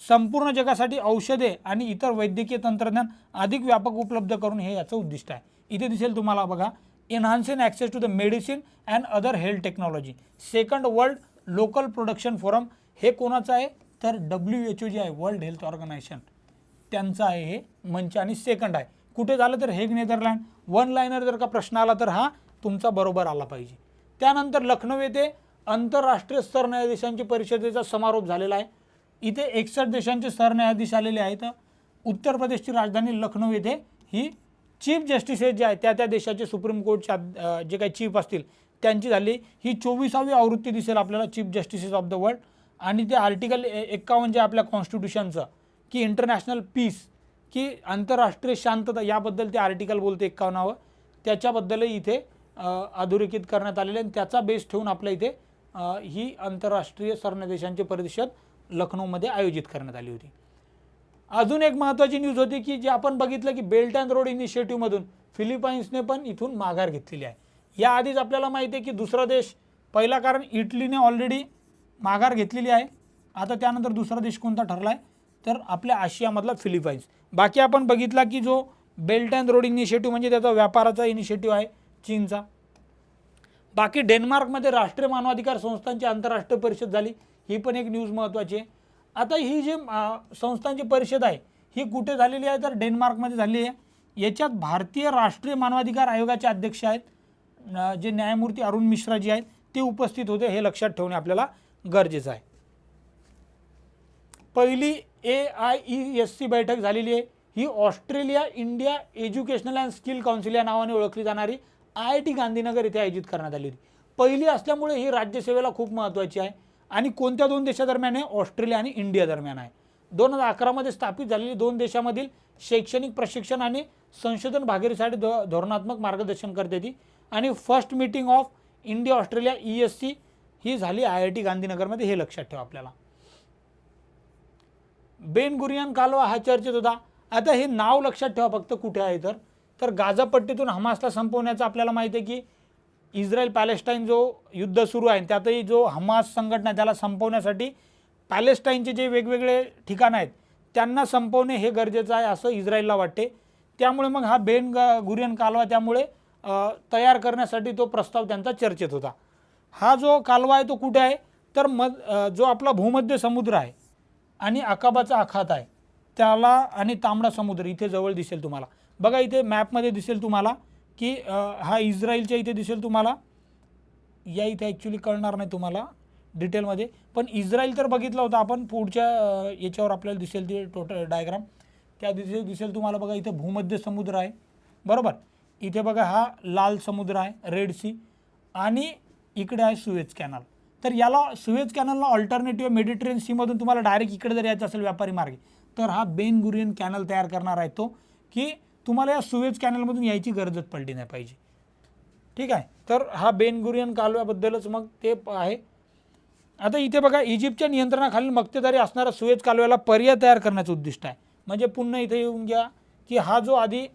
संपूर्ण जगासाठी औषधे आणि इतर वैद्यकीय तंत्रज्ञान अधिक व्यापक उपलब्ध करून हे याचं उद्दिष्ट आहे. इथे दिसेल तुम्हाला बघा, enhancing access to the medicine and other health technology, second world local production forum. हे कोणाचं आहे? तर WHO जे आहे, वर्ल्ड हेल्थ ऑर्गनायझेशन, त्यांचं आहे हे मंच, आणि सेकंड आहे. कुठे झालं? तर हेग, नेदरलँड. 1 लाईनर जर का प्रश्न आला तर हा तुमचा बरोबर आला पाहिजे. त्यानंतर लखनौ येथे आंतरराष्ट्रीय सरन्यायाधीशांची परिषदेचा समारोप झालेला आहे. इथे 61 देशांचे सरन्यायाधीश आलेले आहेत. उत्तर प्रदेशची राजधानी लखनौ येथे ही चीफ जस्टिसेस जे आहेत त्या देशाचे सुप्रीम कोर्टचे जे काही चीफ असतील त्यांची झाली. ही 24वी आवृत्ती दिसेल आपल्याला, chief justices of the world. आणि ते आर्टिकल 51 जे आपल्या कॉन्स्टिट्यूशनचं, की इंटरनॅशनल पीस, की आंतरराष्ट्रीय शांतता, याबद्दल ते आर्टिकल बोलते 51वं, त्याच्याबद्दलही इथे अधोरेखित करण्यात आलेले. आणि त्याचा बेस ठेवून आपल्या इथे ही आंतरराष्ट्रीय सरन्यायाधीशांची परिषद लखनौमध्ये आयोजित करण्यात आली होती. अजून एक महत्त्वाची न्यूज होती की जे आपण बघितलं की बेल्ट अँड रोड इनिशिएटिव्हमधून फिलिपाईन्सने पण इथून माघार घेतलेली आहे. याआधीच आपल्याला माहिती आहे की दुसरा देश पहिला, कारण इटलीने ऑलरेडी माघार घेतलेली आहे. आता त्यानंतर दुसरा देश कोणता ठरला आहे? तर आपल्या आशियामधला फिलिपाईन्स. बाकी आपण बघितला की जो बेल्ट अँड रोड इनिशिएटिव्ह म्हणजे त्याचा व्यापाराचा इनिशिएटिव्ह आहे चीनचा. बाकी डेन्मार्कमध्ये राष्ट्रीय मानवाधिकार संस्थांची आंतरराष्ट्रीय परिषद झाली, ही पण एक न्यूज महत्त्वाची आहे. आता ही जी संस्थांची परिषद आहे ही कुठे झालेली आहे? तर डेन्मार्कमध्ये झालेली आहे. याच्यात भारतीय राष्ट्रीय मानवाधिकार आयोगाचे अध्यक्ष आहेत, जे न्यायमूर्ती अरुण मिश्रा जी आहेत ते उपस्थित होते. हे लक्षात ठेवणे आपल्याला गरजेचं आहे. पहिली AIESC बैठक झालेली आहे. ही Australia India educational and skill council या नावाने ओळखली जाणारी IIT गांधीनगर येथे आयोजित करण्यात आली होती. पहिली असल्यामुळे ही राज्यसेवेला खूप महत्त्वाची आहे. आणि कोणत्या 2 देशादरम्यान आहे? ऑस्ट्रेलिया आणि इंडिया दरम्यान आहे. 2011 मध्ये स्थापित झालेली 2 देशांमधील शैक्षणिक प्रशिक्षण आणि संशोधन भागीदारीसाठी धोरणात्मक मार्गदर्शन करते ती. आणि first meeting of India Australia ESC ही झाली IIT गांधीनगरमध्ये, हे लक्षात ठेवा आपल्याला. बेन गुरियन कालवा हा चर्चेत होता. आता हे नाव लक्षात ठेवा फक्त कुठे आहे तर गाझा पट्टीतून हमासला संपवण्याचा आपल्याला माहिती आहे की इस्रायल पॅलेस्टाईन जो युद्ध सुरू आहे त्यातही जो हमास संघटना त्याला संपवण्यासाठी पॅलेस्टाईनचे जे वेगवेगळे ठिकाणं आहेत त्यांना संपवणे हे गरजेचं आहे असं इस्रायलला वाटते. त्यामुळे मग हा बेन गुरियन कालवा त्यामुळे तयार करण्यासाठी तो प्रस्ताव त्यांचा चर्चेत होता. हा जो कालवा आहे तो कुठे आहे तर जो आपला भूमध्य समुद्र आहे आणि अकाबाचा आखात आहे त्याला आणि तांबडा समुद्र इथे जवळ दिसेल तुम्हाला. बघा इथे मॅपमध्ये दिसेल तुम्हाला की हा इस्रायलच्या इथे दिसेल तुम्हाला. या इथे ॲक्च्युली कळणार नाही तुम्हाला डिटेलमध्ये, पण इस्रायल तर बघितला होता आपण. पुढच्या याच्यावर आपल्याला दिसेल ते टोटल डायग्राम त्या दिसेल तुम्हाला. बघा इथे भूमध्य समुद्र आहे बरोबर. इथे बघा हा लाल समुद्र आहे रेड सी आणि इकडे आहे सुएज कॅनल. तर याला सुएज कॅनलला ऑल्टरनेटिव्ह मेडिटेरियन सीमधून तुम्हाला डायरेक्ट इकडे जर यायचं असेल व्यापारी मार्गे तर हा बेन गुरियन कॅनल तयार करणार आहे तो, की तुम्हाला या सुएज कॅनलमधून यायची गरजच पडली नाही पाहिजे. ठीक आहे. तर हा बेन गुरियन कालव्याबद्दलच मग ते आहे. आता इथे बघा इजिप्तच्या नियंत्रणाखालील मक्तेदारी असणारा सुएज कालव्याला पर्याय तयार करण्याचं उद्दिष्ट आहे. म्हणजे पुन्हा इथे येऊन घ्या की हा जो आधी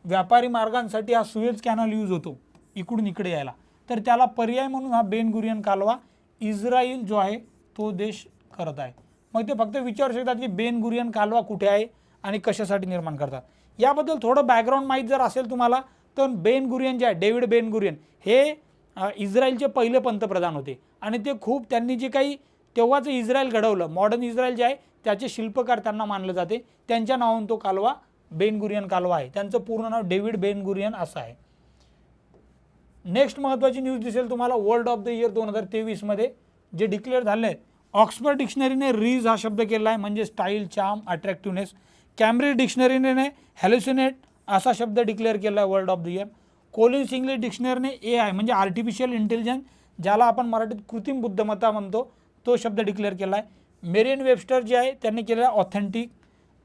व्यापारी मार्गांसाठी हा सुएज कॅनल यूज होतो इकडून इकडे यायला, तर त्याला पर्याय म्हणून हा बेन गुरियन कालवा इस्रायल जो आहे तो देश करत आहे. मग ते फक्त विचारू शकतात की बेन गुरियन कालवा कुठे आहे आणि कशासाठी निर्माण करतात. याबद्दल थोडं बॅकग्राऊंड माहीत जर असेल तुम्हाला तर बेन गुरियन जे आहे डेव्हिड बेन गुरियन हे इस्रायलचे पहिले पंतप्रधान होते आणि ते खूप त्यांनी जे काही तेव्हाच इस्रायल घडवलं मॉडर्न इस्रायल जे आहे त्याचे शिल्पकार त्यांना मानलं जाते. त्यांच्या नावाने तो कालवा बेन गुरियन कालवा आहे. त्यांचं पूर्ण नाव डेव्हिड बेन गुरियन असं आहे. नेक्स्ट महत्त्वाची न्यूज दिसेल तुम्हाला वर्ल्ड ऑफ द इयर 2023 मध्ये जे डिक्लेअर झाले आहेत. ऑक्सफर्ड डिक्शनरीने रीज हा शब्द केला आहे म्हणजे स्टाईल चार्म अट्रॅक्टिव्हनेस. कॅम्ब्रिज डिक्शनरीने हॅल्युसिनेट असा शब्द डिक्लेअर केला आहे world of the year. Collins English डिक्शनरीने AI म्हणजे आर्टिफिशियल इंटेलिजन्स ज्याला आपण मराठीत कृत्रिम बुद्धिमत्ता म्हणतो तो शब्द डिक्लेअर केला आहे. मेरियन वेबस्टर जे आहे त्यांनी केलेला ऑथेंटिक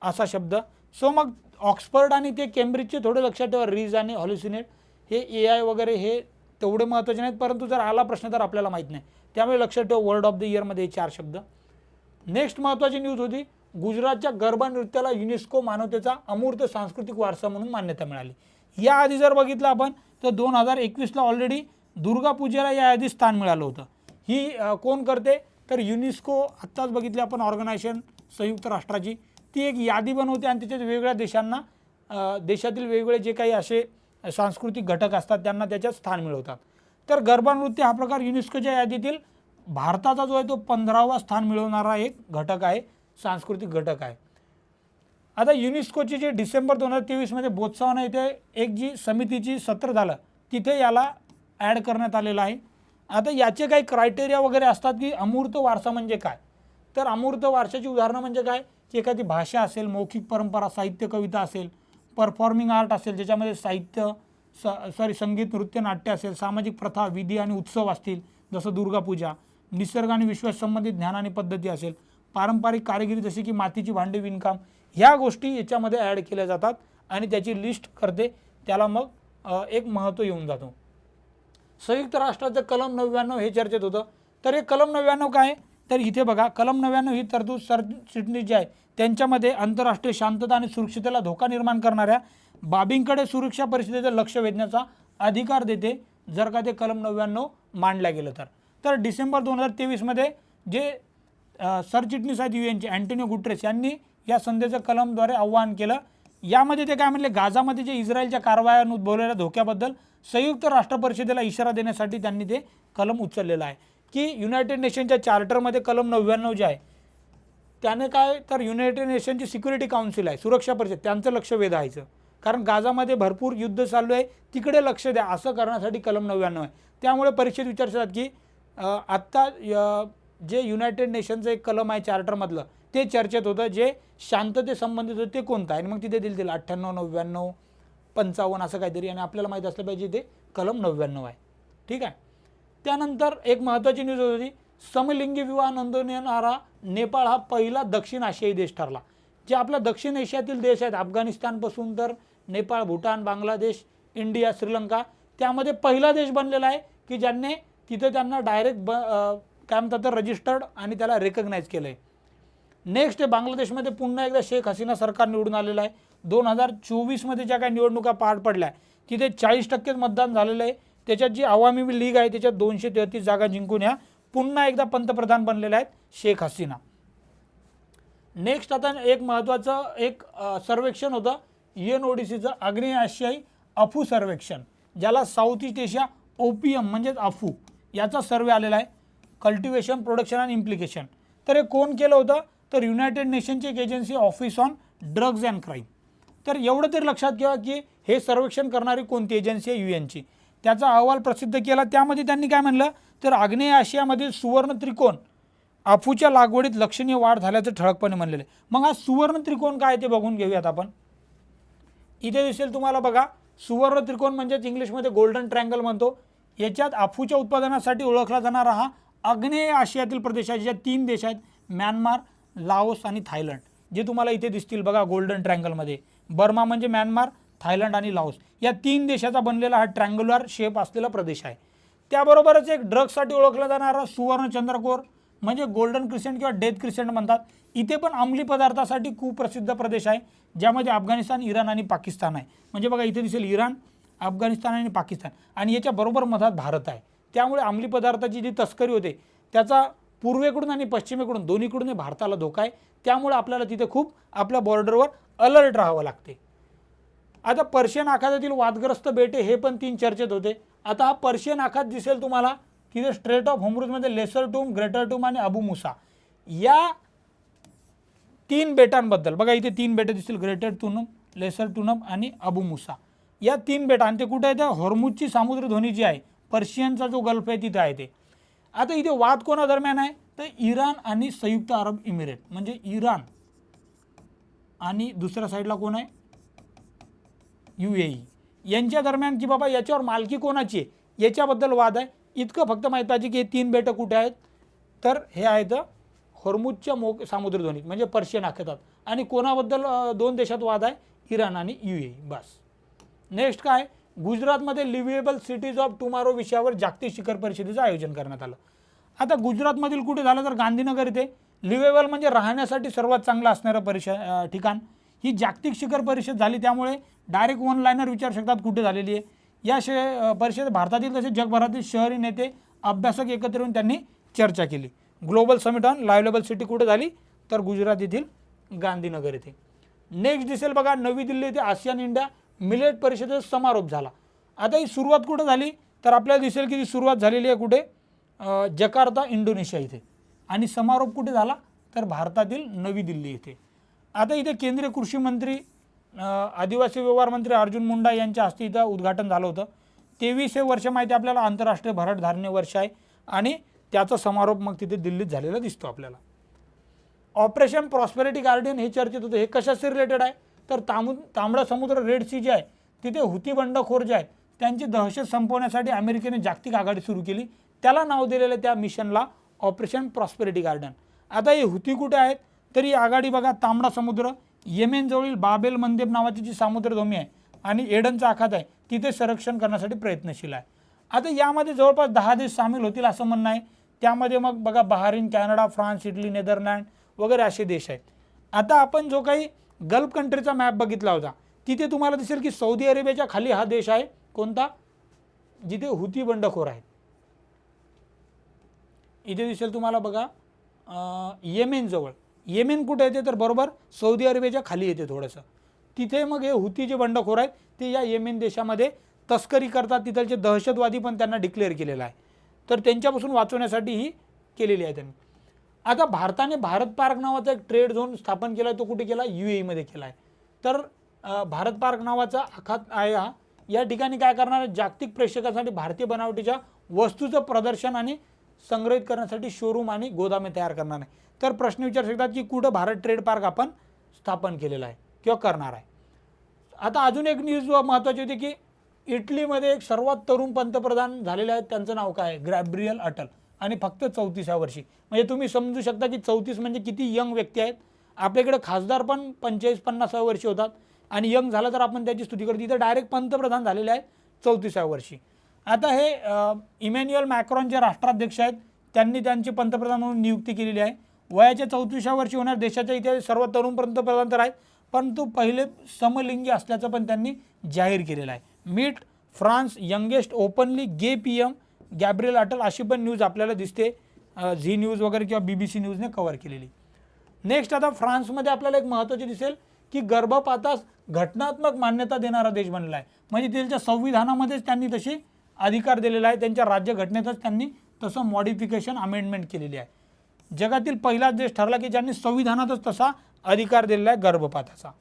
असा शब्द. सो मग ऑक्सफर्ड आणि ते केम्ब्रिजचे थोडं लक्षात ठेवा. रीज आणि हॉल्युसिनेट हे AI वगैरे हे तेवढे महत्त्वाचे नाहीत, परंतु जर आला प्रश्न तर आपल्याला माहीत नाही त्यामुळे लक्षात ठेवा वर्ल्ड ऑफ द इयरमध्ये 4 शब्द. नेक्स्ट महत्त्वाची न्यूज होती गुजरातच्या गरबा नृत्याला युनेस्को मानवतेचा अमूर्त सांस्कृतिक वारसा म्हणून मान्यता मिळाली. याआधी जर बघितलं आपण तर 2021ला ऑलरेडी दुर्गा पूजेला याआधी स्थान मिळालं होतं. ही कोण करते तर युनेस्को आत्ताच बघितले आपण ऑर्गनायझेशन संयुक्त राष्ट्राची ती एक यादी बनवते आणि त्याच्यात वेगवेगळ्या देशांना देशातील वेगवेगळे जे काही असे सांस्कृतिक घटक असतात त्यांना त्याच्यात स्थान मिळवतात. तर गरबा नृत्य हा प्रकार युनेस्कोच्या यादीतील भारताचा जो आहे तो 15वा स्थान मिळवणारा एक घटक आहे, सांस्कृतिक घटक आहे. आता युनेस्कोची जे डिसेंबर 2023मध्ये बोत्सवाना येथे एक जी समितीची सत्र झालं तिथे याला ॲड करण्यात आलेलं आहे. आता याचे काही क्रायटेरिया वगैरे असतात की अमूर्त वारसा म्हणजे काय. तर अमूर्त वारशाची उदाहरणं म्हणजे काय की एखादी भाषा असेल, मौखिक परंपरा, साहित्य कविता असेल, परफॉर्मिंग आर्ट असेल ज्याच्यामध्ये संगीत नृत्य नाट्य असेल, सामाजिक प्रथा विधी आणि उत्सव असतील जसं दुर्गापूजा, निसर्ग आणि विश्वास संबंधित ज्ञान आणि पद्धती असेल, पारंपरिक कारागिरी जसे की मातीची भांडी विणकाम ह्या गोष्टी याच्यामध्ये ॲड केल्या जातात आणि त्याची लिस्ट करते त्याला मग एक महत्त्व येऊन जातो. संयुक्त राष्ट्राचं कलम 99 हे चर्चेत होतं. तर हे कलम 99 काय तर इथे बघा कलम 99 ही तरतूद सरचिटणीस जे आहे त्यांच्यामध्ये आंतरराष्ट्रीय शांतता आणि सुरक्षिततेला धोका निर्माण करणाऱ्या बाबींकडे सुरक्षा परिषदेचं लक्ष वेधण्याचा अधिकार देते जर का ते कलम 99 मांडल्या गेलं तर. तर डिसेंबर 2023मध्ये जे सरचिटणीस आहेत UNचे अँटोनियो गुटेरेस यांनी या संधीचं कलमद्वारे आवाहन केलं. यामध्ये ते काय म्हणले गाझामध्ये जे इस्रायलच्या कारवाया उद्भवलेल्या धोक्याबद्दल संयुक्त राष्ट्र परिषदेला इशारा देण्यासाठी त्यांनी ते कलम उचललेलं आहे की युनायटेड नेशनच्या चार्टरमध्ये कलम 99 जे आहे त्याने काय तर युनायटेड नेशनची सिक्युरिटी काउन्सिल आहे सुरक्षा परिषद त्यांचं लक्ष वेधायचं कारण गाझामध्ये भरपूर युद्ध चालू आहे तिकडे लक्ष द्या असं करण्यासाठी कलम 99 आहे. त्यामुळे परीक्षेत विचारतात की आत्ता जे युनायटेड नेशनचं एक कलम आहे चार्टरमधलं ते चर्चेत होतं जे शांततेसंबंधित होतं ते कोणतं आहे आणि मग तिथे दिलं 98, 99, 55 असं काहीतरी आणि आपल्याला माहीत असलं पाहिजे ते कलम 99 आहे. ठीक आहे. त्यानंतर एक महत्त्वाची न्यूज होती समलिंगी विवाह नोंदवणारा नेपाळ हा पहिला दक्षिण आशियाई देश ठरला. जे आपला दक्षिण एशियातील देश आहेत अफगाणिस्तानपासून तर नेपाळ, भूटान, बांगलादेश, इंडिया, श्रीलंका त्यामध्ये पहिला देश बनलेला आहे की ज्यांनी तिथे त्यांना डायरेक्ट काय म्हणतात तर रजिस्टर्ड आणि त्याला रेकग्नाइज केलं आहे. नेक्स्ट बांगलादेशमध्ये पुन्हा एकदा शेख हसीना सरकार निवडून आलेलं आहे. 2024मध्ये ज्या काही निवडणुका पार पडल्या तिथे 40% मतदान झालेलं आहे त्याच्यात जी अवामी लीग आहे त्याच्यात 233 जागा जिंकून ह्या पुन्हा एकदा पंतप्रधान बनलेल्या आहेत शेख हसीना. नेक्स्ट आता एक महत्त्वाचं सर्वेक्षण होतं UNODCचं आग्नेय आशियाई अफू सर्वेक्षण, ज्याला साऊथ ईस्ट एशिया ओपीएम म्हणजेच अफू याचा सर्वे आलेला आहे, कल्टिवेशन, प्रोडक्शन अँड इम्प्लिकेशन. तर हे कोण केलं होतं, तर युनायटेड नेशनची एक agency office on drugs and crime. तर एवढं तरी लक्षात घ्या की हे सर्वेक्षण करणारी कोणती एजन्सी आहे, UN ची. त्याचा अहवाल प्रसिद्ध केला, त्यामध्ये त्यांनी काय म्हणलं, तर आग्नेय आशियामधील सुवर्ण त्रिकोण अफूच्या लागवडीत लक्षणीय वाढ झाल्याचं ठळकपणे म्हणलेलं आहे. मग हा सुवर्ण त्रिकोण काय ते बघून घेऊयात आपण. इथे दिसेल तुम्हाला बघा, सुवर्ण त्रिकोण म्हणजेच इंग्लिशमध्ये गोल्डन ट्रँगल म्हणतो. याच्यात अफूच्या उत्पादनासाठी ओळखला जाणारा हा आग्नेय आशियातील प्रदेशाचे ज्या 3 देश आहेत, म्यानमार, लाओस आणि थायलंड, जे तुम्हाला इथे दिसतील बघा गोल्डन ट्रँगलमध्ये. बर्मा म्हणजे म्यानमार, थायलंड आणि लाओस या 3 देशाचा बनलेला हा ट्रँग्युलर शेप असलेला प्रदेश आहे. त्याबरोबरच एक ड्रग्जसाठी ओळखला जाणारा सुवर्ण चंद्रकोर म्हणजे गोल्डन क्रिसेंट किंवा डेथ क्रिसेंट म्हणतात. इथे पण अंमली पदार्थासाठी खूप प्रसिद्ध प्रदेश आहे, ज्यामध्ये अफगाणिस्तान, इराण आणि पाकिस्तान आहे. म्हणजे बघा इथे दिसेल इराण, अफगाणिस्तान आणि पाकिस्तान, आणि याच्या बरोबर मधात भारत आहे. त्यामुळे अंमली पदार्थाची जी तस्करी होते त्याचा पूर्वेकडून आणि पश्चिमेकडून दोन्हीकडून भारताला धोका आहे. त्यामुळे आपल्याला तिथे खूप आपल्या बॉर्डरवर अलर्ट राहावं लागते. आता पर्शियन आखातातील वादग्रस्त बेटे हे पण 3 चर्चेत होते. आता हा पर्शियन आखात दिसेल तुम्हाला तिथे स्ट्रेट ऑफ होर्मुझमध्ये लेसर टूम, ग्रेटर टूम आणि अबू मुसा या 3 बेटांबद्दल बघा, इथे 3 बेटे दिसतील, ग्रेटर टूनम, लेसर टूनम आणि अबू मुसा या 3 बेटा. आणि ते कुठे आहे, हॉर्मुझची सामुद्रधुनी जी आहे, पर्शियनचा जो गल्फ आहे तिथे आहे ते. आता इथे वाद कोणादरम्यान आहे, तर इराण आणि संयुक्त अरब इमिरेट, म्हणजे इराण आणि दुसऱ्या साईडला कोण आहे, UAE यांच्या दरम्यान, की बाबा याच्यावर मालकी कोणाची आहे याच्याबद्दल वाद आहे. इतकं फक्त माहीत पाहिजे की हे 3 बेटं कुठे आहेत, तर हे आहेत हॉर्मुझच्या सामुद्रधुनीत म्हणजे पर्शियन आखातात. आणि कोणाबद्दल 2 देशात वाद आहे, इराण आणि UAE. बस. नेक्स्ट काय, गुजरातमध्ये लिव्हेबल सिटीज ऑफ टुमारो विषयावर जागतिक शिखर परिषदेचं आयोजन करण्यात आलं. आता गुजरातमधील कुठे झालं, तर गांधीनगर इथे. लिव्हेबल म्हणजे राहण्यासाठी सर्वात चांगलं असणारं ठिकाण. ही जागतिक शिखर परिषद झाली, त्यामुळे डायरेक्ट वन लाईनर विचारू शकतात कुठे झालेली आहे. या परिषदेत भारतातील तसेच जगभरातील शहरी नेते, अभ्यासक एकत्र येऊन त्यांनी चर्चा केली. ग्लोबल समिट ऑन लायव्हेबल सिटी कुठे झाली, तर गुजरात येथील गांधीनगर येथे. नेक्स्ट दिसेल बघा, नवी दिल्ली येथे आसियान इंडिया मिलेट परिषदेचा समारोप झाला. आता ही सुरुवात कुठे झाली, तर आपल्याला दिसेल की ती सुरुवात झालेली आहे कुठे, जकार्ता, इंडोनेशिया इथे. आणि समारोप कुठे झाला, तर भारतातील नवी दिल्ली येथे. आता इथे केंद्रीय कृषी मंत्री, आदिवासी व्यवहार मंत्री अर्जुन मुंडा यांच्या हस्ते इथं उद्घाटन झालं होतं. 23हे वर्ष माहिती आपल्याला आंतरराष्ट्रीय भरड धान्य वर्ष आहे, आणि त्याचा समारोप मग तिथे दिल्लीत झालेला दिसतो आपल्याला. ऑपरेशन प्रॉस्पेरिटी गार्डियन हे चर्चेत होतं. हे कशाशी रिलेटेड आहे, तर तांबडा समुद्र, रेड सी जे आहे तिथे हुती बंडखोर जे आहेत त्यांची दहशत संपवण्यासाठी अमेरिकेने जागतिक आघाडी सुरू केली. त्याला नाव दिलेलं त्या मिशनला ऑपरेशन प्रॉस्पेरिटी गार्डन. आता हे हुती कुठे आहेत, तर ही आघाडी बघा तांबडा समुद्र, येमेनजवळील बाबेल मंदेब नावाची जी सामुद्रधुनी आहे आणि एडनचा आखात आहे तिथे संरक्षण करण्यासाठी प्रयत्नशील आहे. आता यामध्ये जवळपास 10 देश सामील होतील असं म्हणणं आहे. त्यामध्ये मग बघा Bahrain, Canada, France, Italy, Netherland वगैरे असे देश आहेत. आता आपण जो काही गल्फ कंट्रीचा मॅप बघितला होता तिथे तुम्हाला दिसेल की सौदी अरेबियाच्या खाली हा देश आहे कोणता, जिथे हुती बंडखोर आहेत. इथे दिसेल तुम्हाला बघा येमेन जवळ. येमेन कुठे येते, तर बरोबर सौदी अरेबियाच्या खाली येते थोडंसं. तिथे मग हे हुती जे बंडखोर आहेत ते या येमेन देशामध्ये तस्करी करतात. तिथलचे दहशतवादी पण त्यांना डिक्लेअर केलेला आहे, तर त्यांच्यापासून वाचवण्यासाठी ही केलेली आहे त्यांनी. आता भारताने भारत पार्क नावाचा एक ट्रेड झोन स्थापन केला आहे. तो कुठे केला, UAE मध्ये केला आहे. तर भारत पार्क नावाचा आखात आहे हा. या ठिकाणी काय करणार आहे, जागतिक प्रेक्षकांसाठी भारतीय बनावटीच्या वस्तूचं प्रदर्शन आणि संग्रहित करण्यासाठी शोरूम आणि गोदामे तयार करणार आहे. तर प्रश्न विचारू शकतात की कुठं भारत ट्रेड पार्क आपण स्थापन केलेला आहे किंवा करणार आहे. आता अजून एक न्यूज महत्त्वाची होती की इटलीमध्ये एक सर्वात तरुण पंतप्रधान झालेले आहेत. त्यांचं नाव काय आहे, गॅब्रियल अटल, आणि फक्त 34व्या वर्षी. म्हणजे तुम्ही समजू शकता की 34 म्हणजे किती यंग व्यक्ती आहेत. आपल्याकडे खासदार पण 45-50व्या वर्षी होतात, आणि यंग झाला तर आपण त्याची स्तुती करतो. इथं डायरेक्ट पंतप्रधान झालेले आहेत 34व्या वर्षी. आता हे इमॅन्युअल मॅक्रॉन जे राष्ट्राध्यक्ष आहेत त्यांनी त्यांची पंतप्रधान म्हणून नियुक्ती केलेली आहे. वयाच्या 34व्या वर्षी होणार देशाच्या इतिहासात सर्वात तरुण पंतप्रधान तर आहेत, परंतु पहिले समलिंगी असल्याचं पण त्यांनी जाहीर केलेलं आहे. मीट फ्रान्स यंगेस्ट ओपनली गे PM गॅब्रिएल अटल, अशी पण न्यूज आपल्याला दिसते झी न्यूज वगैरे किंवा BBC न्यूजने कव्हर केलेली. नेक्स्ट आता फ्रान्समध्ये आपल्याला एक महत्त्वाची दिसेल की गर्भपातास घटनात्मक मान्यता देणारा देश बनला आहे. म्हणजे त्यांच्या संविधानामध्येच त्यांनी तशी अधिकार दिलेला आहे, त्यांच्या राज्यघटनेतच त्यांनी तसं मॉडिफिकेशन अमेंडमेंट केलेली आहे. जगातील पहिलाच देश ठरला की ज्यांनी संविधानातच तसा अधिकार दिलेला आहे गर्भपाताचा.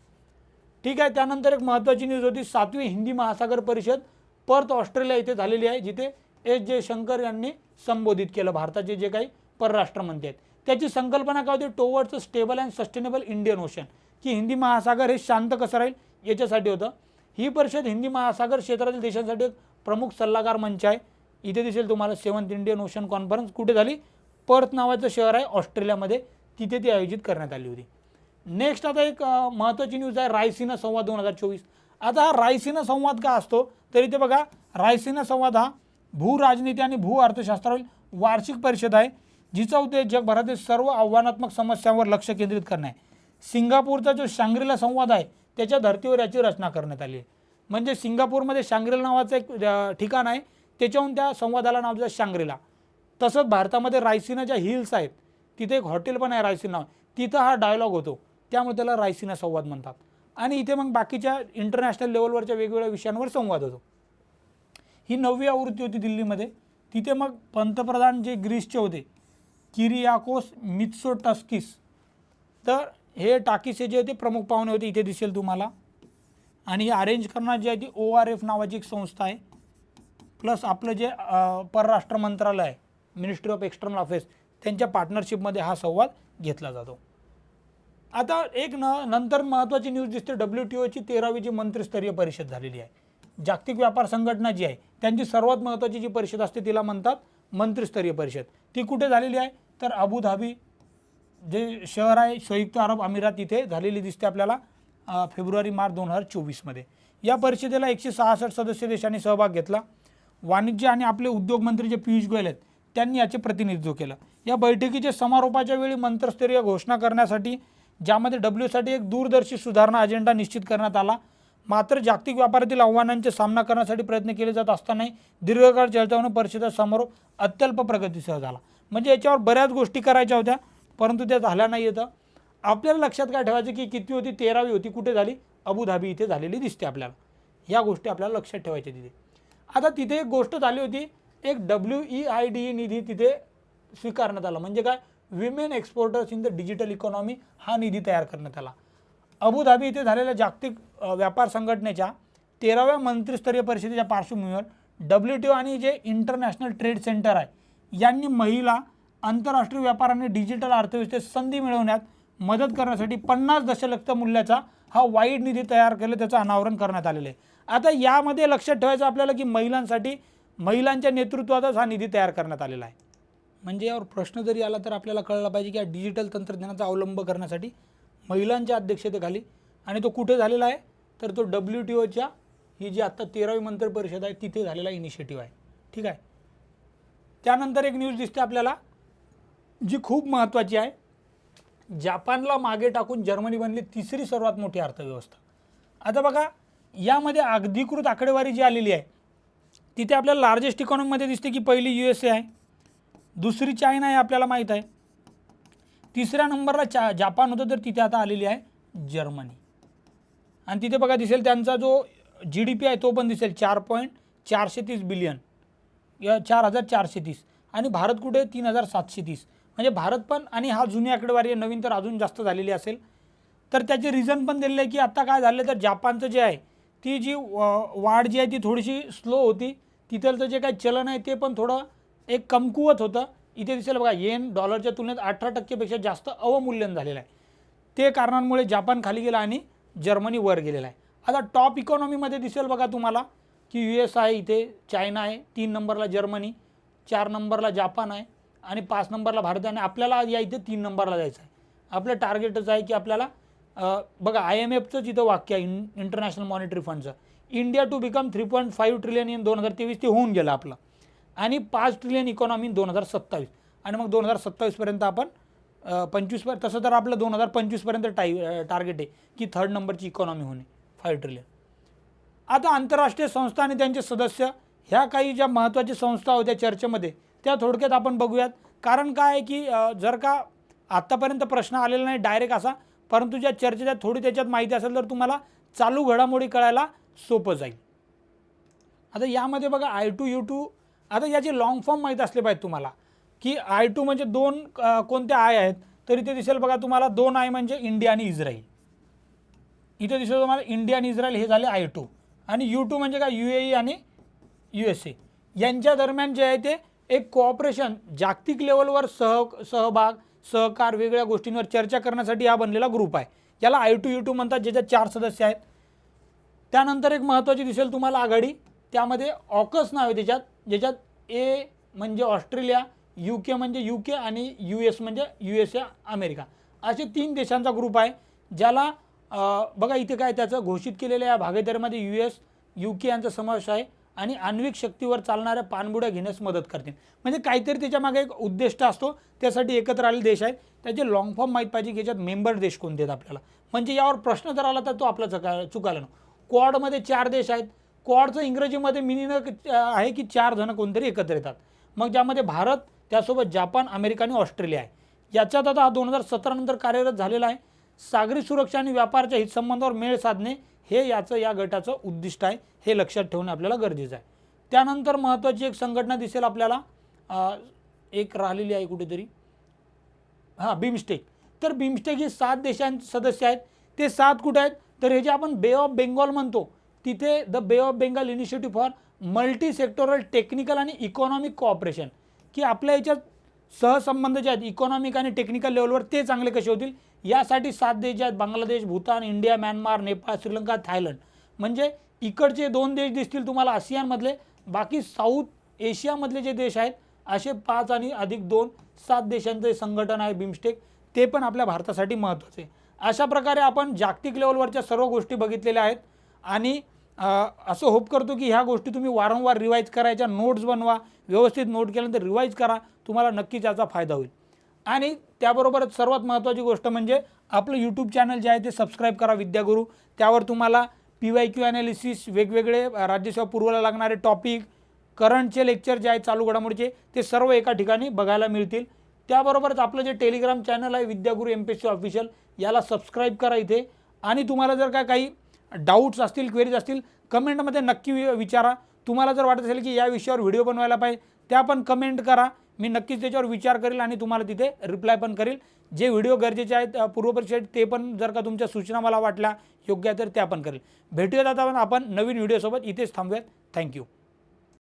ठीक आहे. त्यानंतर एक महत्त्वाची न्यूज होती 7वी हिंदी महासागर परिषद पर्थ ऑस्ट्रेलिया इथे झालेली आहे, जिथे S जयशंकर यांनी संबोधित केलं भारताचे जे काही परराष्ट्र मंत्री आहेत. त्याची संकल्पना काय होती, towards a stable and sustainable Indian ocean, की हिंदी महासागर हे शांत कसं राहील याच्यासाठी होतं. ही परिषद हिंदी महासागर क्षेत्रातील देशांसाठी एक प्रमुख सल्लागार मंच आहे. इथे दिसेल तुम्हाला 7th इंडियन ओशन कॉन्फरन्स कुठे झाली, पर्थ नावाचं शहर आहे ऑस्ट्रेलियामध्ये, तिथे ती आयोजित करण्यात आली होती. नेक्स्ट आता एक महत्त्वाची न्यूज आहे रायसिना संवाद 2024. आता हा रायसिना संवाद का असतो, तर इथे बघा रायसिना संवाद हा भू राजनीती आणि भू अर्थशास्त्रावरील वार्षिक परिषद आहे, जिचा उद्देश जगभरातील सर्व आव्हानात्मक समस्यांवर लक्ष केंद्रित करणे आहे. सिंगापूरचा जो शांग्रीला संवाद आहे त्याच्या धर्तीवर याची रचना करण्यात आली आहे. म्हणजे सिंगापूरमध्ये शांग्रीला नावाचं एक ठिकाण आहे, त्याच्याहून त्या संवादाला नाव दिलं शांग्रीला. तसंच भारतामध्ये रायसिनाच्या हिल्स आहेत, तिथे एक हॉटेल पण आहे रायसिना, तिथं हा डायलॉग होतो, त्यामुळे त्याला रायसिना संवाद म्हणतात. आणि इथे मग बाकीच्या इंटरनॅशनल लेवलवरच्या वेगवेगळ्या विषयांवर संवाद होतो. ही 9वी आवृत्ती होती दिल्लीमध्ये. तिथे मग पंतप्रधान जे ग्रीसचे होते किरियाकोस मित्सोटस्किस, तर हे टाकीस हे जे होते प्रमुख पाहुणे होते, इथे दिसेल तुम्हाला. आणि अरेंज करणार जे आहे ती ORF नावाची एक संस्था आहे, प्लस आपलं जे परराष्ट्र मंत्रालय आहे मिनिस्ट्री ऑफ एक्सटर्नल अफेअर्स, त्यांच्या पार्टनरशिपमध्ये हा संवाद घेतला जातो. आता एक नंतर महत्त्वाची न्यूज दिसते, WTOची 13वी जी मंत्रिस्तरीय परिषद झालेली आहे. जागतिक व्यापार संघटना जी आहे त्यांची सर्वात महत्त्वाची जी परिषद असते तिला म्हणतात मंत्रिस्तरीय परिषद. ती कुठे झालेली आहे, तर अबुधाबी जे शहर आहे संयुक्त अरब अमिरात, इथे झालेली दिसते आपल्याला फेब्रुवारी-मार्च 2024मध्ये. या परिषदेला 166 सदस्य देशांनी सहभाग घेतला. वाणिज्य आणि आपले उद्योग मंत्री जे पियुष गोयल आहेत त्यांनी याचे प्रतिनिधित्व केलं. या बैठकीच्या समारोपाच्या वेळी मंत्रिस्तरीय घोषणा करण्यासाठी ज्यामध्ये WTOसाठी एक दूरदर्शी सुधारणा अजेंडा निश्चित करण्यात आला. मात्र जागतिक व्यापारातील आव्हानांचे सामना करण्यासाठी प्रयत्न केले जात असतानाही दीर्घकाळ चर्चा परिषदेचा समारोप अत्यल्प प्रगतीसह झाला. म्हणजे याच्यावर बऱ्याच गोष्टी करायच्या होत्या परंतु त्या झाल्या नाही. येतं आपल्याला लक्षात काय ठेवायचं की किती होती, 13वी होती, कुठे झाली, अबुधाबी इथे झालेली दिसते आपल्याला. ह्या गोष्टी आपल्याला लक्षात ठेवायच्या तिथे. आता तिथे एक गोष्ट झाली होती, एक WEID निधी तिथे स्वीकारण्यात आला. म्हणजे काय, women exporters in the digital economy हा निधी तयार करण्यात आला. अबुधाबी इथे झालेल्या जागतिक व्यापार संघटनेच्या 13व्या मंत्रिस्तरीय परिषदेच्या पार्श्वभूमीवर WTO आणि जे इंटरनॅशनल ट्रेड सेंटर आहे यांनी महिला, आंतरराष्ट्रीय व्यापार आणि डिजिटल अर्थव्यवस्थेत संधी मिळवण्यात मदत करण्यासाठी 50 दशलक्ष मूल्याचा हा वाईड निधी तयार केला, त्याचं अनावरण करण्यात आलेलं आहे. आता यामध्ये लक्षात ठेवायचं आपल्याला की महिलांसाठी, महिलांच्या नेतृत्वातच हा निधी तयार करण्यात आलेला आहे. म्हणजे यावर प्रश्न जरी आला तर आपल्याला कळलं पाहिजे की या डिजिटल तंत्रज्ञानाचा अवलंब करण्यासाठी महिलांच्या अध्यक्षतेखाली, आणि तो कुठे झालेला आहे तर तो WTOच्या ही जी आत्ता 13वी मंत्री परिषद आहे तिथे झालेला इनिशिएटिव्ह आहे. ठीक आहे. त्यानंतर एक न्यूज दिसते आपल्याला जी खूप महत्त्वाची आहे. जपानला मागे टाकून जर्मनी बनली तिसरी सर्वात मोठी अर्थव्यवस्था. आता बघा यामध्ये अधिकृत आकडेवारी जी आलेली आहे तिथे आपल्याला लार्जेस्ट इकॉनॉमीमध्ये दिसते की पहिली USA आहे, दुसरी चायना आहे आपल्याला माहीत आहे, तिसऱ्या नंबरला जापान होतं, तर तिथे आता आलेली आहे जर्मनी. आणि तिथे बघा दिसेल त्यांचा जो GDP आहे तो पण दिसेल 4.430 बिलियन या 4,430, आणि भारत कुठे 3,730. म्हणजे भारत पण, आणि हा जुनी आकडेवारी आहे, नवीन तर अजून जास्त झालेली असेल. तर त्याचे रिझन पण दिलेलं आहे की आता काय झालं तर जापानचं जे आहे ती जी वाढ जी आहे ती थोडीशी स्लो होती, तिथलचं जे काही चलन आहे ते पण थोडं एक कमकुवत होतं. इथे दिसेल बघा येन डॉलरच्या तुलनेत 18% जास्त अवमूल्यन झालेलं आहे. ते कारणांमुळे जापान खाली गेला आणि जर्मनी वर गेलेला आहे. आता टॉप इकॉनॉमीमध्ये दिसेल बघा तुम्हाला की US आहे, इथे चायना आहे, 3 नंबरला जर्मनी, 4 नंबरला जापान आहे आणि 5 नंबरला भारत आहे. आणि आपल्याला या इथे 3 नंबरला जायचं आहे. आपलं टार्गेटच आहे की आपल्याला बघा IMFचं जिथं वाक्य आहे इंटरनॅशनल मॉनिटरी फंडचं, India to become 3.5 trillion in 2023, ते होऊन गेलं आपलं, आणि 5 ट्रिलियन इकॉनॉमी इन 2027. आणि मग 2027पर्यंत आपण 25, तसं तर आपलं 2025पर्यंत टार्गेट आहे की 3rd नंबरची इकॉनॉमी होणे 5 ट्रिलियन. आता आंतरराष्ट्रीय संस्था आणि त्यांचे सदस्य ह्या काही ज्या महत्त्वाच्या संस्था होत्या चर्चेमध्ये त्या थोडक्यात आपण बघूयात. कारण काय आहे की जर का आत्तापर्यंत प्रश्न आलेला नाही डायरेक्ट असा, परंतु ज्या चर्चेच्या थोडी त्याच्यात माहिती असेल तर तुम्हाला चालू घडामोडी कळायला सोपं जाईल. आता यामध्ये बघा I2 U2, आता याचे लॉंग फॉर्म माहीत असले पाहिजे तुम्हाला की I2 म्हणजे दोन कोणते आय आहेत, तर इथे दिसेल बघा तुम्हाला दोन आय म्हणजे इंडिया आणि इस्रायल. इथे दिसेल तुम्हाला इंडिया आणि इस्रायल हे झाले I2. आणि U2 म्हणजे काय UAE आणि USA यांच्या दरम्यान जे आहे ते एक कोऑपरेशन जागतिक लेवलवर सहभाग सहकार वेगवेगळ्या गोष्टींवर चर्चा करण्यासाठी हा बनलेला ग्रुप आहे. याला I2 U2 म्हणतात, ज्याच्यात 4 सदस्य आहेत. त्यानंतर एक महत्त्वाची दिसेल तुम्हाला आघाडी, त्यामध्ये ऑकस नाव आहे त्याच्यात, ज्याच्यात A म्हणजे ऑस्ट्रेलिया, UK म्हणजे UK आणि US म्हणजे USA अमेरिका, असे 3 देशांचा ग्रुप आहे. ज्याला बघा इथे काय त्याचं घोषित केलेल्या या भागीदारीमध्ये US UK यांचा समावेश आहे आणि आण्विक शक्तीवर चालणाऱ्या पाणबुड्या घेण्यास मदत करतील. म्हणजे काहीतरी त्याच्यामागे एक उद्दिष्ट असतो, त्यासाठी एकत्र आलेले देश आहेत. त्याचे लॉंग फॉर्म माहीत पाहिजे की याच्यात मेंबर देश कोणते आहेत आपल्याला, म्हणजे यावर प्रश्न जर आला तर तो आपला चुकायला नको. क्वाडमध्ये 4 देश आहेत. क्वाडचं इंग्रजीमध्ये मिनिंग आहे की 4 जण कोणतरी एकत्र येतात. मग ज्यामध्ये भारत, त्यासोबत जापान, अमेरिका आणि ऑस्ट्रेलिया आहे. याच्यात आता 2017 नंतर कार्यरत झालेला आहे. सागरी सुरक्षा आणि व्यापाराच्या हितसंबंधावर मेळ साधणे हे या गटाचं उद्दिष्ट आहे. हे लक्षात ठेवणे आपल्याला गरजेचं आहे. त्यानंतर महत्त्वाची एक संघटना दिसेल आपल्याला, एक राहिलेली आहे कुठेतरी, बिमस्टेक. तर बिमस्टेक ही 7 देशांचे सदस्य आहेत. ते 7 कुठे आहेत, तर हे जे आपण बे ऑफ बेंगॉल म्हणतो तिथे द बे of Bengal initiative for multi sectoral technical आणि इकॉनॉमिक कोऑपरेशन, की आपल्या याच्यात सहसंबंध जे आहेत इकॉनॉमिक आणि टेक्निकल लेवलवर ते चांगले कसे होतील यासाठी 7 देश आहेत, Bangladesh, Bhutan, India, Myanmar, Nepal, Sri Lanka, Thailand. म्हणजे इकडचे 2 देश दिसतील तुम्हाला आसियानमधले, बाकी साऊथ एशियामधले जे देश आहेत असे 5 आणि अधिक 2 7 देशांचे संघटन आहे बिमस्टेक. ते पण आपल्या भारतासाठी महत्त्वाचे आहे. अशा प्रकारे आपण जागतिक लेवलवरच्या सर्व गोष्टी बघितलेल्या आहेत आणि असं होप करतो की ह्या गोष्टी तुम्ही वारंवार रिवाईज करायच्या, नोट्स बनवा, व्यवस्थित नोट केल्यानंतर रिवाईज करा, तुम्हाला नक्कीच याचा फायदा होईल. आणि त्याबरोबरच सर्वात महत्त्वाची गोष्ट म्हणजे आपलं यूट्यूब चॅनल जे आहे ते सबस्क्राईब करा विद्यागुरू. त्यावर तुम्हाला PYQ ॲनालिसिस, वेगवेगळे राज्यसेवा पूर्वला लागणारे टॉपिक, करंटचे लेक्चर जे आहेत चालू घडामोडीचे ते सर्व एका ठिकाणी बघायला मिळतील. त्याबरोबरच आपलं जे टेलिग्राम चॅनल आहे विद्यागुरू MPSC ऑफिशियल, याला सबस्क्राईब करा इथे. आणि तुम्हाला जर काही डाऊट्स असतील, क्वेरीज असतील, कमेंटमध्ये नक्की विचारा. तुम्हाला जर वाटत असेल की या विषयावर व्हिडिओ बनवायला पाहिजे, त्या पण कमेंट करा. मी नक्कीच त्याच्यावर विचार करेल आणि तुम्हाला तिथे रिप्लाय पण करेल. जे व्हिडिओ गरजेचे आहेत पूर्वपरीक्षेत ते पण जर का तुमच्या सूचना मला वाटल्या योग्य आहे तर त्या पण करेल. भेटूयात आता आपण नवीन व्हिडिओसोबत. इथेच थांबूयात. थँक्यू.